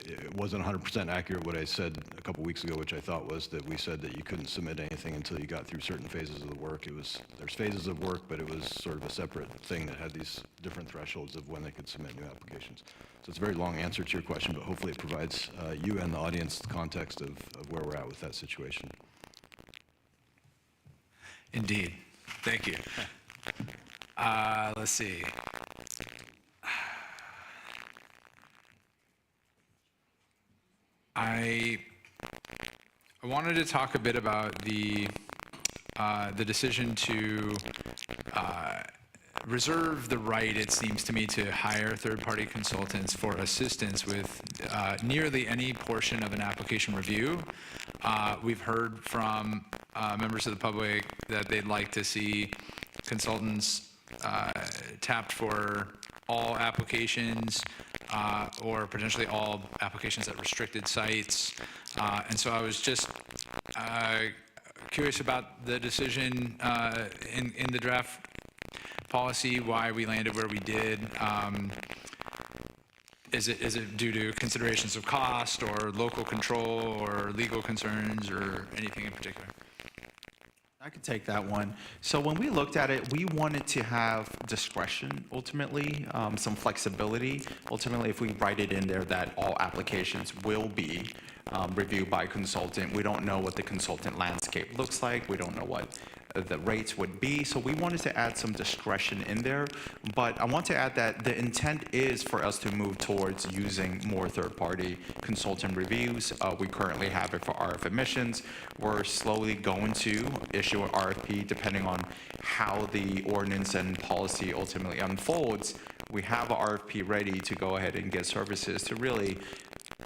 it wasn't 100% accurate what I said a couple weeks ago, which I thought was that we said that you couldn't submit anything until you got through certain phases of the work. There's phases of work, but it was sort of a separate thing that had these different thresholds of when they could submit new applications. So it's a very long answer to your question, but hopefully it provides you and the audience context of where we're at with that situation. Indeed. Thank you. Let's see. I wanted to talk a bit about the decision to reserve the right, it seems to me, to hire third-party consultants for assistance with nearly any portion of an application review. We've heard from members of the public that they'd like to see consultants tapped for all applications or potentially all applications at restricted sites. And so I was just curious about the decision in the draft policy, why we landed where we did. Is it due to considerations of cost or local control or legal concerns or anything in particular? I could take that one. So when we looked at it, we wanted to have discretion, ultimately, some flexibility. Ultimately, if we write it in there that all applications will be reviewed by a consultant, we don't know what the consultant landscape looks like. We don't know what the rates would be. So we wanted to add some discretion in there. But I want to add that the intent is for us to move towards using more third-party consultant reviews. We currently have it for RF emissions. We're slowly going to issue an RFP depending on how the ordinance and policy ultimately unfolds. We have an RFP ready to go ahead and get services to really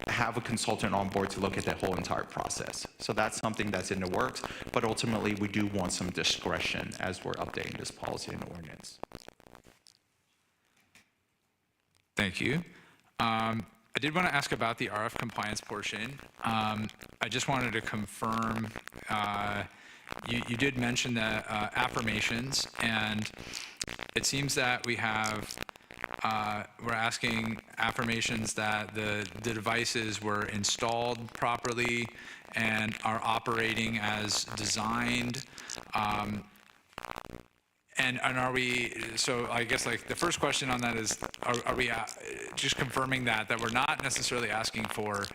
have a consultant on board to look at the whole entire process. So that's something that's in the works, but ultimately we do want some discretion as we're updating this policy and ordinance. Thank you. I did want to ask about the RF compliance portion. I just wanted to confirm, you did mention the affirmations, and it seems that we have we're asking affirmations that the devices were installed properly and are operating as designed. And are we, so I guess like the first question on that is, are we just confirming that we're not necessarily asking for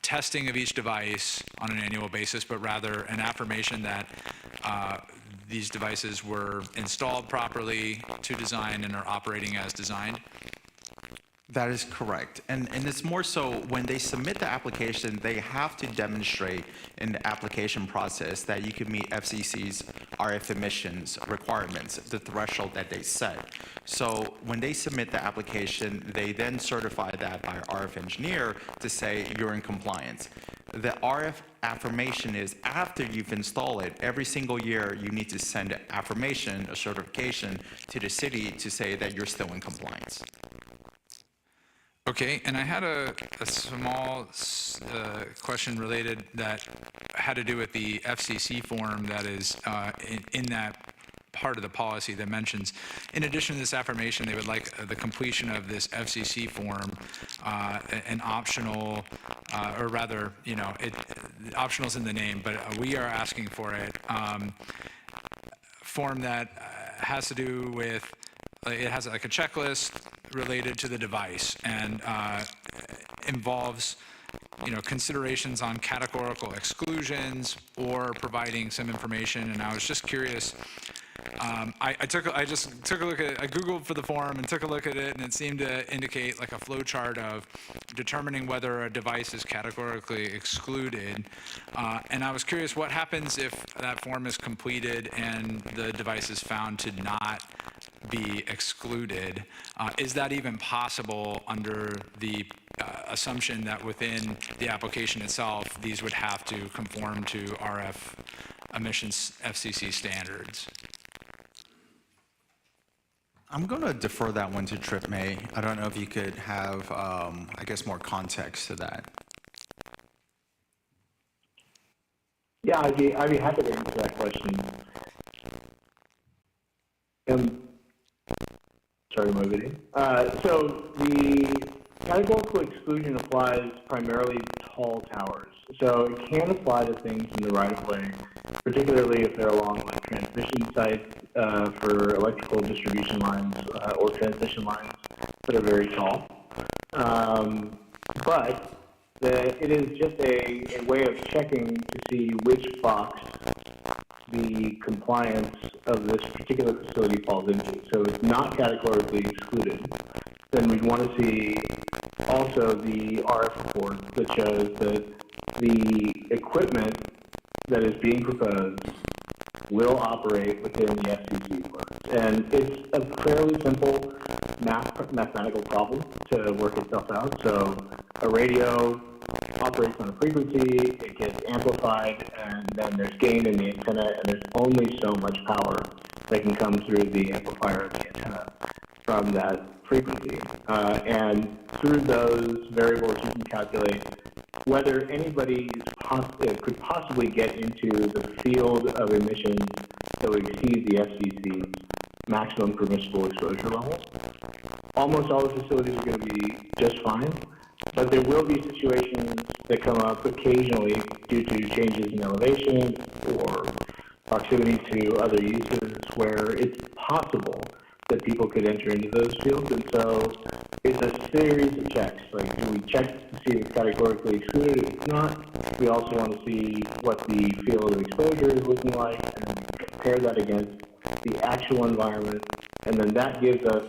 testing of each device on an annual basis, but rather an affirmation that these devices were installed properly to design and are operating as designed? That is correct. And it's more so when they submit the application, they have to demonstrate in the application process that you can meet FCC's RF emissions requirements, the threshold that they set. So when they submit the application, they then certify that by an RF engineer to say you're in compliance. The RF affirmation is after you've installed it, every single year you need to send an affirmation, a certification to the city to say that you're still in compliance. Okay, and I had a small question related that had to do with the FCC form that is in that part of the policy that mentions, in addition to this affirmation, they would like the completion of this FCC form, an optional, or rather, you know, optional's in the name, but we are asking for it, form that has to do with, it has like a checklist related to the device and involves, you know, considerations on categorical exclusions or providing some information. And I was just curious. I just took a look at, I Googled for the form and took a look at it, and it seemed to indicate like a flow chart of determining whether a device is categorically excluded. And I was curious what happens if that form is completed and the device is found to not be excluded. Is that even possible under the assumption that within the application itself, these would have to conform to RF emissions FCC standards? I'm going to defer that one to Trip May. I don't know if you could have, I guess, more context to that. Yeah, I'd be happy to answer that question. Sorry, my video. So Categorical exclusion applies primarily to tall towers. So it can apply to things in the right-of-way, particularly if they're along like transmission sites for electrical distribution lines or transmission lines that are very tall. But it is just a way of checking to see which box the compliance of this particular facility falls into. So it's not categorically excluded. Then we'd want to see also the RF report that shows that the equipment that is being proposed will operate within the FCC limits. And it's a fairly simple mathematical problem to work itself out. So a radio operates on a frequency, it gets amplified, and then there's gain in the antenna, and there's only so much power that can come through the amplifier of the antenna from that frequency. And through those variables, you can calculate whether anybody could possibly get into the field of emissions that would exceed the FCC's maximum permissible exposure level. Almost all the facilities are going to be just fine, but there will be situations that come up occasionally due to changes in elevation or proximity to other uses where it's possible that people could enter into those fields. And so it's a series of checks. Like, we check to see if it's categorically excluded. If it's not, we also want to see what the field of exposure is looking like, and then we compare that against the actual environment. And then that gives us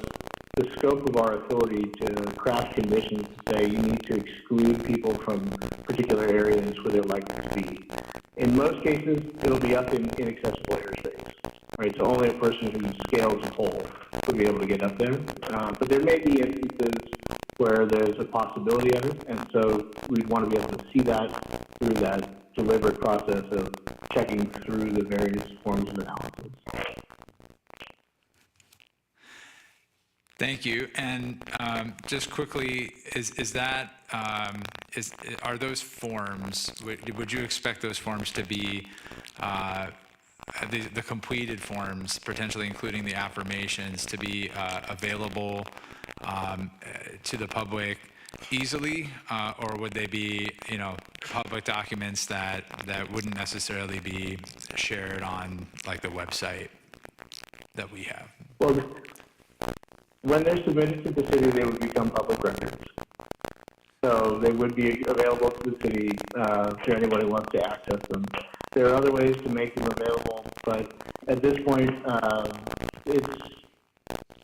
the scope of our authority to craft conditions to say you need to exclude people from particular areas where they're likely to be. In most cases, it'll be up in inaccessible airspace. Right, so only a person who scales a pole will be able to get up there. But there may be instances where there's a possibility of it, and so we'd want to be able to see that through that deliberate process of checking through the various forms of analysis. Thank you. And just quickly, are those forms? Would you expect those forms to be the completed forms, potentially including the affirmations, to be available to the public easily, or would they be, public documents that wouldn't necessarily be shared on like the website that we have? Well, when they're submitted to the city, they would become public records. So they would be available to the city for anyone who wants to access them. There are other ways to make them available, but at this point, it's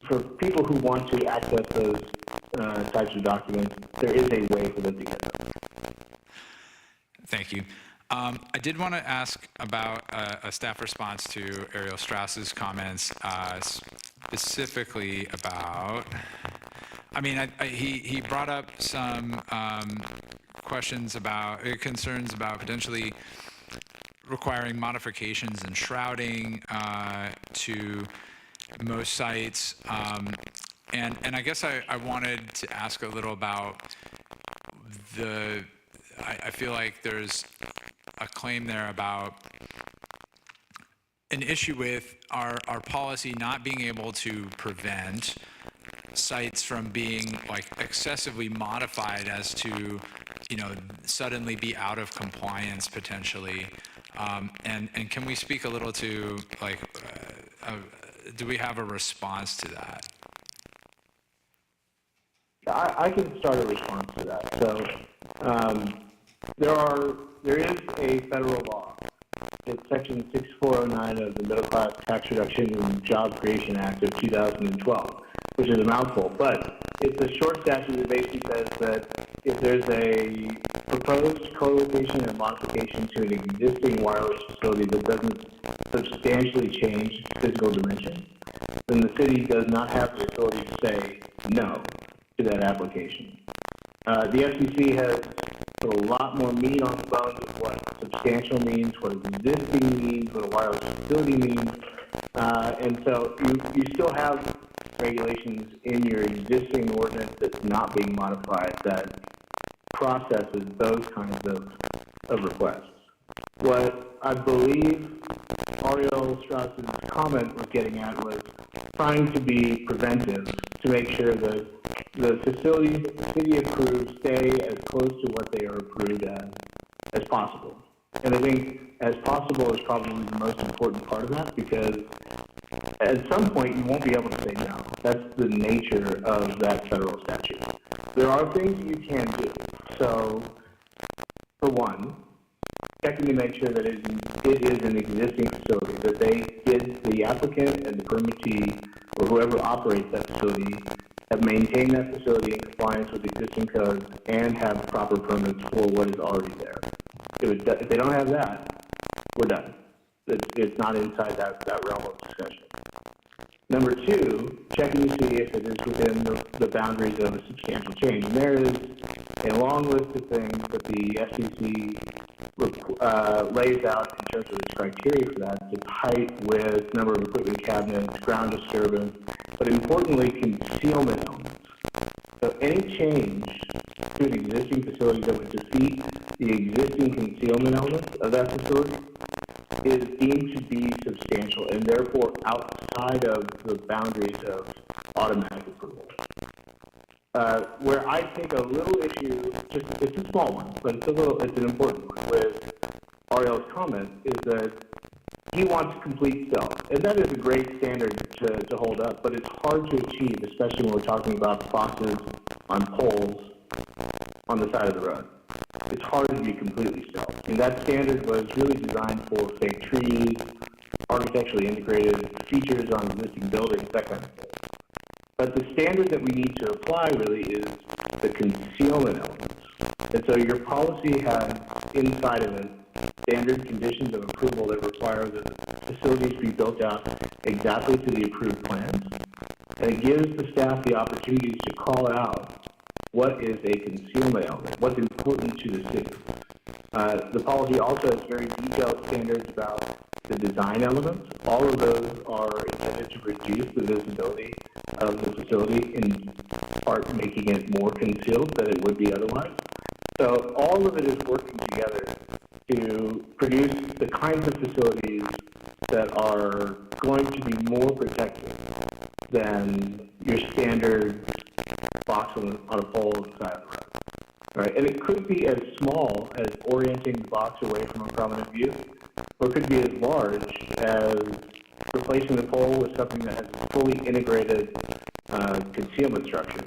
for people who want to access those types of documents, there is a way for them to get them. Thank you. I did want to ask about a staff response to Ariel Strauss's comments, specifically about, he brought up some concerns about potentially requiring modifications in shrouding to most sites. And I guess I wanted to ask a little about I feel like there's a claim there about an issue with our policy not being able to prevent sites from being like excessively modified as to, suddenly be out of compliance potentially. And can we speak a little to do we have a response to that? I can start a response to that. So there is a federal law. It's Section 6409 of the Middle Class Tax Reduction and Job Creation Act of 2012, which is a mouthful, but it's a short statute that basically says that if there's a proposed co-location or modification to an existing wireless facility that doesn't substantially change physical dimension, then the city does not have the authority to say no to that application. The FCC has put a lot more meat on the bones of what substantial means, what existing means, what a wireless facility means, and so you still have regulations in your existing ordinance that's not being modified that processes those kinds of requests. What I believe Ariel Strauss's comment was getting at was trying to be preventive to make sure that the facilities that the city approves stay as close to what they are approved as possible. And I think as possible is probably the most important part of that, because at some point you won't be able to say no. That's the nature of that federal statute. There are things you can do. So, for one, checking to make sure that it is an existing facility, that the applicant and the permittee or whoever operates that facility have maintained that facility in compliance with existing codes and have proper permits for what is already there. If they don't have that, we're done. It's not inside that realm of discussion. Number two, checking to see if it is within the boundaries of a substantial change. And there is a long list of things that the FCC lays out in terms of its criteria for that. It's height, width, number of equipment cabinets, ground disturbance, but importantly, concealment elements. So any change to an existing facility that would defeat the existing concealment elements of that facility is deemed to be substantial and therefore outside of the boundaries of automatic approval. Where I take a little issue, it's a small one, but it's an important one, with Ariel's comment, is that he wants complete stealth. And that is a great standard to hold up, but it's hard to achieve, especially when we're talking about boxes on poles on the side of the road. It's hard to be completely stealth. And that standard was really designed for fake trees, architecturally integrated features on existing buildings, that kind of thing. But the standard that we need to apply really is the concealment elements. And so your policy has inside of it standard conditions of approval that require the facilities be built out exactly to the approved plans. And it gives the staff the opportunities to call out what is a concealment element, what's important to the city. The policy also has very detailed standards about the design elements. All of those are intended to reduce the visibility of the facility, in part making it more concealed than it would be otherwise. So all of it is working together to produce the kinds of facilities that are going to be more protected than your standard box on a pole on the side of the road. All right? And it could be as small as orienting the box away from a prominent view, or it could be as large as replacing the pole with something that has a fully integrated concealment structure.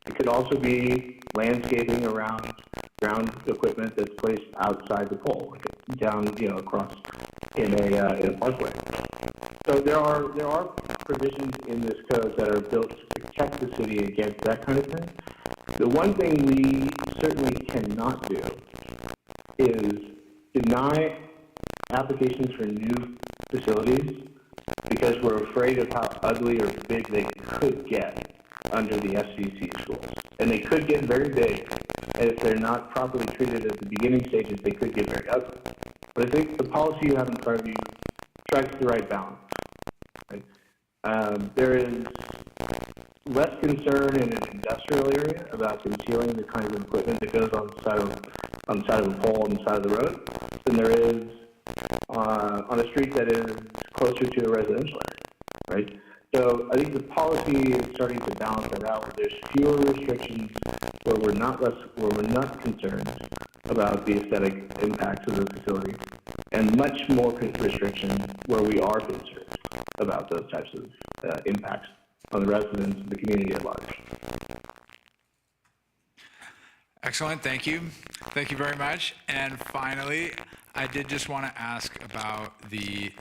It could also be landscaping around ground equipment that's placed outside the pole, like down, across in a parkway. So there are provisions in this code that are built to protect the city against that kind of thing. The one thing we certainly cannot do is deny applications for new facilities because we're afraid of how ugly or big they could get under the FCC rules. And they could get very big, and if they're not properly treated at the beginning stages, they could get very ugly. But I think the policy you have in front of you strikes the right balance. Right? There is less concern in an industrial area about concealing the kind of equipment that goes on the side of a pole on the side of the road than there is on a street that is closer to a residential area, right? So I think the policy is starting to balance that out, where there's fewer restrictions, where we're not concerned about the aesthetic impacts of the facility, and much more restrictions where we are concerned about those types of impacts on the residents and the community at large. Excellent, thank you. Thank you very much. And finally, I did just want to ask about the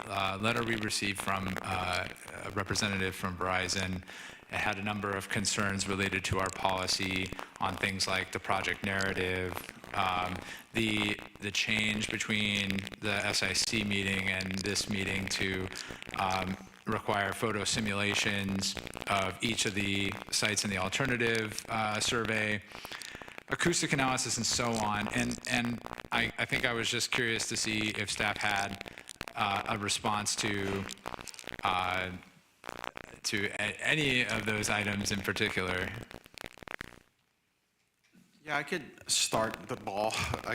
letter we received from a representative from Verizon. It had a number of concerns related to our policy on things like the project narrative, the change between the SIC meeting and this meeting to require photo simulations of each of the sites in the alternative survey, acoustic analysis, and so on. And I think I was just curious to see if staff had a response to any of those items in particular. Yeah, I could start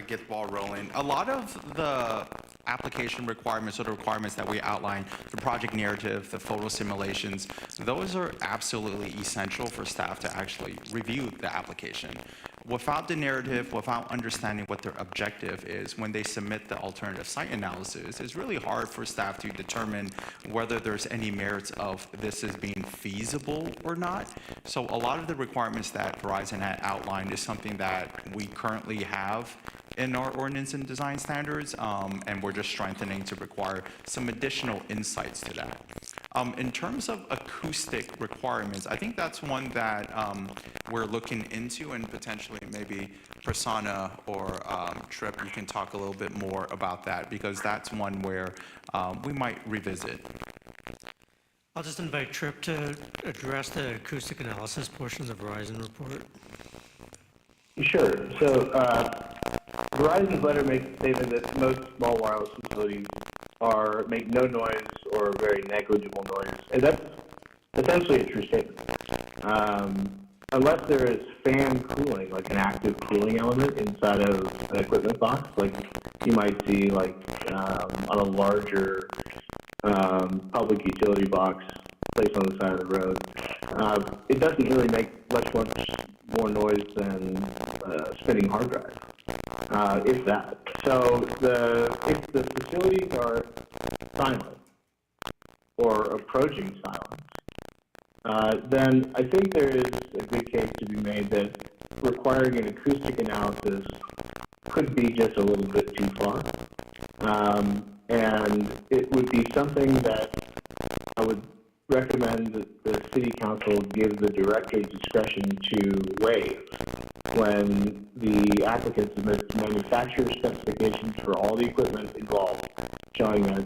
get the ball rolling. A lot of the application requirements or the requirements that we outline, the project narrative, the photo simulations, those are absolutely essential for staff to actually review the application. Without the narrative, without understanding what their objective is, when they submit the alternative site analysis, it's really hard for staff to determine whether there's any merits of this as being feasible or not. So a lot of the requirements that Verizon had outlined is something that we currently have in our ordinance and design standards, and we're just strengthening to require some additional insights to that. In terms of acoustic requirements, I think that's one that we're looking into, and potentially maybe Prasanna or Tripp, you can talk a little bit more about that, because that's one where we might revisit. I'll just invite Tripp to address the acoustic analysis portion of the Verizon report. Sure. So Verizon's letter makes the statement that most small wireless facilities make no noise or very negligible noise, and that's essentially a true statement. Unless there is fan cooling, like an active cooling element inside of an equipment box, like you might see like on a larger public utility box placed on the side of the road, it doesn't really make much more noise than a spinning hard drive, if that. So if the facilities are silent or approaching silence, then I think there is a good case to be made that requiring an acoustic analysis could be just a little bit too far. And it would be something that I would recommend that the City Council give the director discretion to waive when the applicant submits manufacturer specifications for all the equipment involved, showing that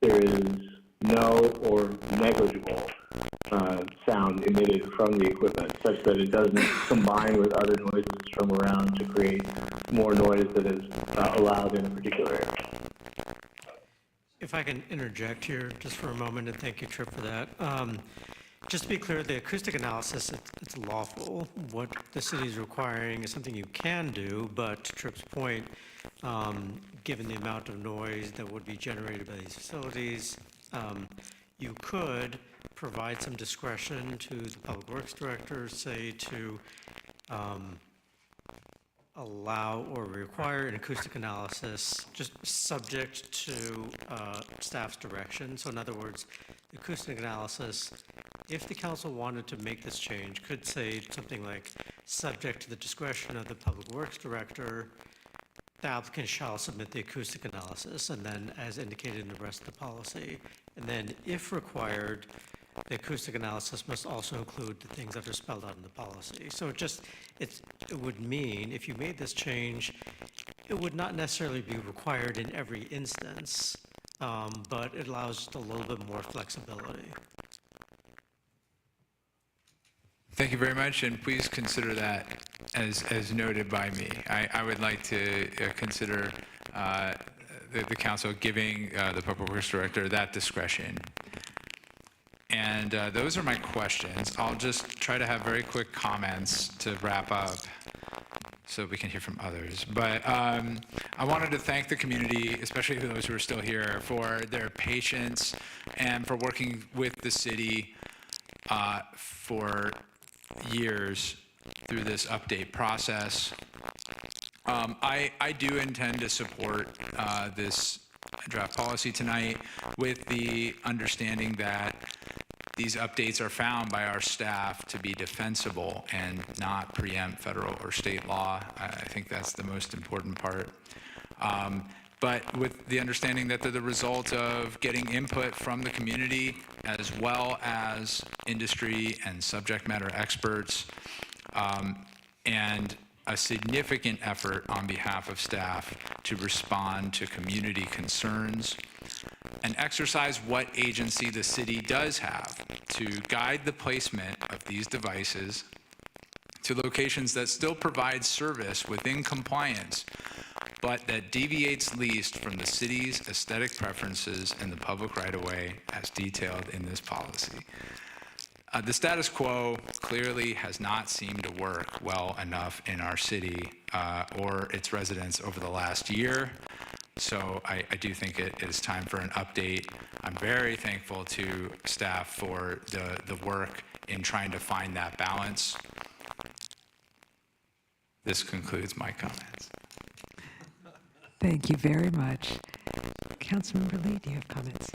there is no or negligible sound emitted from the equipment, such that it doesn't combine with other noises from around to create more noise that is allowed in a particular area. If I can interject here just for a moment, and thank you, Tripp, for that. Just to be clear, the acoustic analysis, it's lawful. What the city is requiring is something you can do, but to Tripp's point, given the amount of noise that would be generated by these facilities, you could provide some discretion to the Public Works Director, say, to allow or require an acoustic analysis just subject to staff's direction. So in other words, the acoustic analysis, if the council wanted to make this change, could say something like, subject to the discretion of the Public Works Director, the applicant shall submit the acoustic analysis, and then as indicated in the rest of the policy. And then if required, the acoustic analysis must also include the things that are spelled out in the policy. So it would mean, if you made this change, it would not necessarily be required in every instance, but it allows just a little bit more flexibility. Thank you very much, and please consider that as noted by me. I would like to consider the council giving the Public Works Director that discretion. And those are my questions. I'll just try to have very quick comments to wrap up so we can hear from others. But I wanted to thank the community, especially those who are still here, for their patience and for working with the city for years through this update process. I do intend to support this draft policy tonight with the understanding that these updates are found by our staff to be defensible and not preempt federal or state law. I think that's the most important part. But with the understanding that they're the result of getting input from the community as well as industry and subject matter experts, and a significant effort on behalf of staff to respond to community concerns and exercise what agency the city does have to guide the placement of these devices to locations that still provide service within compliance, but that deviates least from the city's aesthetic preferences in the public right-of-way as detailed in this policy. The status quo clearly has not seemed to work well enough in our city or its residents over the last year. So I do think it is time for an update. I'm very thankful to staff for the work in trying to find that balance. This concludes my comments. Thank you very much. Councilmember Lee, do you have comments?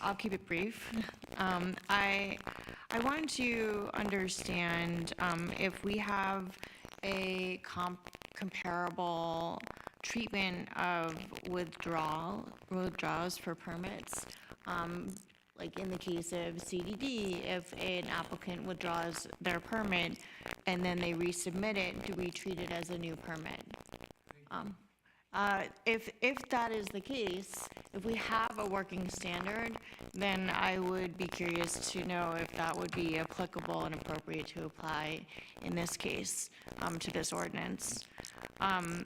I'll keep it brief. I want to understand if we have a comparable treatment of withdrawals for permits. Like in the case of CDD, if an applicant withdraws their permit and then they resubmit it, do we treat it as a new permit? If that is the case, if we have a working standard, then I would be curious to know if that would be applicable and appropriate to apply in this case to this ordinance. And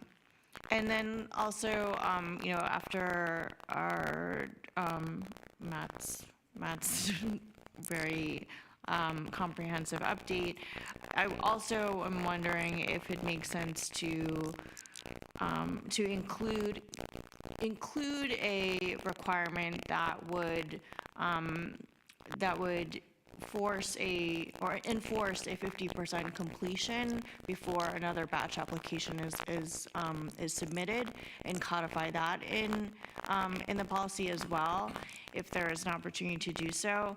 then also, after our Matt's very comprehensive update, I also am wondering if it makes sense to include a requirement that would enforce a 50% completion before another batch application is submitted, and codify that in the policy as well, if there is an opportunity to do so,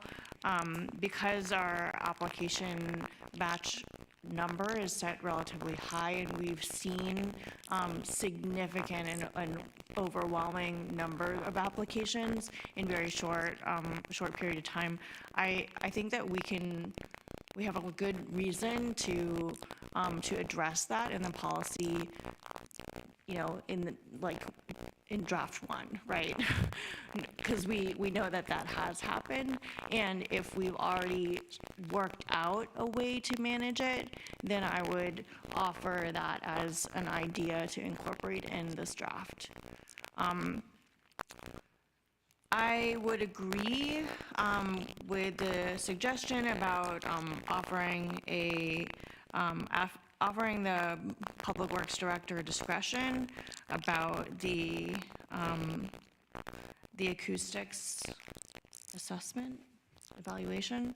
because our application batch number is set relatively high, and we've seen significant and overwhelming number of applications in very short period of time. I think that we have a good reason to address that in the policy, in draft 1, right? Because we know that has happened, and if we've already worked out a way to manage it, then I would offer that as an idea to incorporate in this draft. I would agree with the suggestion about offering the Public Works Director discretion about the acoustics assessment evaluation,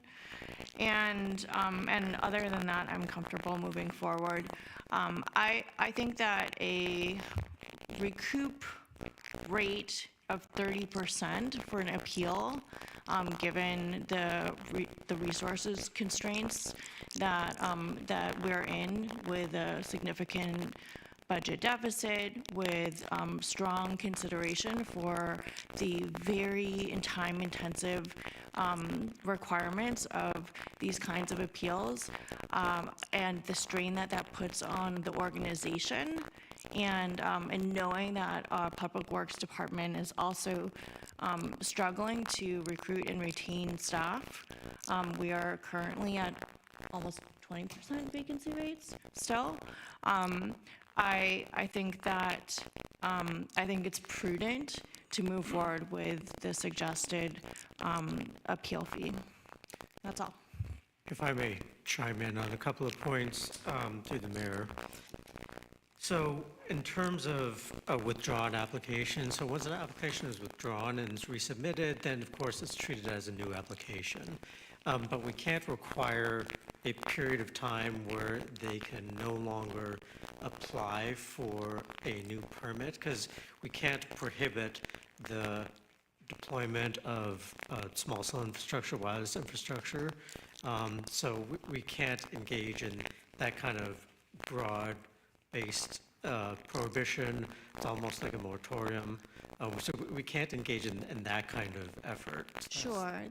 and other than that, I'm comfortable moving forward. I think that a recoup rate of 30% for an appeal, given the resources constraints that we're in, with a significant budget deficit, with strong consideration for the very time-intensive requirements of these kinds of appeals, and the strain that puts on the organization, and knowing that our Public Works Department is also struggling to recruit and retain staff. We are currently at almost 20% vacancy rates still. I think it's prudent to move forward with the suggested appeal fee. That's all. If I may chime in on a couple of points through the mayor. So in terms of a withdrawn application, so once an application is withdrawn and is resubmitted, then of course it's treated as a new application. But we can't require a period of time where they can no longer apply for a new permit, because we can't prohibit the deployment of small cell infrastructure, wireless infrastructure. So we can't engage in that kind of broad-based prohibition. It's almost like a moratorium. So we can't engage in that kind of effort. Sure.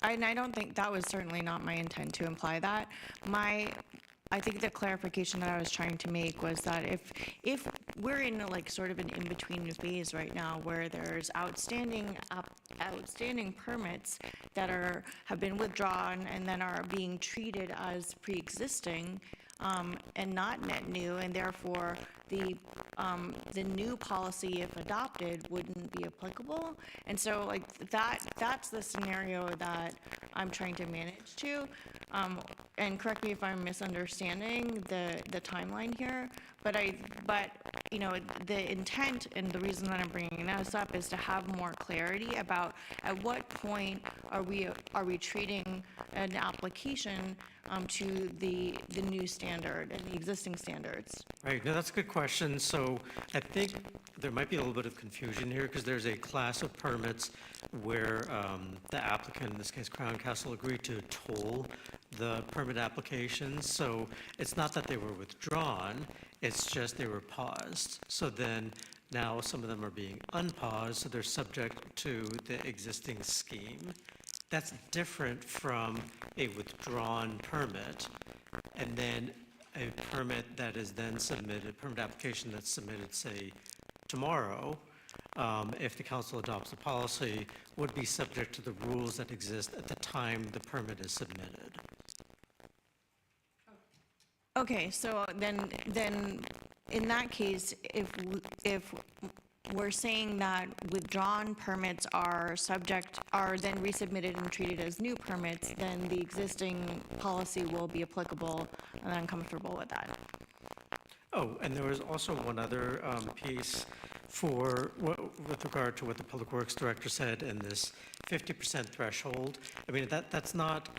And I don't think that was certainly not my intent to imply that. I think the clarification that I was trying to make was that if we're in sort of an in-between phase right now, where there's outstanding permits that have been withdrawn and then are being treated as pre-existing, and not net new, and therefore the new policy, if adopted, wouldn't be applicable. And so that's the scenario that I'm trying to manage to. and correct me if I'm misunderstanding the timeline here, but you know, the intent and the reason that I'm bringing this up is to have more clarity about at what point are we treating an application to the new standard and the existing standards? Right, no, that's a good question. So I think there might be a little bit of confusion here because there's a class of permits where the applicant, in this case Crown Castle, agreed to toll the permit applications. So it's not that they were withdrawn, it's just they were paused. So then now some of them are being unpaused, so they're subject to the existing scheme. That's different from a withdrawn permit, and then a permit that is then submitted, permit application that's submitted, say, tomorrow, if the council adopts the policy, would be subject to the rules that exist at the time the permit is submitted. Okay, so then in that case, if we're saying that withdrawn permits are then resubmitted and treated as new permits, then the existing policy will be applicable, and I'm comfortable with that. Oh, and there was also one other piece with regard to what the Public Works Director said in this 50% threshold. I mean, that's not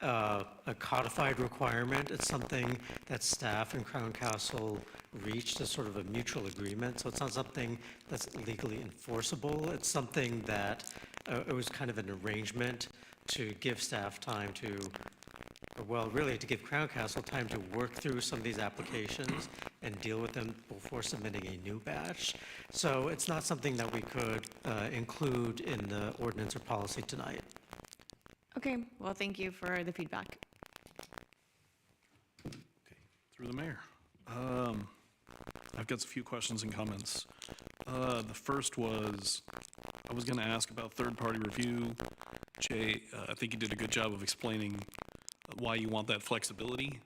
a codified requirement. It's something that staff and Crown Castle reached as sort of a mutual agreement. So it's not something that's legally enforceable. It's something that it was kind of an arrangement to give staff time to, well, really to give Crown Castle time to work through some of these applications and deal with them before submitting a new batch. So it's not something that we could include in the ordinance or policy tonight. Okay, well, thank you for the feedback. Through the mayor. I've got a few questions and comments. The first was, I was going to ask about third-party review. Jay, I think you did a good job of explaining why you want that flexibility.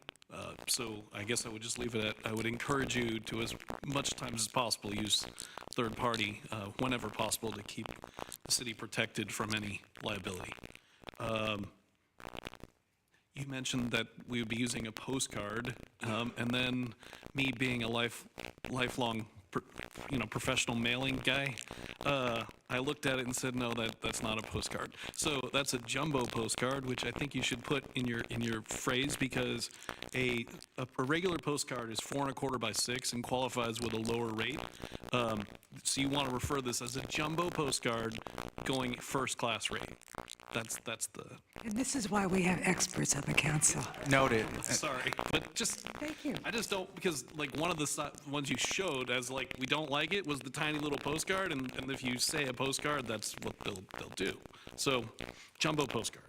So I guess I would just leave it at, I would encourage you to, as much time as possible, use third-party whenever possible to keep the city protected from any liability. You mentioned that we would be using a postcard, and then me being a lifelong, professional mailing guy, I looked at it and said, no, that's not a postcard. So that's a jumbo postcard, which I think you should put in your phrase, because a regular postcard is 4 1/4 by 6 and qualifies with a lower rate. So you want to refer this as a jumbo postcard going first class rate. That's the. And this is why we have experts on the council. Noted. Sorry, but just. Thank you. I just don't, because like one of the ones you showed as like we don't like it was the tiny little postcard, and if you say a postcard, that's what they'll do. So, jumbo postcard.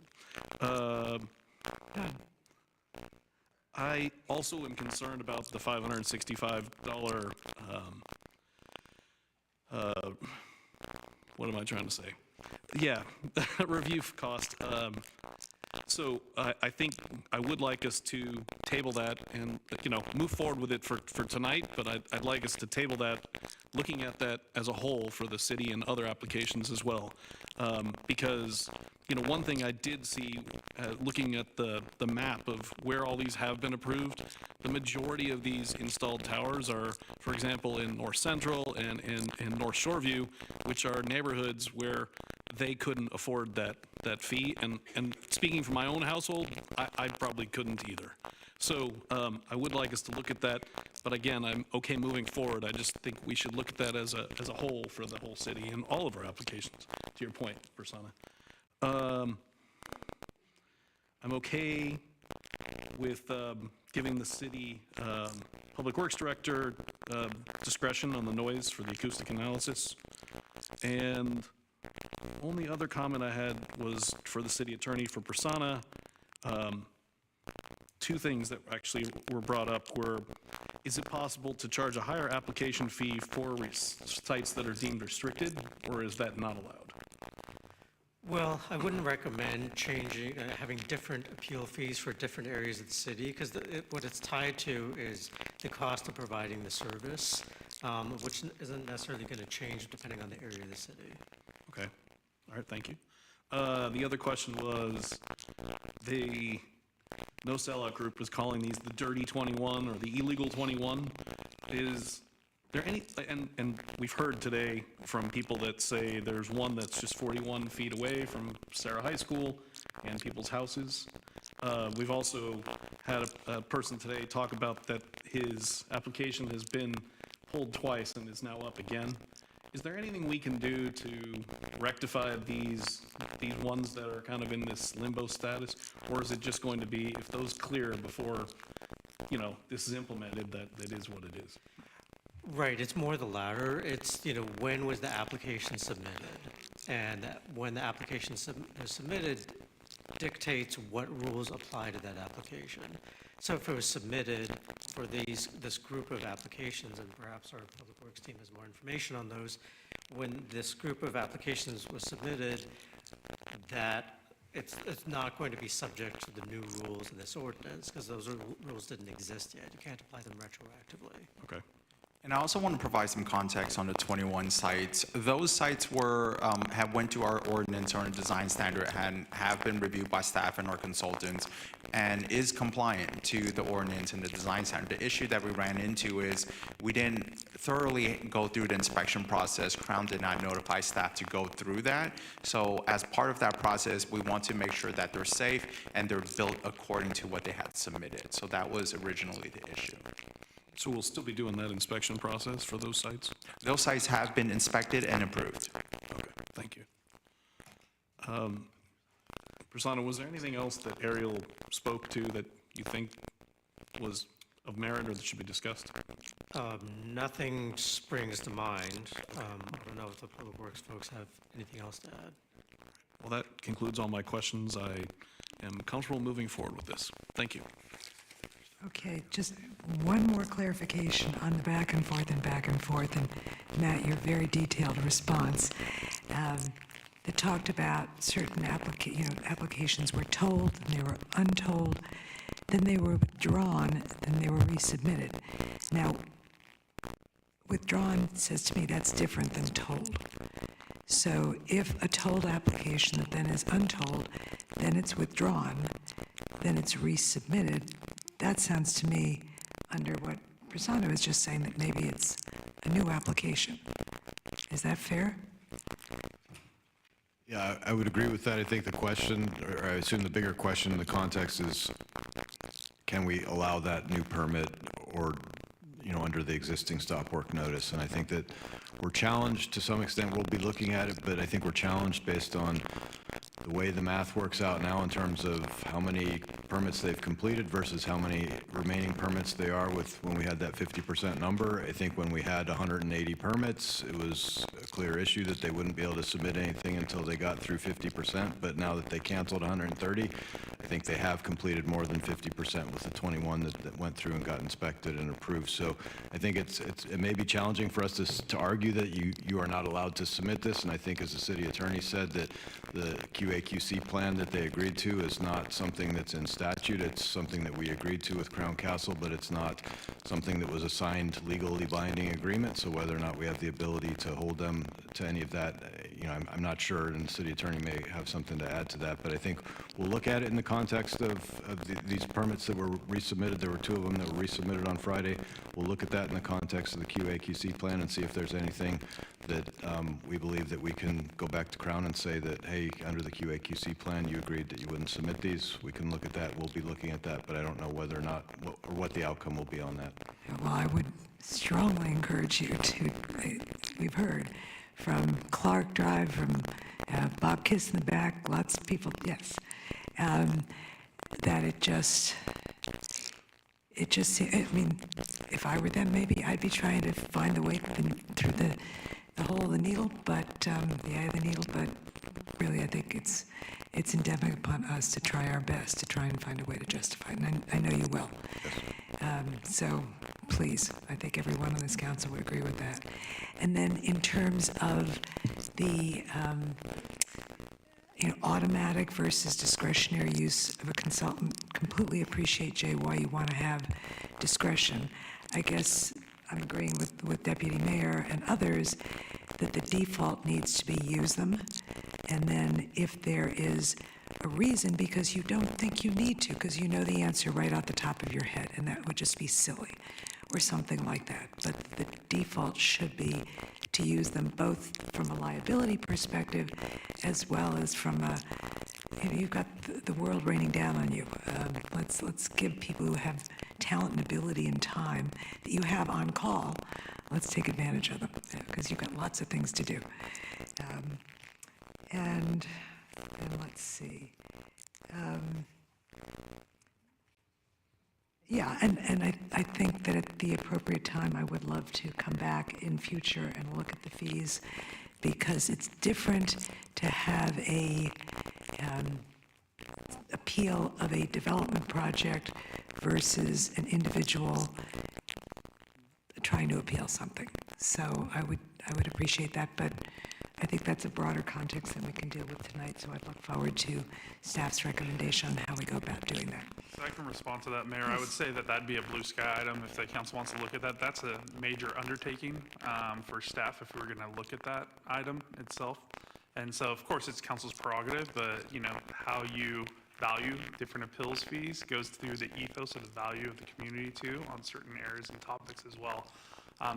I also am concerned about the $565. What am I trying to say? Yeah, review cost. So I think I would like us to table that and, move forward with it for tonight, but I'd like us to table that, looking at that as a whole for the city and other applications as well. Because, one thing I did see, looking at the map of where all these have been approved, the majority of these installed towers are, for example, in North Central and in North Shoreview, which are neighborhoods where they couldn't afford that fee. And speaking for my own household, I probably couldn't either. So I would like us to look at that, but again, I'm okay moving forward. I just think we should look at that as a whole for the whole city and all of our applications, to your point, Prasanna. I'm okay with giving the city Public Works Director discretion on the noise for the acoustic analysis. And only other comment I had was for the city attorney for Prasanna. Two things that actually were brought up were, is it possible to charge a higher application fee for sites that are deemed restricted, or is that not allowed? Well, I wouldn't recommend changing, having different appeal fees for different areas of the city, because what it's tied to is the cost of providing the service, which isn't necessarily going to change depending on the area of the city. Okay. All right, thank you. The other question was the No Sellout Group is calling these the dirty 21 or the illegal 21. Is there any, and we've heard today from people that say there's one that's just 41 feet away from Sarah High School and people's houses. We've also had a person today talk about that his application has been pulled twice and is now up again. Is there anything we can do to rectify these ones that are kind of in this limbo status? Or is it just going to be, if those clear before, this is implemented, that is what it is? Right, it's more the latter. It's, when was the application submitted? And when the application is submitted dictates what rules apply to that application. So if it was submitted for this group of applications, and perhaps our Public Works team has more information on those, when this group of applications was submitted, that it's not going to be subject to the new rules in this ordinance, because those rules didn't exist yet. You can't apply them retroactively. Okay. And I also want to provide some context on the 21 sites. Those sites have went to our ordinance or design standard and have been reviewed by staff and our consultants and is compliant to the ordinance and the design standard. The issue that we ran into is we didn't thoroughly go through the inspection process. Crown did not notify staff to go through that. So as part of that process, we want to make sure that they're safe and they're built according to what they had submitted. So that was originally the issue. So we'll still be doing that inspection process for those sites? Those sites have been inspected and approved. Okay, thank you. Prasanna, was there anything else that Ariel spoke to that you think was of merit or that should be discussed? Nothing springs to mind. I don't know if the Public Works folks have anything else to add. Well, that concludes all my questions. I am comfortable moving forward with this. Thank you. Okay, just one more clarification on the back and forth, and Matt, your very detailed response that talked about certain applications were told, and they were untold, then they were withdrawn, then they were resubmitted. Now, withdrawn says to me that's different than told. So if a told application that then is untold, then it's withdrawn, then it's resubmitted. That sounds to me, under what Prasanna was just saying, that maybe it's a new application. Is that fair? Yeah, I would agree with that. I think the question, or I assume the bigger question in the context is, can we allow that new permit or, under the existing stop work notice? And I think that we're challenged to some extent. We'll be looking at it, but I think we're challenged based on the way the math works out now in terms of how many permits they've completed versus how many remaining permits they are with when we had that 50% number. I think when we had 180 permits, it was a clear issue that they wouldn't be able to submit anything until they got through 50%. But now that they canceled 130, I think they have completed more than 50% with the 21 that went through and got inspected and approved. So I think it may be challenging for us to argue that you are not allowed to submit this. And I think, as the city attorney said, that the QA/QC plan that they agreed to is not something that's in statute. It's something that we agreed to with Crown Castle, but it's not something that was a signed legally binding agreement. So whether or not we have the ability to hold them to any of that, I'm not sure, and the city attorney may have something to add to that. But I think we'll look at it in the context of these permits that were resubmitted. There were 2 of them that were resubmitted on Friday. We'll look at that in the context of the QA/QC plan and see if there's anything that we believe that we can go back to Crown and say that, hey, under the QA/QC plan, you agreed that you wouldn't submit these. We can look at that. We'll be looking at that, but I don't know whether or not, or what the outcome will be on that. Well, I would strongly encourage you to, we've heard from Clark Drive, from Bob Kiss in the back, lots of people, yes, that it just, I mean, if I were them, maybe I'd be trying to find the way through the hole of the needle, but, the eye of the needle, but really I think it's endemic upon us to try our best to try and find a way to justify it, and I know you will. So please, I think everyone on this council would agree with that. And then in terms of the automatic versus discretionary use of a consultant, completely appreciate, Jay, why you want to have discretion. I guess I'm agreeing with Deputy Mayor and others that the default needs to be use them, And then if there is a reason because you don't think you need to, because you know the answer right off the top of your head, and that would just be silly, or something like that. But the default should be to use them both from a liability perspective as well as from a, you've got the world raining down on you. Let's give people who have talent and ability and time that you have on call, let's take advantage of them, because you've got lots of things to do. And let's see. Yeah, and I think that at the appropriate time, I would love to come back in future and look at the fees, because it's different to have a appeal of a development project versus an individual trying to appeal something. So I would appreciate that, but I think that's a broader context than we can deal with tonight, so I'd look forward to staff's recommendation on how we go about doing that. So I can respond to that, Mayor. I would say that that'd be a blue sky item if the council wants to look at that. That's a major undertaking for staff if we were going to look at that item itself. And so, of course, it's council's prerogative, but, how you value different appeals fees goes through the ethos of the value of the community, too, on certain areas and topics as well.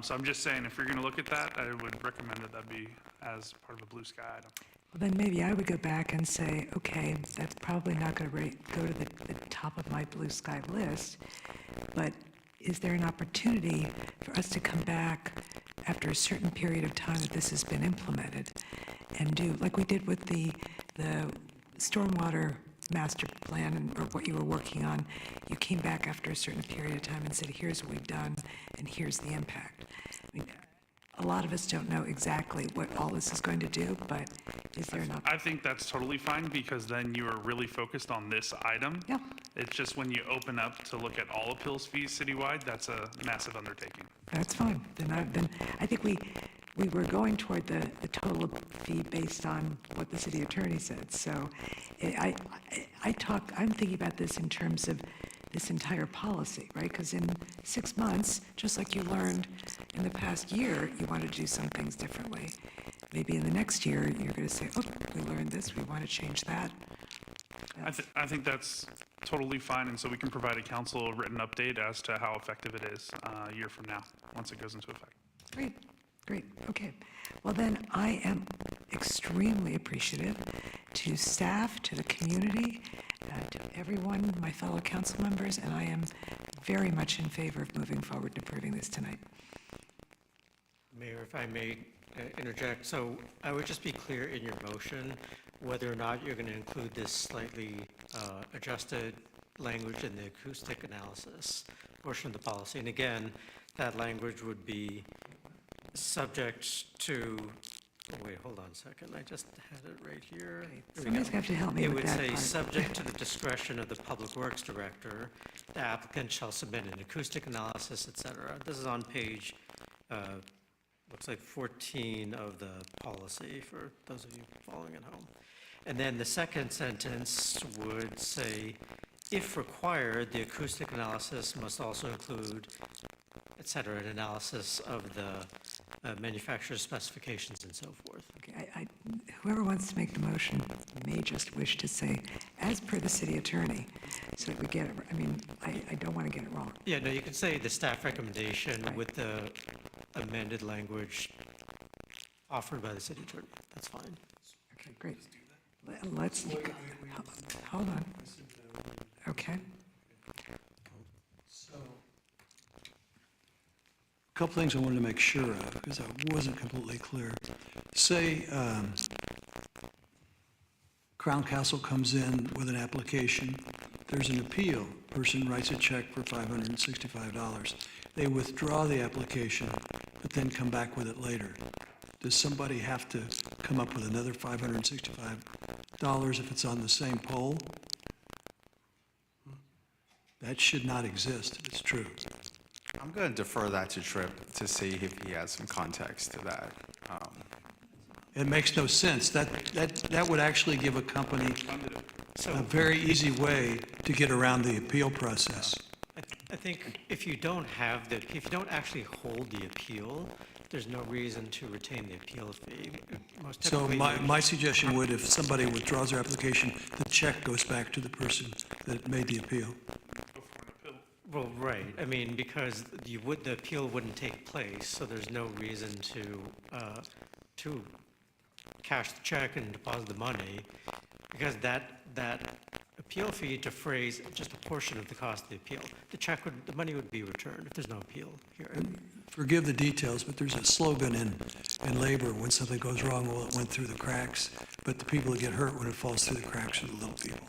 So I'm just saying, if you're going to look at that, I would recommend that be as part of a blue sky item. Well, then maybe I would go back and say, okay, that's probably not going to go to the top of my blue sky list, but is there an opportunity for us to come back after a certain period of time that this has been implemented and do, like we did with the stormwater master plan or what you were working on, you came back after a certain period of time and said, here's what we've done and here's the impact. I mean, a lot of us don't know exactly what all this is going to do, but is there an opportunity? I think that's totally fine, because then you are really focused on this item. Yeah. It's just when you open up to look at all appeals fees citywide, that's a massive undertaking. That's fine. Then I think we were going toward the total fee based on what the city attorney said. So I'm thinking about this in terms of this entire policy, right? Because in 6 months, just like you learned in the past year, you want to do some things differently. Maybe in the next year, you're going to say, oh, we learned this, we want to change that. I think that's totally fine, and so we can provide a council written update as to how effective it is a year from now, once it goes into effect. Great, okay. Well, then I am extremely appreciative to staff, to the community, to everyone, my fellow council members, and I am very much in favor of moving forward and approving this tonight. Mayor, if I may interject, so I would just be clear in your motion whether or not you're going to include this slightly adjusted language in the acoustic analysis portion of the policy. And again, that language would be subject to, wait, hold on a second, I just had it right here. Here we Somebody's go. going to have to help me with that It would say, part. subject to the discretion of the Public Works Director, the applicant shall submit an acoustic analysis, et cetera. This is on page, looks like 14 of the policy, for those of you following at home. And then the second sentence would say, if required, the acoustic analysis must also include, et cetera, an analysis of the manufacturer's specifications and so forth. Okay, whoever wants to make the motion may just wish to say, as per the city attorney, so that we get it, I mean, I don't want to get it wrong. Yeah, no, you could say the staff recommendation with the amended language offered by the city attorney. That's fine. Okay, great. Let's, hold on. Okay. So, a couple things I wanted to make sure of, because I wasn't completely clear. Say Crown Castle comes in with an application, there's an appeal, person writes a check for $565. They withdraw the application, but then come back with it later. Does somebody have to come up with another $565 if it's on the same poll? That should not exist if it's true. I'm going to defer that to Tripp to see if he has some context to that. It makes no sense. That would actually give a company a very easy way to get around the appeal process. I think if you don't actually hold the appeal, there's no reason to retain the appeal fee. Most So typically, my suggestion would, if somebody withdraws their application, the check goes back to the person that made the appeal. Well, right, I mean, because the appeal wouldn't take place, so there's no reason to cash the check and deposit the money, because that appeal fee defrays just a portion of the cost of the appeal. The money would be returned if there's no appeal here. Forgive the details, but there's a slogan in labor, when something goes wrong, well, it went through the cracks, but the people that get hurt when it falls through the cracks are the little people.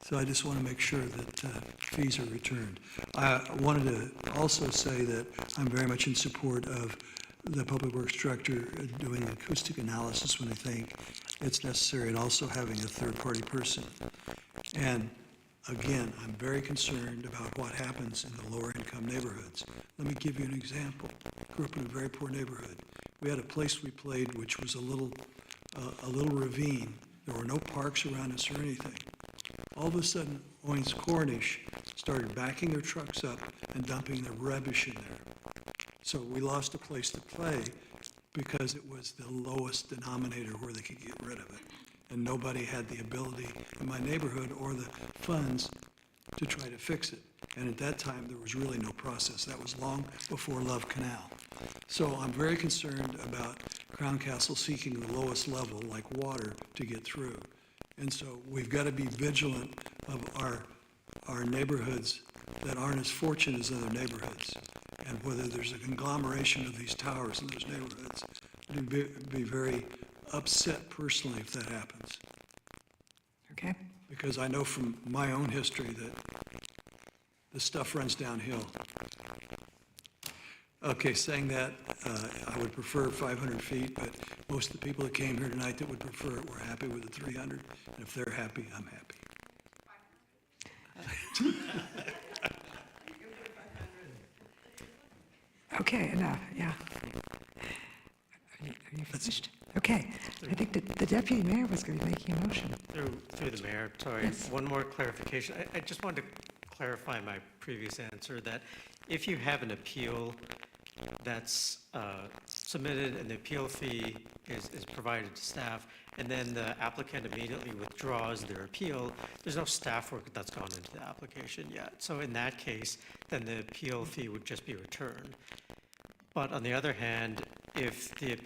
So I just want to make sure that fees are returned. I wanted to also say that I'm very much in support of the Public Works Director doing acoustic analysis when they think it's necessary, and also having a third-party person. And again, I'm very concerned about what happens in the lower-income neighborhoods. Let me give you an example. I grew up in a very poor neighborhood. We had a place we played which was a little ravine. There were no parks around us or anything. All of a sudden, Owens Cornish started backing their trucks up and dumping their rubbish in there. So we lost a place to play because it was the lowest denominator where they could get rid of it. And nobody had the ability in my neighborhood or the funds to try to fix it. And at that time, there was really no process. That was long before Love Canal. So I'm very concerned about Crown Castle seeking the lowest level, like water, to get through. And so we've got to be vigilant of our neighborhoods that aren't as fortunate as other neighborhoods. And whether there's a conglomeration of these towers in those neighborhoods, I'd be very upset personally if that happens. Okay. Because I know from my own history that the stuff runs downhill. Okay, saying that, I would prefer 500 feet, but most of the people that came here tonight that would prefer it were happy with the 300. And if they're happy, I'm happy. Okay, enough, yeah. Are you finished? Okay, I think that the deputy mayor was going to be making a motion. Through the mayor, sorry, Yes. one more clarification. I just wanted to clarify my previous answer, that if you have an appeal that's submitted and the appeal fee is provided to staff, and then the applicant immediately withdraws their appeal, there's no staff work that's gone into the application yet. So in that case, then the appeal fee would just be returned. But on the other hand, if the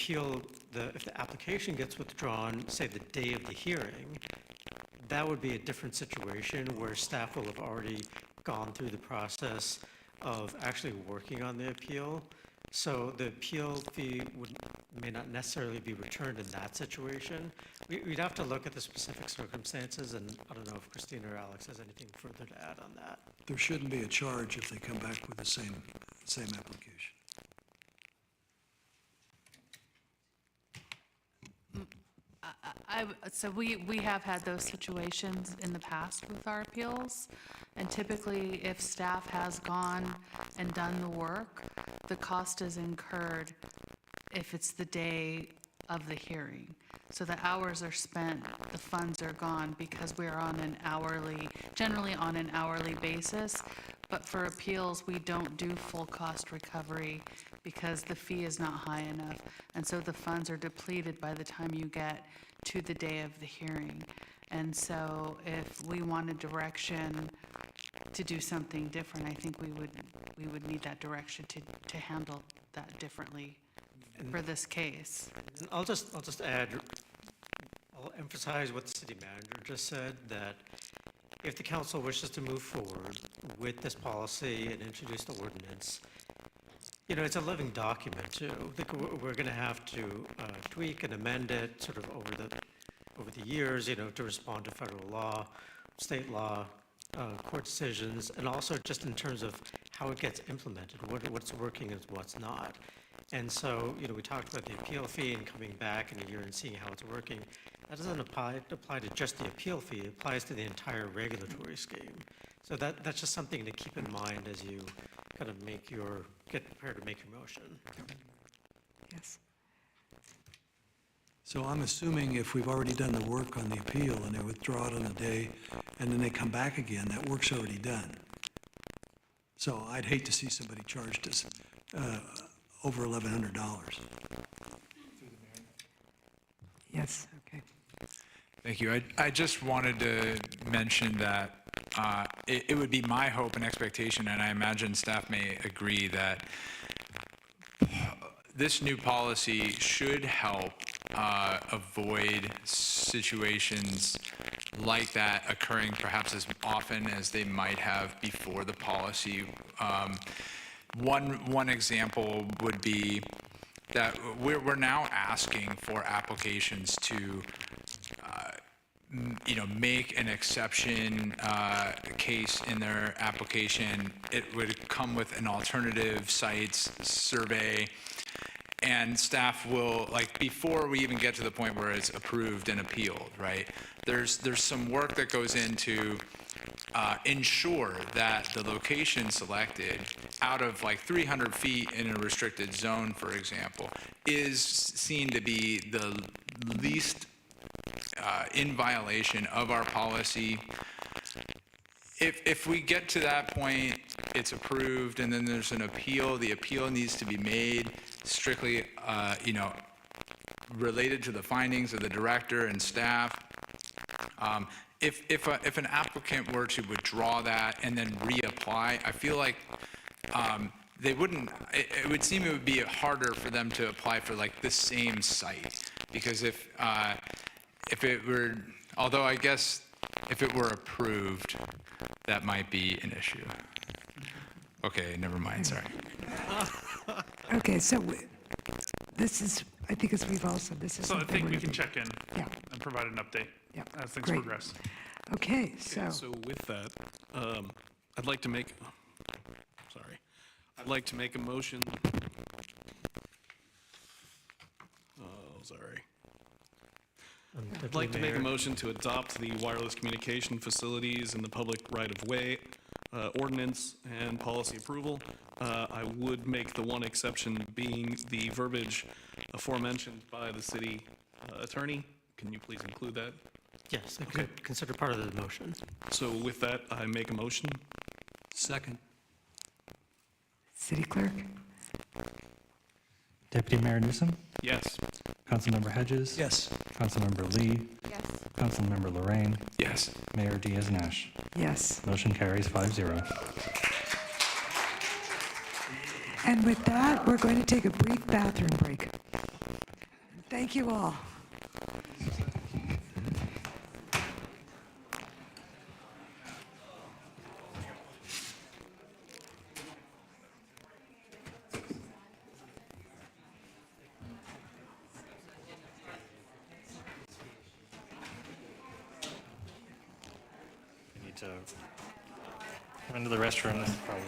application gets withdrawn, say the day of the hearing, that would be a different situation where staff will have already gone through the process of actually working on the appeal. So the appeal fee may not necessarily be returned in that situation. We'd have to look at the specific circumstances, and I don't know if Christina or Alex has anything further to add on that. There shouldn't be a charge if they come back with the same application. So we have had those situations in the past with our appeals, and typically if staff has gone and done the work, the cost is incurred if it's the day of the hearing. So the hours are spent, the funds are gone, because we're on an hourly, generally on an hourly basis. But for appeals, we don't do full cost recovery because the fee is not high enough. And so the funds are depleted by the time you get to the day of the hearing. And so if we wanted direction to do something different, I think we would need that direction to handle that differently for this case. I'll just add, I'll emphasize what the city manager just said, that if the council wishes to move forward with this policy and introduce the ordinance, it's a living document too. I think we're going to have to tweak and amend it sort of over the years, to respond to federal law, state law, court decisions, and also just in terms of how it gets implemented, what's working and what's not. And so, we talked about the appeal fee and coming back in a year and seeing how it's working. That doesn't apply to just the appeal fee. It applies to the entire regulatory scheme. So that's just something to keep in mind as you kind of get prepared to make your motion. Yes. So I'm assuming if we've already done the work on the appeal and they withdraw it on the day and then they come back again, that work's already done. So I'd hate to see somebody charged us over $1,100. Yes, okay. Thank you. I just wanted to mention that it would be my hope and expectation, and I imagine staff may agree, that this new policy should help avoid situations like that occurring perhaps as often as they might have before the policy. One example would be that we're now asking for applications to make an exception case in their application. It would come with an alternative sites survey, and staff will, like, before we even get to the point where it's approved and appealed, right? There's some work that goes into ensure that the location selected out of like 300 feet in a restricted zone, for example, is seen to be the least in violation of our policy. If we get to that point, it's approved, and then there's an appeal, the appeal needs to be made strictly, related to the findings of the director and staff. If an applicant were to withdraw that and then reapply, I feel like they wouldn't, it would seem it would be harder for them to apply for like the same site, because if it were, although I guess if it were approved, that might be an issue. Okay, never mind, sorry. Okay, so this is, I think as we've all said, this is So I something think we're we gonna can be- check in Yeah. and provide an update Yeah, as things great. progress. Okay, so, So with that, I'd like to make, I'd like to make a motion. Oh, sorry. I'd like to make a motion to adopt the wireless communication facilities in the public right-of-way ordinance and policy approval. I would make the one exception being the verbiage aforementioned by the city attorney. Can you please include that? Yes, I could consider part of the motion. So with that, I make a motion. Second. City Clerk? Deputy Mayor Newsom? Yes. Councilmember Hedges? Yes. Councilmember Lee? Yes. Councilmember Lorraine? Yes. Mayor Diaz-Nash? Yes. Motion carries 5-0. And with that, we're going to take a brief bathroom break. Thank you all. Need to run to the restroom. This is probably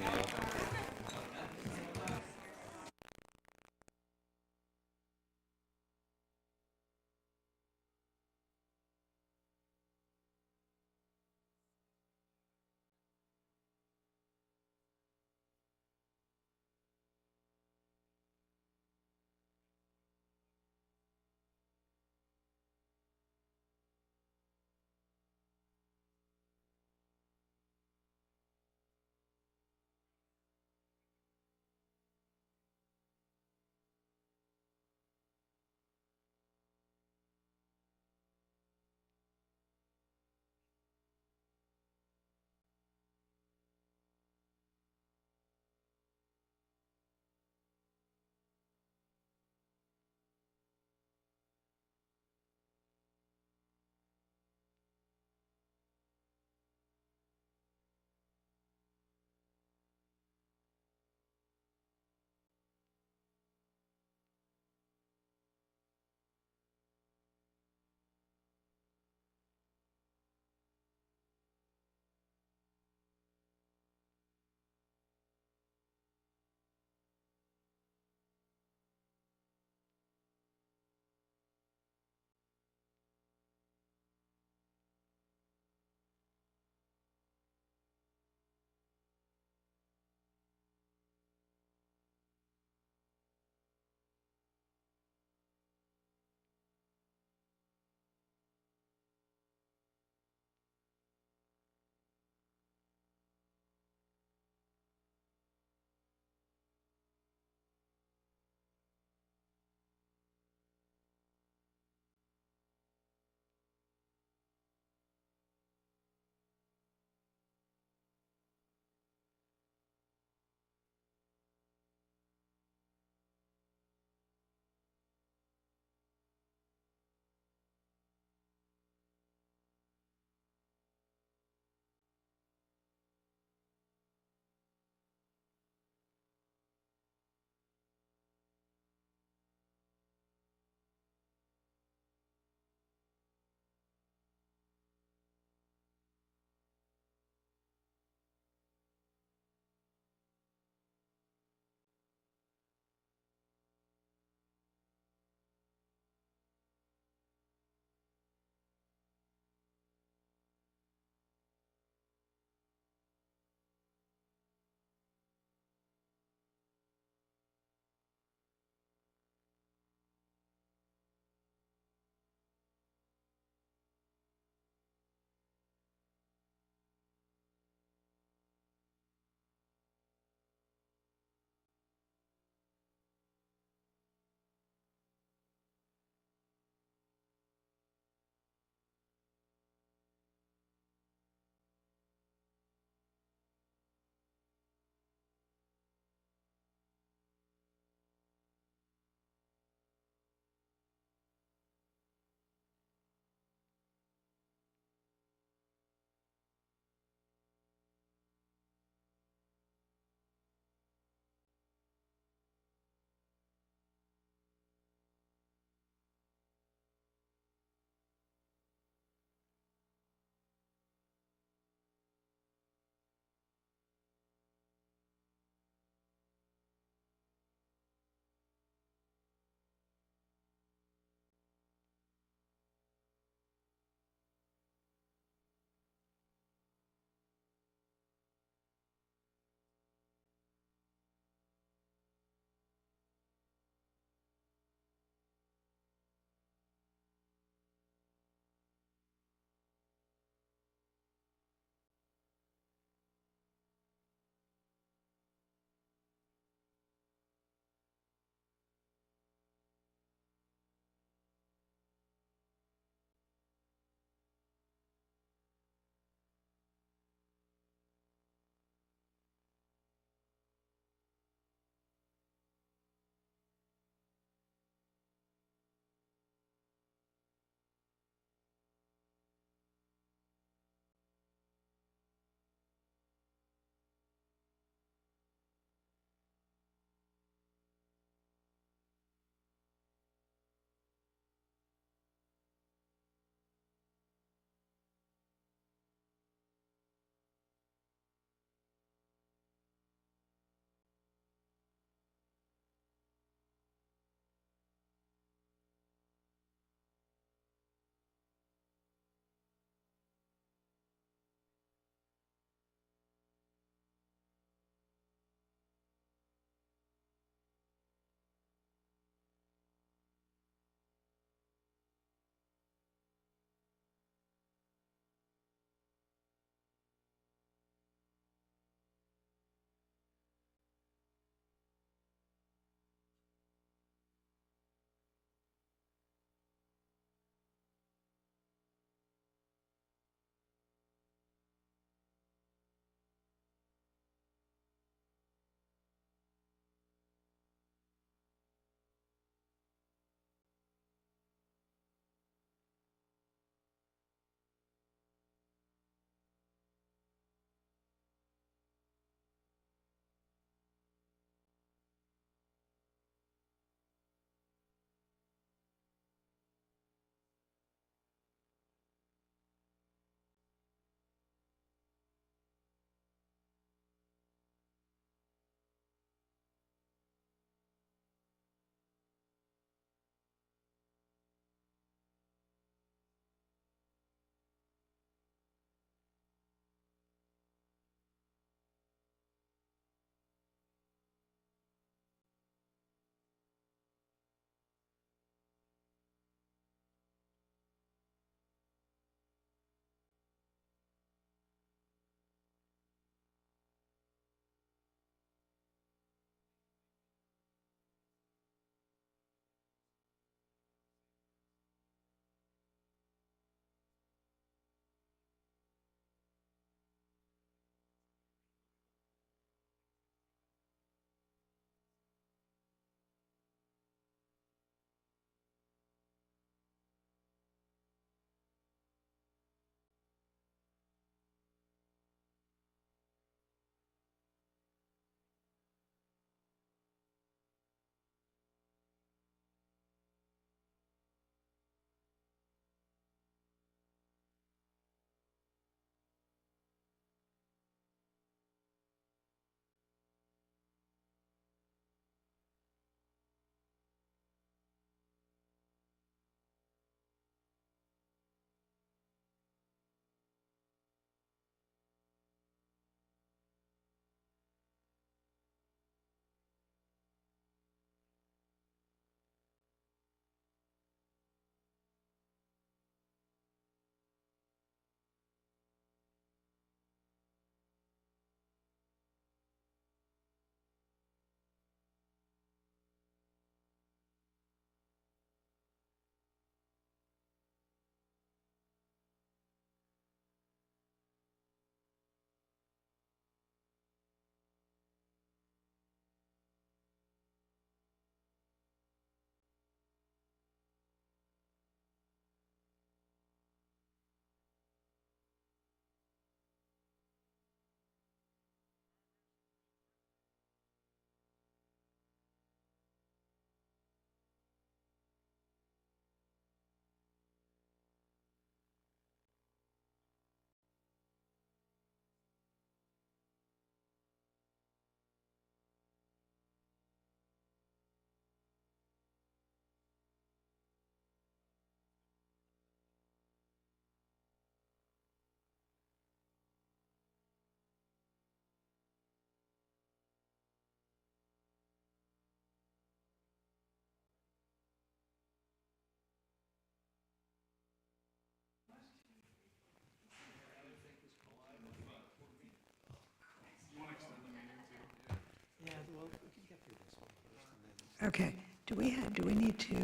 Okay, do we need to?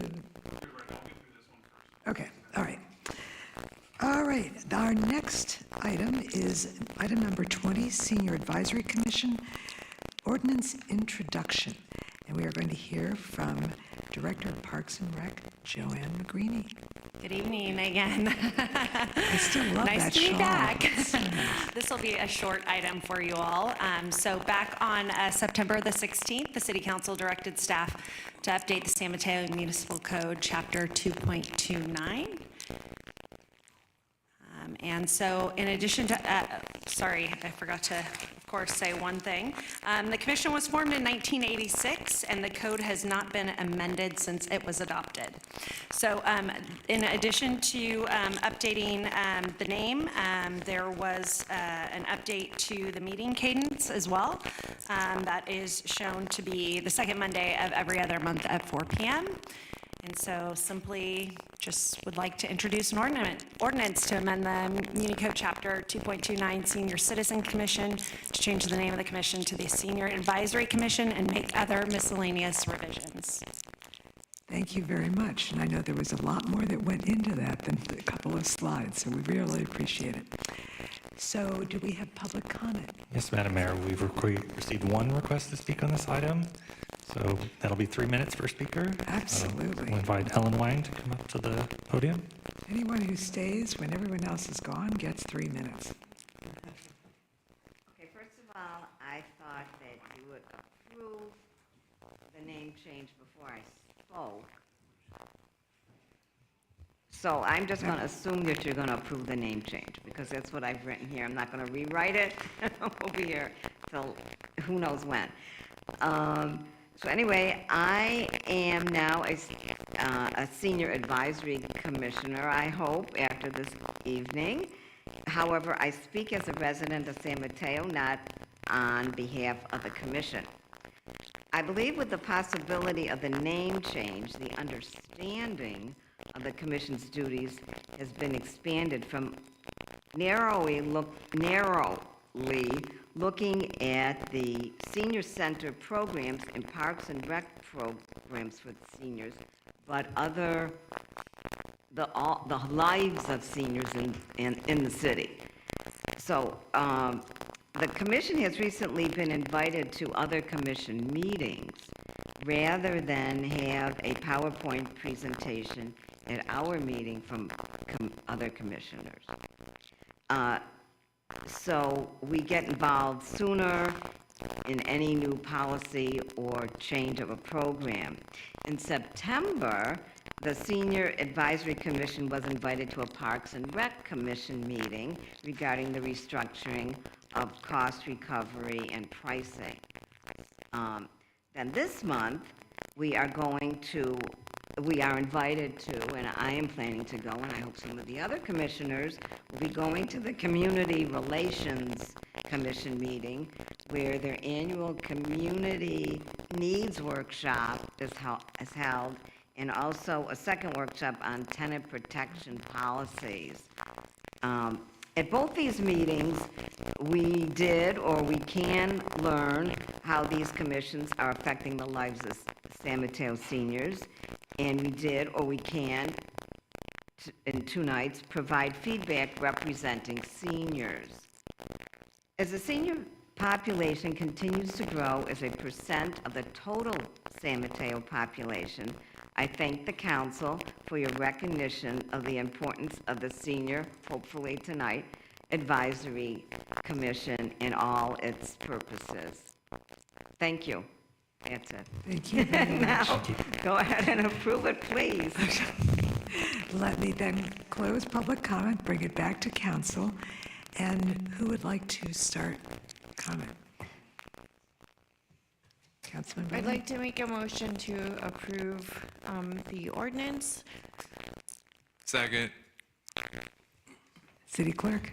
Okay, all right. All right, our next item is item number 20, Senior Advisory Commission, Ordinance Introduction. And we are going to hear from Director of Parks and Rec, Joanne McGreeny. Good evening again. I still love that Nice to be shawl. back. It's so nice. This will be a short item for you all. So back on September the 16th, the City Council directed staff to update the San Mateo Municipal Code, Chapter 2.29. And so in addition to, sorry, I forgot to, of course, say one thing. The commission was formed in 1986, and the code has not been amended since it was adopted. So in addition to updating the name, there was an update to the meeting cadence as well. That is shown to be the second Monday of every other month at 4 p.m. And so simply just would like to introduce an ordinance to amend the Muni Code Chapter 2.29 Senior Citizen Commission to change the name of the commission to the Senior Advisory Commission and make other miscellaneous revisions. Thank you very much. And I know there was a lot more that went into that than a couple of slides, so we really appreciate it. So do we have public comment? Yes, Madam Mayor, we've received one request to speak on this item. So that'll be 3 minutes per speaker. Absolutely. We'll invite Ellen Wine to come up to the podium. Anyone who stays when everyone else is gone gets 3 minutes. Okay, first of all, I thought that you would approve the name change before I spoke. So I'm just going to assume that you're going to approve the name change, because that's what I've written here. I'm not going to rewrite it. We'll be here till who knows when. So anyway, I am now a senior advisory commissioner, I hope, after this evening. However, I speak as a resident of San Mateo, not on behalf of the commission. I believe with the possibility of the name change, the understanding of the commission's duties has been expanded from narrowly looking at the senior center programs and parks and rec programs for the seniors, but the lives of seniors in the city. So the commission has recently been invited to other commission meetings rather than have a PowerPoint presentation at our meeting from other commissioners. So we get involved sooner in any new policy or change of a program. In September, the Senior Advisory Commission was invited to a Parks and Rec Commission meeting regarding the restructuring of cost recovery and pricing. Then this month, we are invited to, and I am planning to go, and I hope some of the other commissioners will be going to the Community Relations Commission meeting, where their annual Community Needs Workshop is held, and also a second workshop on tenant protection policies. At both these meetings, we did or we can learn how these commissions are affecting the lives of San Mateo seniors, and we did or we can, in 2 nights, provide feedback representing seniors. As the senior population continues to grow as a percent of the total San Mateo population, I thank the council for your recognition of the importance of the senior, hopefully tonight, advisory commission in all its purposes. Thank you. That's it. Thank you very much. Now, go ahead and approve it, please. Let me then close public comment, bring it back to council. And who would like to start comment? Councilman I'd Riley? like to make a motion to approve the ordinance. Second. City Clerk?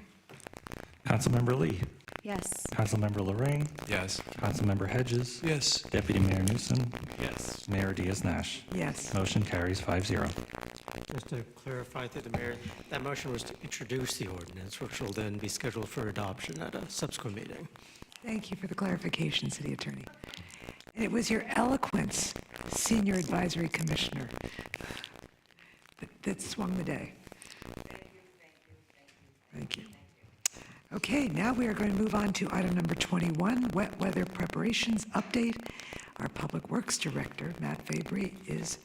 Councilmember Lee. Yes. Councilmember Lorraine. Yes. Councilmember Hedges. Yes. Deputy Mayor Newsom. Yes. Mayor Diaz-Nash. Yes. Motion carries 5-0. Just to clarify through the mayor, that motion was to introduce the ordinance, which will then be scheduled for adoption at a subsequent meeting. Thank you for the clarification, City Attorney. And it was your eloquence, Senior Advisory Commissioner, that swung the day. Thank you. Okay, now we are going to move on to item number 21, wet weather preparations update. Our Public Works Director, Matt Fabry, is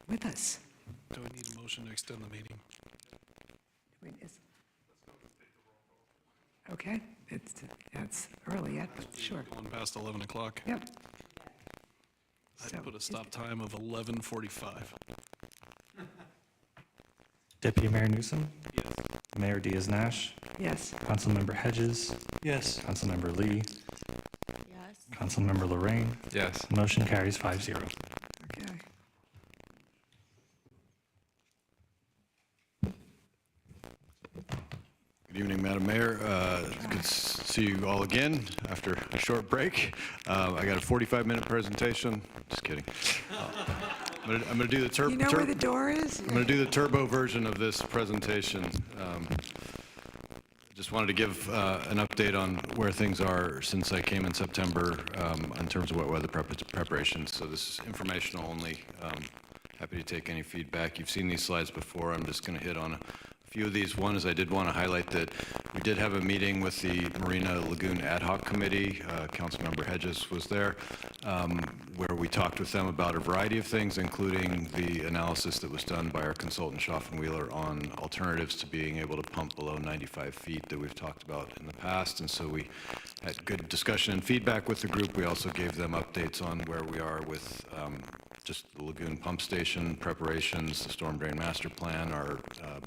with us. Do we need a motion to extend the meeting? Okay, it's early yet, but sure. Going past 11 o'clock. Yep. I'd put a stop time of 11:45. Deputy Mayor Newsom? Yes. Mayor Diaz-Nash? Yes. Councilmember Hedges? Yes. Councilmember Lee? Yes. Councilmember Lorraine? Yes. Motion carries 5-0. Okay. Good evening, Madam Mayor. Good to see you all again after a short break. I got a 45-minute presentation. Just kidding. I'm going to do the turbo. You know where the door is? I'm going to do the turbo version of this presentation. Just wanted to give an update on where things are since I came in September in terms of wet weather preparations. So this is informational only. Happy to take any feedback. You've seen these slides before. I'm just going to hit on a few of these. One is I did want to highlight that we did have a meeting with the Marina Lagoon Ad Hoc Committee. Councilmember Hedges was there, where we talked with them about a variety of things, including the analysis that was done by our consultant Schaffenweiler on alternatives to being able to pump below 95 feet that we've talked about in the past. And so we had good discussion and feedback with the group. We also gave them updates on where we are with just the Lagoon Pump Station preparations, the Storm Drain Master Plan, our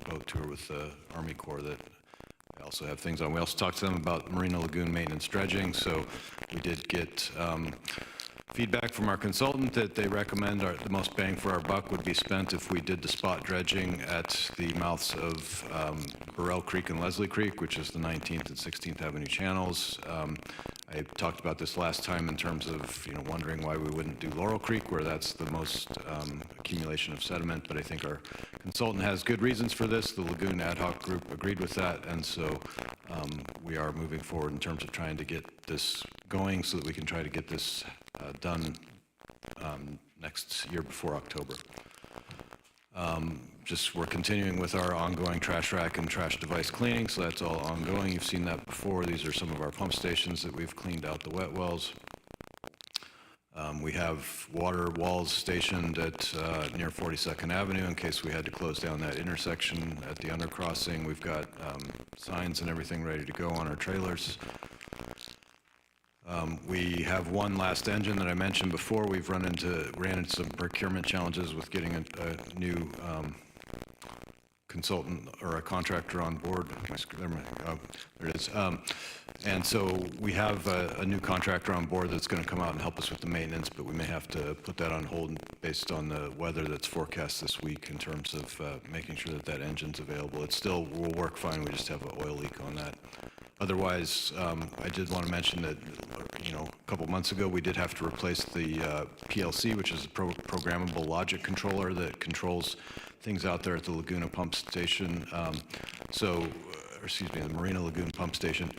boat tour with the Army Corps that I also have things on. We also talked to them about Marina Lagoon maintenance dredging, so we did get feedback from our consultant that they recommend the most bang for our buck would be spent if we did the spot dredging at the mouths of Burrell Creek and Leslie Creek, which is the 19th and 16th Avenue channels. I talked about this last time in terms of, wondering why we wouldn't do Laurel Creek, where that's the most accumulation of sediment, but I think our consultant has good reasons for this. The Lagoon Ad Hoc Group agreed with that, and so we are moving forward in terms of trying to get this going so that we can try to get this done next year before October. We're continuing with our ongoing trash rack and trash device cleaning, so that's all ongoing. You've seen that before. These are some of our pump stations that we've cleaned out the wet wells. We have water walls stationed at near 42nd Avenue in case we had to close down that intersection at the undercrossing. We've got signs and everything ready to go on our trailers. We have one last engine that I mentioned before. We've ran into some procurement challenges with getting a new consultant or a contractor on board. There it is. And so we have a new contractor on board that's going to come out and help us with the maintenance, but we may have to put that on hold based on the weather that's forecast this week in terms of making sure that that engine's available. It still will work fine. We just have an oil leak on that. Otherwise, I did want to mention that, a couple months ago, we did have to replace the PLC, which is a programmable logic controller that controls things out there at the Laguna Pump Station. The Marina Lagoon Pump Station.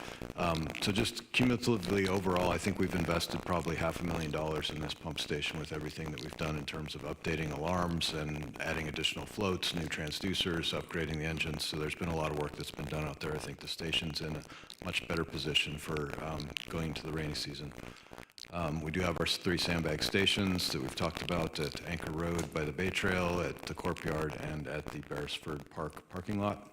So just cumulatively overall, I think we've invested probably $500,000 in this pump station with everything that we've done in terms of updating alarms and adding additional floats, new transducers, upgrading the engines. So there's been a lot of work that's been done out there. I think the station's in a much better position for going into the rainy season. We do have our 3 sandbag stations that we've talked about at Anchor Road by the Bay Trail, at the Corp Yard, and at the Beresford Park parking lot.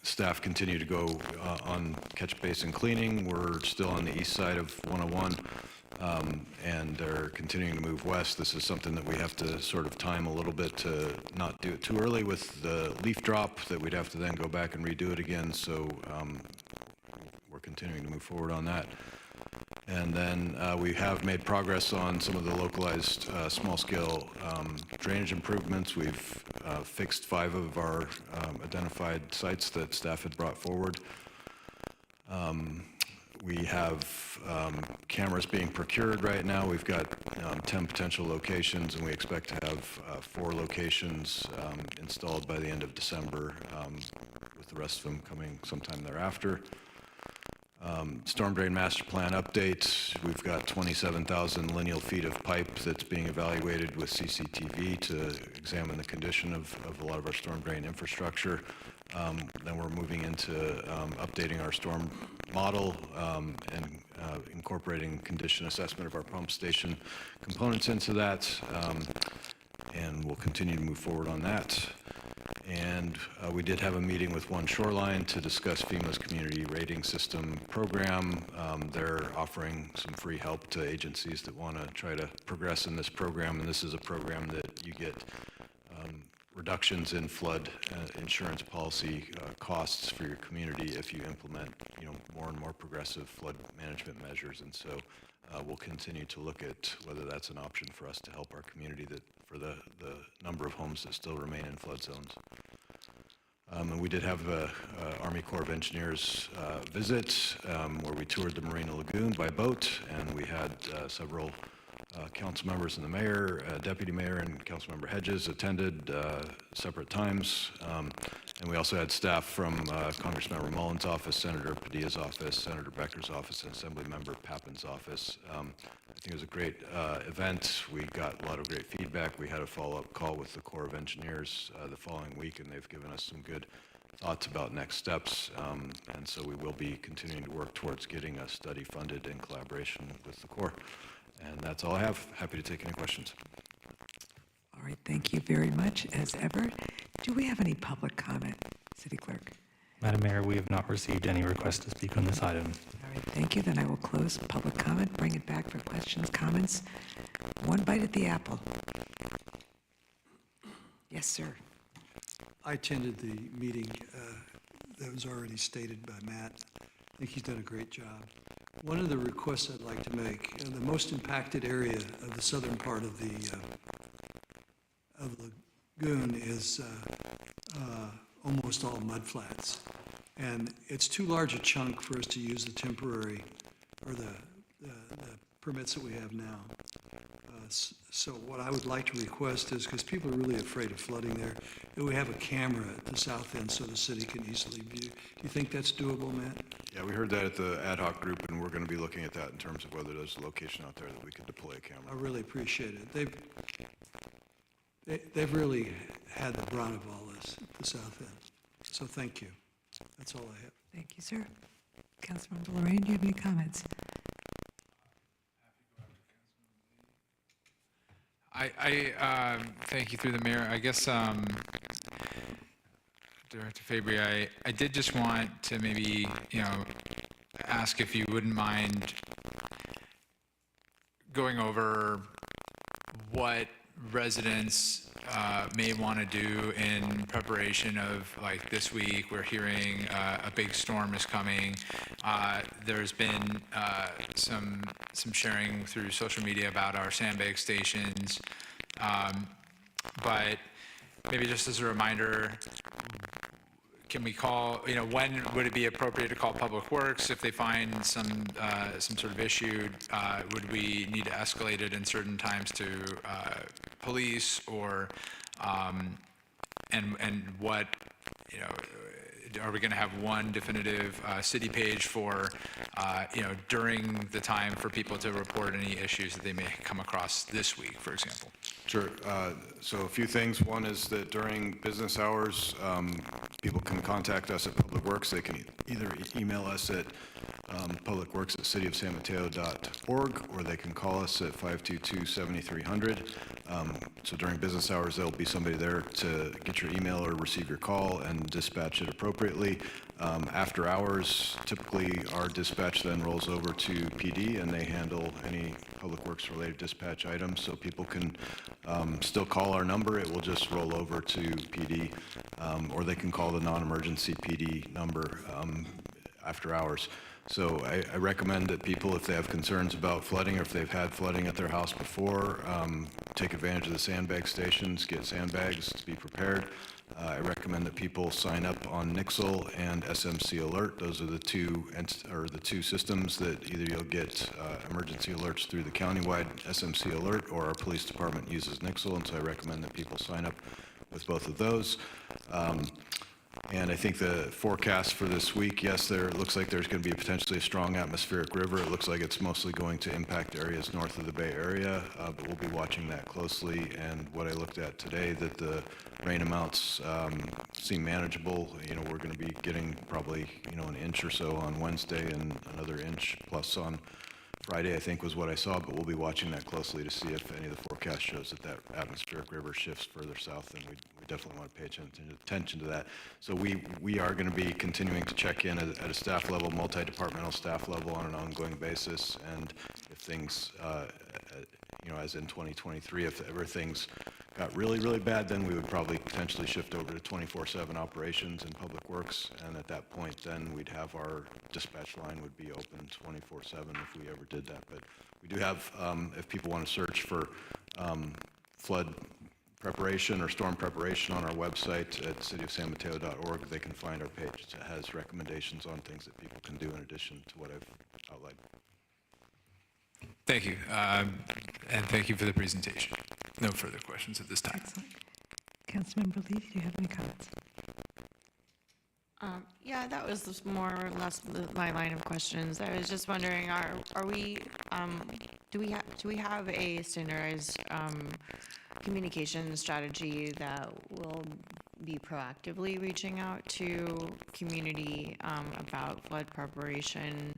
Staff continue to go on catch basin cleaning. We're still on the east side of 101, and they're continuing to move west. This is something that we have to sort of time a little bit to not do it too early with the leaf drop, that we'd have to then go back and redo it again. So we're continuing to move forward on that. And then we have made progress on some of the localized small-scale drainage improvements. We've fixed 5 of our identified sites that staff had brought forward. We have cameras being procured right now. We've got 10 potential locations, and we expect to have 4 locations installed by the end of December, with the rest of them coming sometime thereafter. Storm drain master plan updates. We've got 27,000 lineal feet of pipe that's being evaluated with CCTV to examine the condition of a lot of our storm drain infrastructure. Then we're moving into updating our storm model and incorporating condition assessment of our pump station components into that. And we'll continue to move forward on that. And we did have a meeting with One Shoreline to discuss FEMA's community rating system program. They're offering some free help to agencies that want to try to progress in this program. And this is a program that you get reductions in flood insurance policy costs for your community if you implement, more and more progressive flood management measures. And so we'll continue to look at whether that's an option for us to help our community for the number of homes that still remain in flood zones. And we did have a Army Corps of Engineers visit where we toured the Marina Lagoon by boat, and we had several council members and the mayor, deputy mayor, and councilmember Hedges attended separate times. And we also had staff from Congressmember Mullen's office, Senator Padilla's office, Senator Becker's office, and Assemblymember Pappin's office. I think it was a great event. We got a lot of great feedback. We had a follow-up call with the Corps of Engineers the following week, and they've given us some good thoughts about next steps. And so we will be continuing to work towards getting a study funded in collaboration with the Corps. And that's all I have. Happy to take any questions. All right, thank you very much, as ever. Do we have any public comment, City Clerk? Madam Mayor, we have not received any requests to speak on this item. All right, thank you. Then I will close public comment, bring it back for questions, comments. One bite at the apple. Yes, sir. I attended the meeting that was already stated by Matt. I think he's done a great job. One of the requests I'd like to make, the most impacted area of the southern part of the lagoon is almost all mudflats. And it's too large a chunk for us to use the temporary or the permits that we have now. So what I would like to request is, because people are really afraid of flooding there, that we have a camera at the south end so the city can easily view. Do you think that's doable, Matt? Yeah, we heard that at the ad hoc group, and we're going to be looking at that in terms of whether there's a location out there that we could deploy a camera. I really appreciate it. They've really had the brunt of all this at the south end. So thank you. That's all I have. Thank you, sir. Councilmember Lorraine, do you have any comments? I thank you through the mayor. I guess, Director Fabry, I did just want to maybe, ask if you wouldn't mind going over what residents may want to do in preparation of, like, this week. We're hearing a big storm is coming. There's been some sharing through social media about our sandbag stations. But maybe just as a reminder, can we call, when would it be appropriate to call Public Works if they find some sort of issue? Would we need to escalate it in certain times to police, or, and what, are we going to have one definitive city page for, during the time for people to report any issues that they may come across this week, for example? Sure. So a few things. One is that during business hours, people can contact us at Public Works. They can either email us at publicworks@cityofsanmateo.org, or they can call us at 522-7300. So during business hours, there'll be somebody there to get your email or receive your call and dispatch it appropriately. After hours, typically our dispatch then rolls over to PD, and they handle any Public Works related dispatch items. So people can still call our number. It will just roll over to PD, or they can call the non-emergency PD number after hours. So I recommend that people, if they have concerns about flooding or if they've had flooding at their house before, take advantage of the sandbag stations, get sandbags to be prepared. I recommend that people sign up on Nixle and SMC Alert. Those are the two systems that either you'll get emergency alerts through the countywide SMC Alert, or our police department uses Nixle, and so I recommend that people sign up with both of those. And I think the forecast for this week, yes, it looks like there's going to be potentially a strong atmospheric river. It looks like it's mostly going to impact areas north of the Bay Area, but we'll be watching that closely. And what I looked at today, that the rain amounts seem manageable. You know, we're going to be getting probably, you know, an inch or so on Wednesday and another inch plus on Friday, I think, was what I saw, but we'll be watching that closely to see if any of the forecast shows that that atmospheric river shifts further south, and we definitely want to pay attention to that. So we are going to be continuing to check in at a staff level, multi-departmental staff level on an ongoing basis, and if things, you know, as in 2023, if ever things got really, really bad, then we would probably potentially shift over to 24/7 operations in Public Works, and at that point, then we'd have our dispatch line would be open 24/7 if we ever did that. But we do have, if people want to search for flood preparation or storm preparation on our website at cityofsanmateo.org, they can find our page that has recommendations on things that people can do in addition to what I've outlined. Thank you, and thank you for the presentation. No further questions at this time. Councilmember Lee, do you have any comments? Yeah, that was just more or less my line of questions. I was just wondering, are we, do we have a standardized communication strategy that will be proactively reaching out to community about flood preparation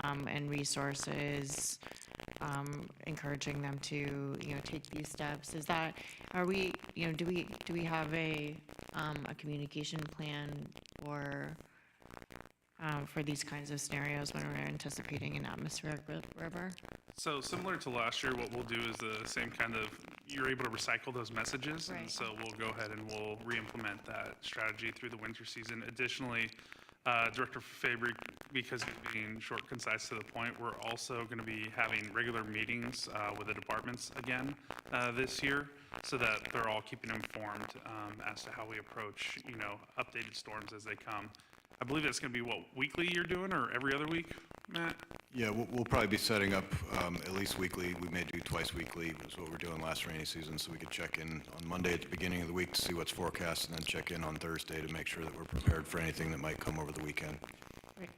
and resources, encouraging them to, you know, take these steps? Is that, are we, you know, do we have a communication plan for these kinds of scenarios when we're anticipating an atmospheric river? So similar to last year, what we'll do is the same kind of, you're able to recycle those messages. And Right. so we'll go ahead and we'll re-implement that strategy through the winter season. Additionally, Director Fabry, because he's being short, concise, to the point, we're also going to be having regular meetings with the departments again this year, so that they're all keeping informed as to how we approach, you know, updated storms as they come. I believe that's going to be what, weekly you're doing, or every other week, Matt? Yeah, we'll probably be setting up at least weekly. We may do twice weekly, was what we're doing last rainy season, so we could check in on Monday at the beginning of the week to see what's forecast, and then check in on Thursday to make sure that we're prepared for anything that might come over the weekend.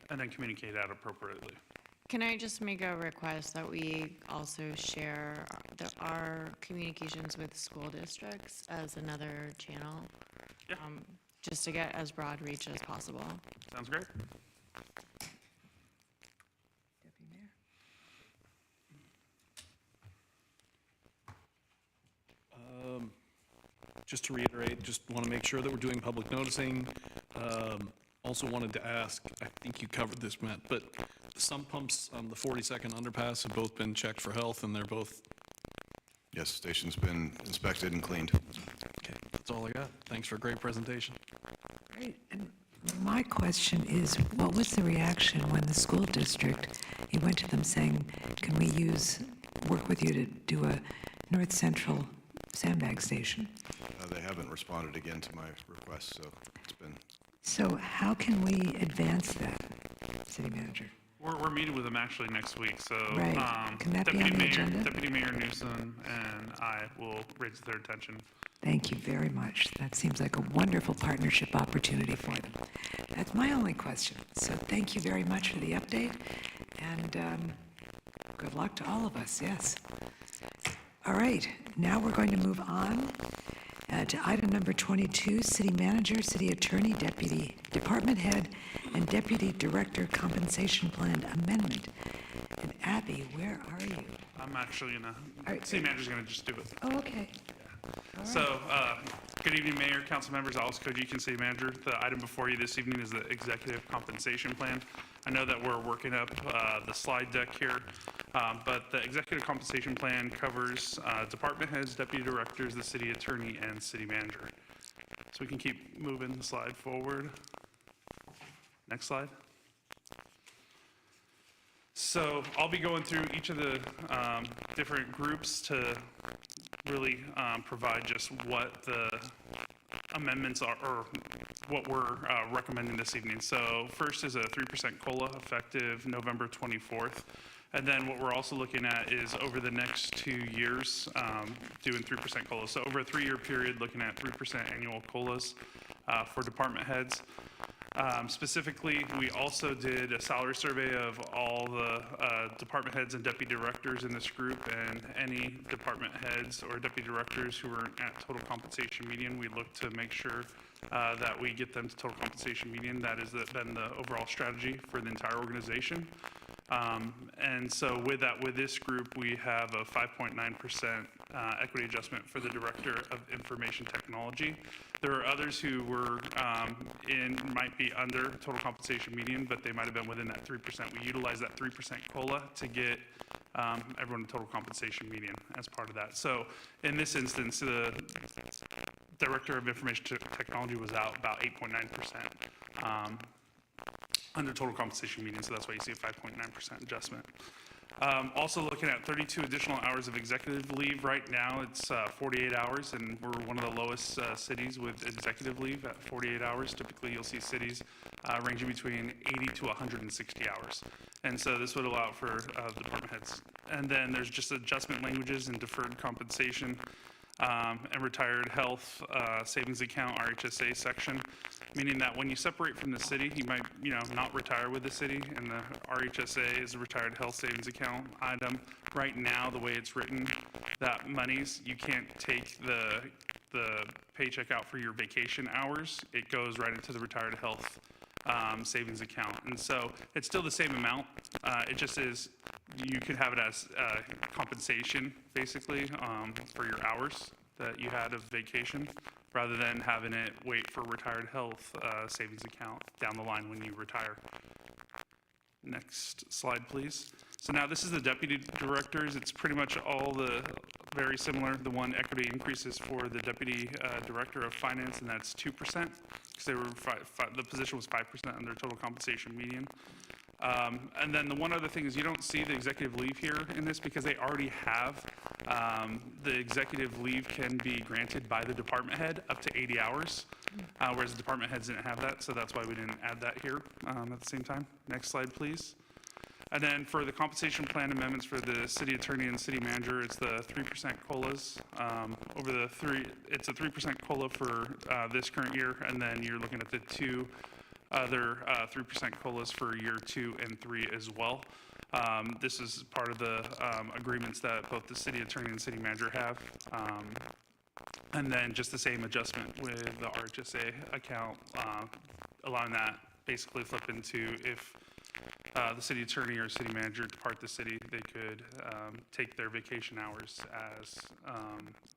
And then communicate out appropriately. Can I just make a request that we also share our communications with school districts as another channel? Yeah. Just to get as broad reach as possible. Sounds great. Just to reiterate, just want to make sure that we're doing public noticing. Also wanted to ask, I think you covered this, Matt, but the sump pumps on the 42nd underpass have both been checked for health, and they're both... Yes, station's been inspected and cleaned. Okay, that's all I got. Thanks for a great presentation. Great. And my question is, what was the reaction when the school district, you went to them saying, can we work with you to do a North Central sandbag station? They haven't responded again to my request, so it's been... So how can we advance that, City Manager? We're meeting with them actually next week, so Right. Can that be on the agenda? Deputy Mayor Newsom and I will raise their attention. Thank you very much. That seems like a wonderful partnership opportunity for them. That's my only question. So thank you very much for the update, and good luck to all of us, yes. All right, now we're going to move on to item number 22, City Manager, City Attorney, Deputy Department Head, and Deputy Director Compensation Plan Amendment. And Abby, where are you? I'm actually right. City Manager's gonna just do it. Oh, okay. So, good evening, Mayor, council members, Alice Kojic, City Manager. The item before you this evening is the Executive Compensation Plan. I know that we're working up the slide deck here, but the Executive Compensation Plan covers department heads, deputy directors, the city attorney, and city manager. So we can keep moving the slide forward. Next slide. So I'll be going through each of the different groups to really provide just what the amendments are, or what we're recommending this evening. So first is a 3% COLA effective November 24th. And then what we're also looking at is over the next 2 years, doing 3% COLAs. So over a 3-year period, looking at 3% annual COLAs for department heads. Specifically, we also did a salary survey of all the department heads and deputy directors in this group, and any department heads or deputy directors who were at total compensation median, we looked to make sure that we get them to total compensation median. That has been the overall strategy for the entire organization. And so with that, with this group, we have a 5.9% equity adjustment for the Director of Information Technology. There are others who were might be under total compensation median, but they might have been within that 3%. We utilize that 3% COLA to get everyone to total compensation median as part of that. So in this instance, the Director of Information Technology was out about 8.9%. Under total compensation median, so that's why you see a 5.9% adjustment. Also looking at 32 additional hours of executive leave. Right now, it's 48 hours, and we're one of the lowest cities with executive leave at 48 hours. Typically, you'll see cities ranging between 80 to 160 hours. And so this would allow for the department heads. And then there's just adjustment languages in deferred compensation and retired health savings account, RHSA section, meaning that when you separate from the city, you might, not retire with the city, and the RHSA is a retired health savings account item. Right now, the way it's written, that monies, you can't take the paycheck out for your vacation hours. It goes right into the retired health savings account. And so it's still the same amount. It just is, you could have it as compensation, basically, for your hours that you had of vacation, rather than having it wait for retired health savings account down the line when you retire. Next slide, please. So now this is the deputy directors. It's pretty much all very similar. The one equity increase is for the deputy director of finance, and that's 2%, because they were the position was 5% under total compensation median. And then the one other thing is you don't see the executive leave here in this because they already have the executive leave can be granted by the department head up to 80 hours, whereas the department heads didn't have that, so that's why we didn't add that here at the same time. Next slide, please. And then for the compensation plan amendments for the city attorney and city manager, it's the 3% COLAs. It's a 3% COLA for this current year, and then you're looking at the two other 3% COLAs for year 2 and 3 as well. This is part of the agreements that both the city attorney and city manager have. And then just the same adjustment with the RHSA account, allowing that basically flip into if the city attorney or city manager depart the city, they could take their vacation hours as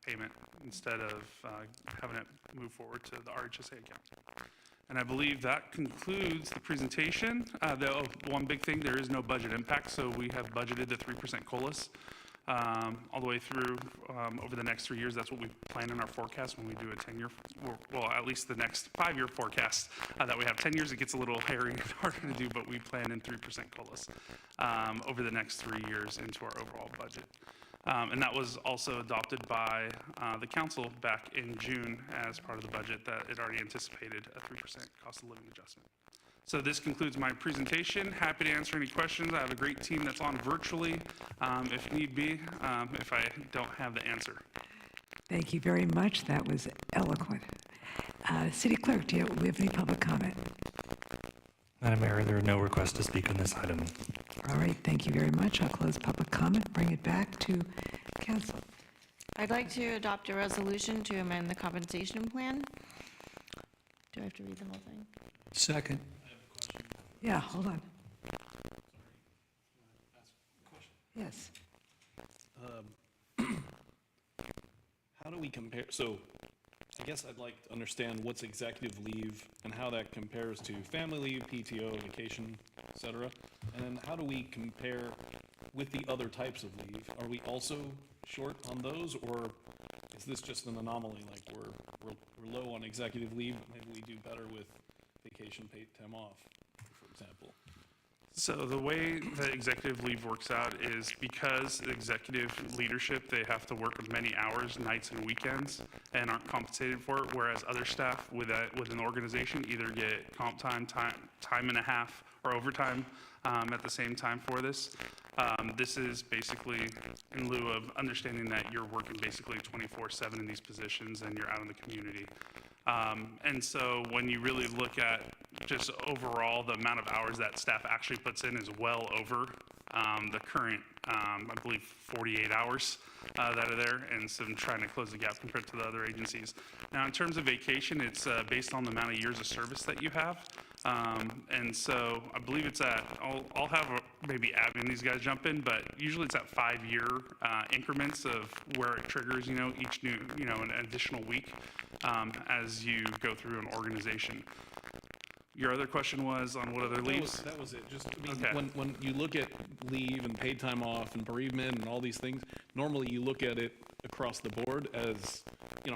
payment instead of having it move forward to the RHSA account. And I believe that concludes the presentation. One big thing, there is no budget impact, so we have budgeted the 3% COLAs all the way through over the next 3 years. That's what we plan in our forecast when we do a 10-year, well, at least the next 5-year forecast that we have. 10 years, it gets a little hairy and harder to do, but we plan in 3% COLAs over the next 3 years into our overall budget. And that was also adopted by the council back in June as part of the budget, that it already anticipated a 3% cost of living adjustment. So this concludes my presentation. Happy to answer any questions. I have a great team that's on virtually if need be, if I don't have the answer. Thank you very much. That was eloquent. City Clerk, do we have any public comment? Madam Mayor, there are no requests to speak on this item. All right, thank you very much. I'll close public comment, bring it back to council. I'd like to adopt a resolution to amend the compensation plan. Do I have to read the whole thing? Second. Yeah, hold on. Yes. How do we compare, so I guess I'd like to understand what's executive leave and how that compares to family leave, PTO, vacation, et cetera. And then how do we compare with the other types of leave? Are we also short on those, or is this just an anomaly? Like we're low on executive leave, but maybe we do better with vacation paid time off, for example? So the way that executive leave works out is because executive leadership, they have to work many hours, nights and weekends. and aren't compensated for it, whereas other staff within the organization either get comp time and a half, or overtime at the same time for this. This is basically in lieu of understanding that you're working basically 24/7 in these positions and you're out in the community. And so when you really look at just overall, the amount of hours that staff actually puts in is well over the current, I believe, 48 hours that are there, and so I'm trying to close the gap compared to the other agencies. Now, in terms of vacation, it's based on the amount of years of service that you have. And so I believe it's at, I'll have maybe Abby and these guys jump in, but usually it's at 5-year increments of where it triggers, each new, an additional week as you go through an organization. Your other question was on what other leaves? That was it. Just, Okay. when you look at leave and paid time off and bereavement and all these things, normally you look at it across the board as,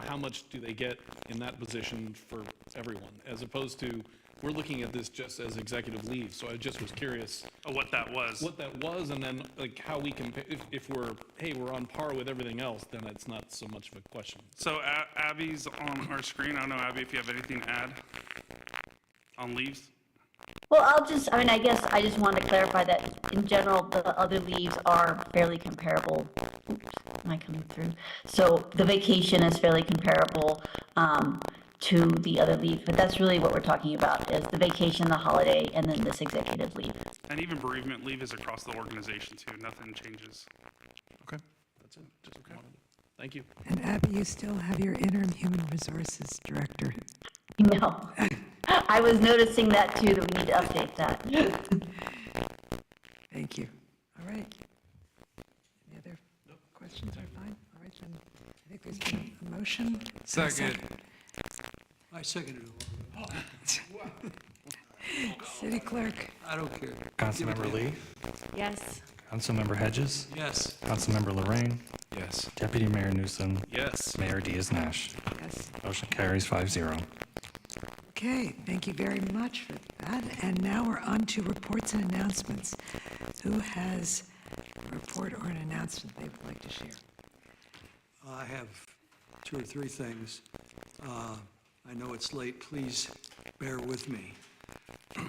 how much do they get in that position for everyone, as opposed to, we're looking at this just as executive leave. So I just was curious. What that was. What that was, and then like how we can, if we're on par with everything else, then it's not so much of a question. So Abby's on our screen. I don't know, Abby, if you have anything to add on leaves? Well, I guess I just wanted to clarify that in general, the other leaves are fairly comparable. Oops, am I coming through? So the vacation is fairly comparable to the other leave, but that's really what we're talking about, is the vacation, the holiday, and then this executive leave. And even bereavement leave is across the organization too. Nothing changes. Okay, that's it. Just okay. Thank you. And Abby, you still have your interim human resources director. No. I was noticing that too, that we need to update that. Thank you. All right. Any other questions are fine? All right, then I think there's been a motion. Second. I seconded it. City clerk. I don't care. Councilmember Lee? Yes. Councilmember Hedges? Yes. Councilmember Lorraine? Yes. Deputy Mayor Newsom? Yes. Mayor Diaz-Nash? Yes. Motion carries 5-0. Okay, thank you very much for that. And now we're on to reports and announcements. Who has a report or an announcement they would like to share? I have 2 or 3 things. I know it's late, please bear with me.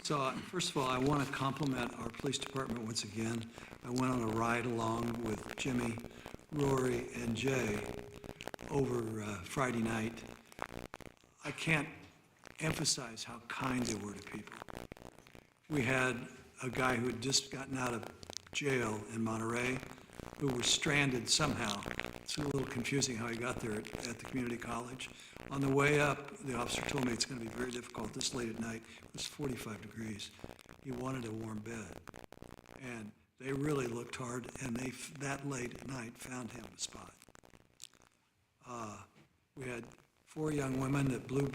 So first of all, I want to compliment our police department once again. I went on a ride along with Jimmy, Rory, and Jay over Friday night. I can't emphasize how kind they were to people. We had a guy who had just gotten out of jail in Monterey who was stranded somehow. It's a little confusing how he got there at the community college. On the way up, the officer told me it's going to be very difficult this late at night. It was 45 degrees. He wanted a warm bed. And they really looked hard, and they, that late at night, found him a spot. We had 4 young women that blew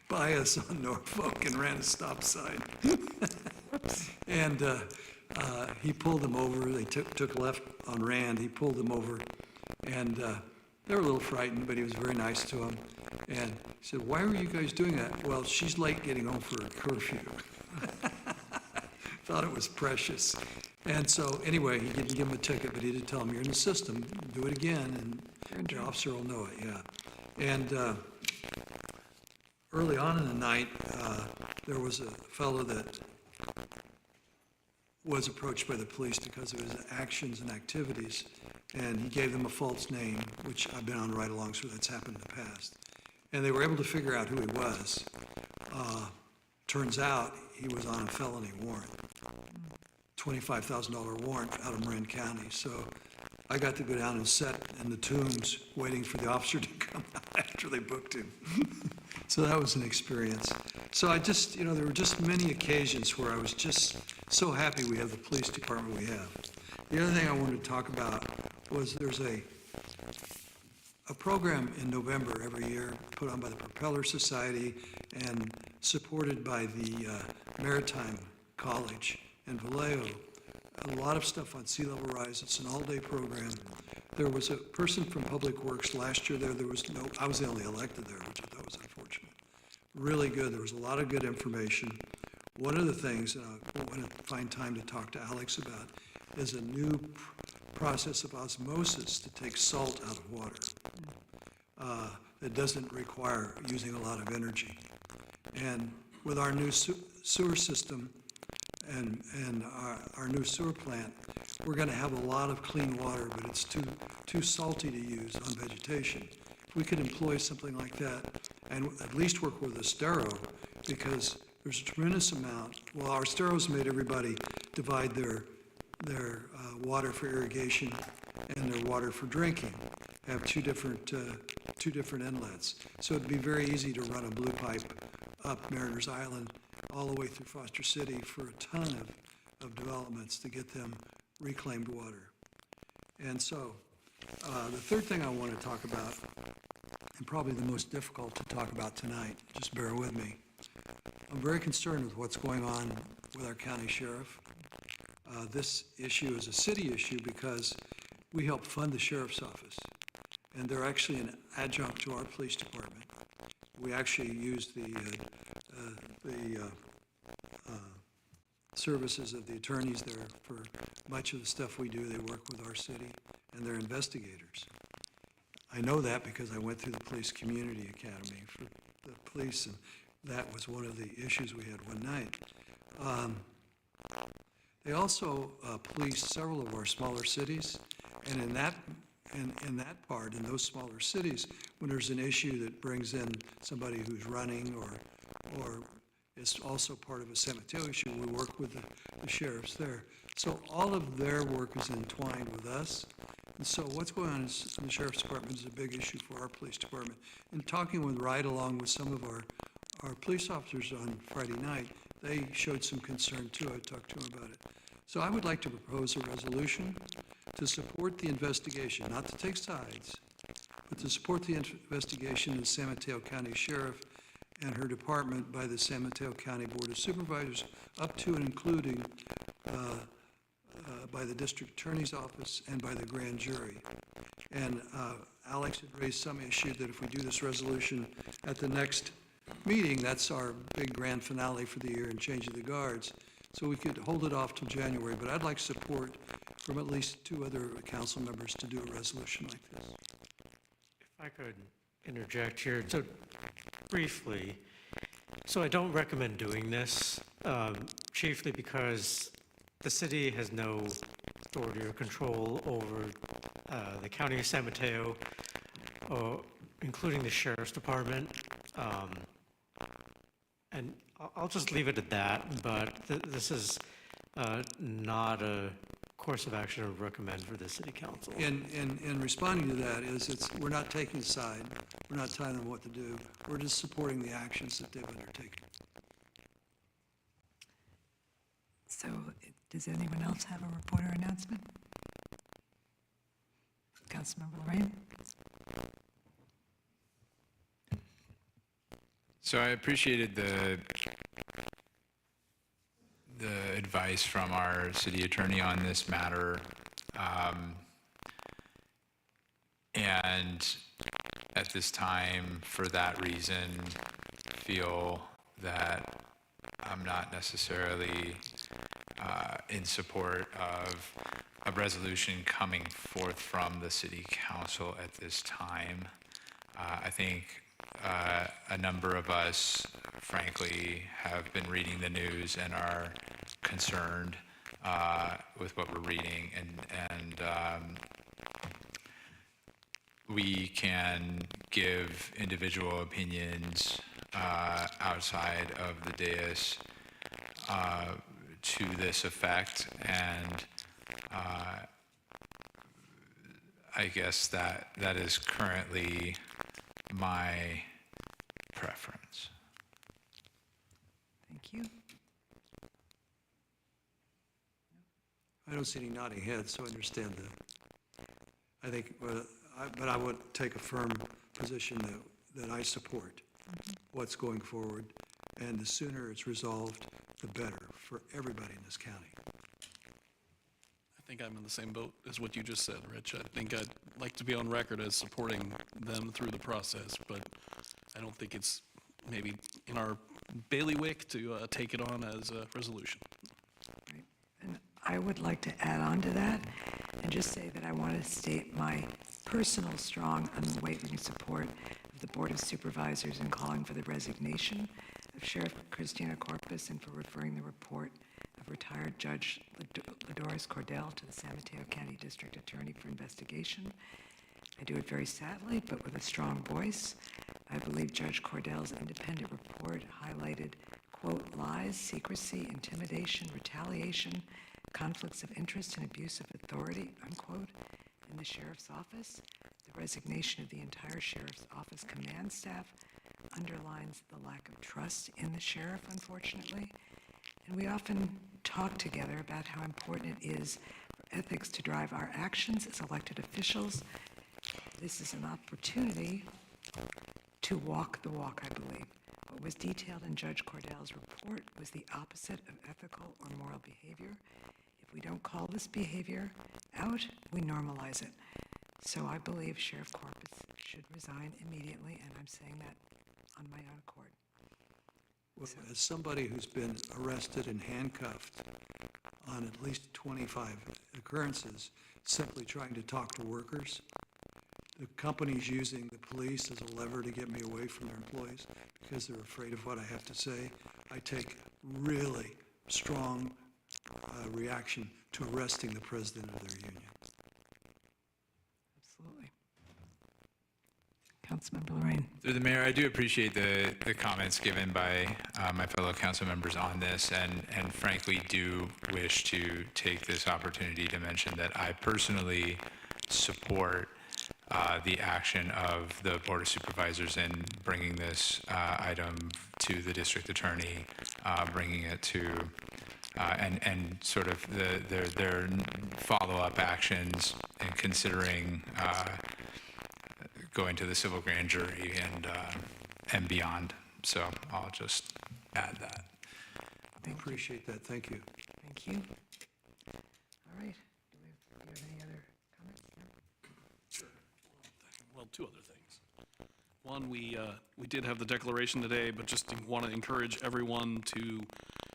by us on Norfolk and ran a stop sign. And he pulled them over. They took left on Rand. He pulled them over, and they were a little frightened, but he was very nice to them. And he said, "Why were you guys doing that?" "Well, she's late getting home for a curfew." Thought it was precious. And so anyway, he didn't give him a ticket, but he did tell him, "You're in the system. Do it again, and the officer will know it." Yeah. And early on in the night, there was a fellow that was approached by the police because of his actions and activities, and he gave them a false name, which I've been on ride-alongs where that's happened in the past. And they were able to figure out who he was. Turns out he was on a felony warrant, $25,000 warrant out of Marin County. So I got to go down and sit in the tombs waiting for the officer to come out after they booked him. So that was an experience. So I just, there were just many occasions where I was just so happy we have the police department we have. The other thing I wanted to talk about was there's a program in November every year put on by the Propeller Society and supported by the Maritime College in Vallejo. A lot of stuff on sea level rise. It's an all-day program. There was a person from Public Works last year there was no, I was the only elected there, which I thought was unfortunate. Really good. There was a lot of good information. One of the things that I want to find time to talk to Alex about is a new process of osmosis to take salt out of water. that doesn't require using a lot of energy. And with our new sewer system and our new sewer plant, we're going to have a lot of clean water, but it's too salty to use on vegetation. We could employ something like that and at least work with Estero, because there's a tremendous amount. Well, our Estero's made everybody divide their water for irrigation and their water for drinking, have two different inlets. So it'd be very easy to run a blue pipe up Mariners Island all the way through Foster City for a ton of developments to get them reclaimed water. And so the third thing I want to talk about, and probably the most difficult to talk about tonight, just bear with me. I'm very concerned with what's going on with our county sheriff. This issue is a city issue because we help fund the sheriff's office, and they're actually an adjunct to our police department. We actually use the services of the attorneys there for much of the stuff we do. They work with our city, and they're investigators. I know that because I went through the Police Community Academy for the police, and that was one of the issues we had one night. They also police several of our smaller cities, and in that part, in those smaller cities, when there's an issue that brings in somebody who's running or is also part of a San Mateo issue, we work with the sheriffs there. So all of their work is entwined with us. And so what's going on in the sheriff's department is a big issue for our police department. And talking with along with some of our police officers on Friday night, they showed some concern too. I talked to them about it. So I would like to propose a resolution to support the investigation, not to take sides, but to support the investigation of the San Mateo County Sheriff and her department by the San Mateo County Board of Supervisors, up to and including by the District Attorney's Office and by the grand jury. And Alex had raised some issue that if we do this resolution at the next meeting, that's our big grand finale for the year and change of the guards. So we could hold it off till January, but I'd like support from at least 2 other council members to do a resolution like this. If I could interject here, so briefly, so I don't recommend doing this, chiefly because the city has no authority or control over the county of San Mateo, including the sheriff's department. And I'll just leave it at that, but this is not a course of action I would recommend for the city council. And responding to that is we're not taking a side. We're not telling them what to do. We're just supporting the actions that they've undertaken. So does anyone else have a report or announcement? Councilmember Lorraine? So I appreciated the advice from our city attorney on this matter. And at this time, for that reason, feel that I'm not necessarily in support of a resolution coming forth from the city council at this time. I think a number of us, frankly, have been reading the news and are concerned with what we're reading, and we can give individual opinions outside of the dais to this effect, and I guess that is currently my preference. Thank you. I don't see any nodding heads, so I understand that. I think, but I would take a firm position that I support what's going forward, and the sooner it's resolved, the better for everybody in this county. I think I'm in the same boat as what you just said, Rich. I think I'd like to be on record as supporting them through the process, but I don't think it's maybe in our bailiwick to take it on as a resolution. And I would like to add on to that and just say that I want to state my personal, strong, unwavering support of the Board of Supervisors in calling for the resignation of Sheriff Christina Corpus and for referring the report of retired Judge Ladoris Cordell to the San Mateo County District Attorney for investigation. I do it very sadly, but with a strong voice. I believe Judge Cordell's independent report highlighted, quote, lies, secrecy, intimidation, retaliation, conflicts of interest, and abuse of authority, unquote, in the sheriff's office. The resignation of the entire sheriff's office command staff underlines the lack of trust in the sheriff, unfortunately. And we often talk together about how important it is for ethics to drive our actions as elected officials. This is an opportunity to walk the walk, I believe. What was detailed in Judge Cordell's report was the opposite of ethical or moral behavior. If we don't call this behavior out, we normalize it. So I believe Sheriff Corpus should resign immediately, and I'm saying that on my own accord. Well, as somebody who's been arrested and handcuffed on at least 25 occurrences, simply trying to talk to workers, the company's using the police as a lever to get me away from their employees because they're afraid of what I have to say. I take really strong reaction to arresting the president of their union. Absolutely. Councilmember Lorraine. Through the mayor, I do appreciate the comments given by my fellow council members on this, and frankly do wish to take this opportunity to mention that I personally support the action of the Board of Supervisors in bringing this item to the district attorney, bringing it to, and sort of their follow-up actions and considering going to the civil grand jury and beyond. So I'll just add that. I appreciate that. Thank you. Thank you. All right. Do you have any other comments? No? Well, two other things. One, we did have the declaration today, but just want to encourage everyone to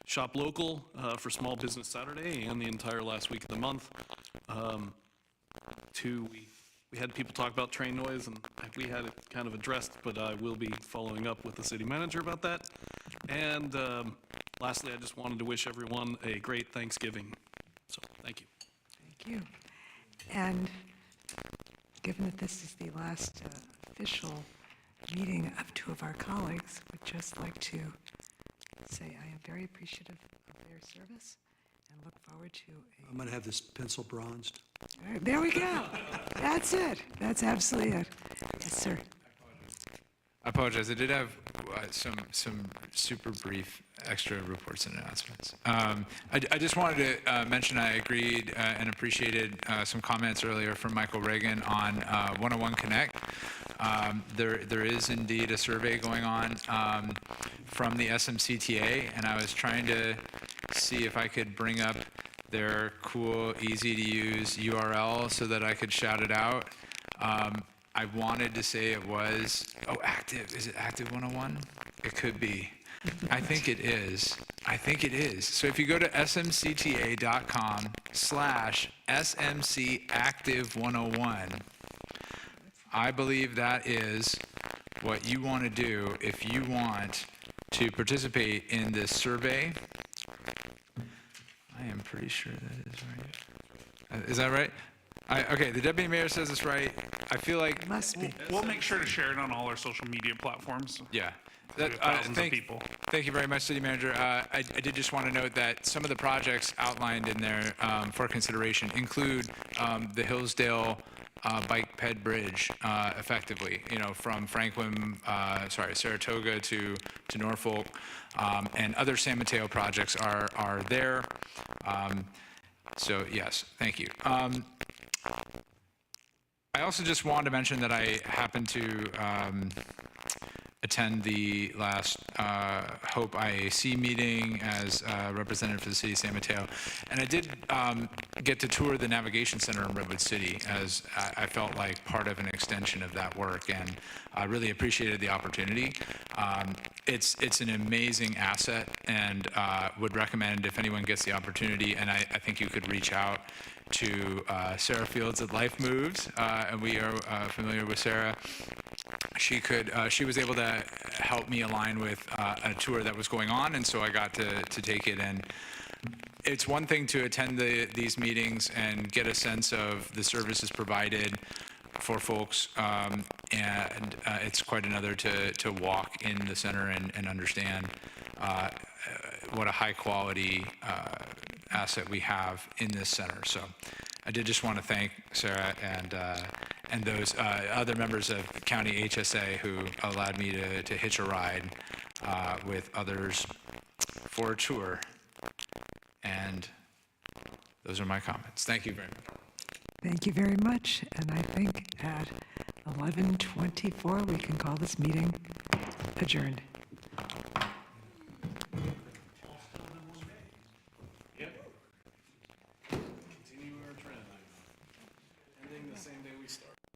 shop local for Small Business Saturday and the entire last week of the month. Two, we had people talk about train noise, and we had it kind of addressed, but I will be following up with the city manager about that. And lastly, I just wanted to wish everyone a great Thanksgiving. So, thank you. Thank you. And given that this is the last official meeting of two of our colleagues, would just like to say I am very appreciative of their service and look forward to I'm going to have this pencil bronzed. There we go. That's it. That's absolutely it. Yes, sir. I apologize. I did have some super brief extra reports and announcements. I just wanted to mention I agreed and appreciated some comments earlier from Michael Reagan on 101 Connect. There is indeed a survey going on from the SMCTA, and I was trying to see if I could bring up their cool, easy-to-use URL so that I could shout it out. I wanted to say it was, Active. Is it Active 101? It could be. I think it is. I think it is. So if you go to smcta.com/smcactive101, I believe that is what you want to do if you want to participate in this survey. I am pretty sure that is right. Is that right? Okay, the deputy mayor says it's right. I feel like must be. We'll make sure to share it on all our social media platforms. Yeah. Thousands of people. Thank you very much, City Manager. I did just want to note that some of the projects outlined in there for consideration include the Hillsdale Bike Ped Bridge, effectively, from Saratoga to Norfolk, and other San Mateo projects are there. So yes, thank you. I also just wanted to mention that I happened to attend the last Hope IAC meeting as representative for the city of San Mateo. And I did get to tour the Navigation Center in Redwood City, as I felt like part of an extension of that work, and I really appreciated the opportunity. It's an amazing asset, and would recommend if anyone gets the opportunity, and I think you could reach out to Sarah Fields at Life Moves, and we are familiar with Sarah. She was able to help me align with a tour that was going on, and so I got to take it. And it's one thing to attend these meetings and get a sense of the services provided for folks, and it's quite another to walk in the center and understand what a high quality asset we have in this center. So I did just want to thank Sarah and those other members of County HSA who allowed me to hitch a ride with others for a tour. And those are my comments. Thank you very much. Thank you very much. And I think at 11:24, we can call this meeting adjourned. Continue our trend. Ending the same day we started.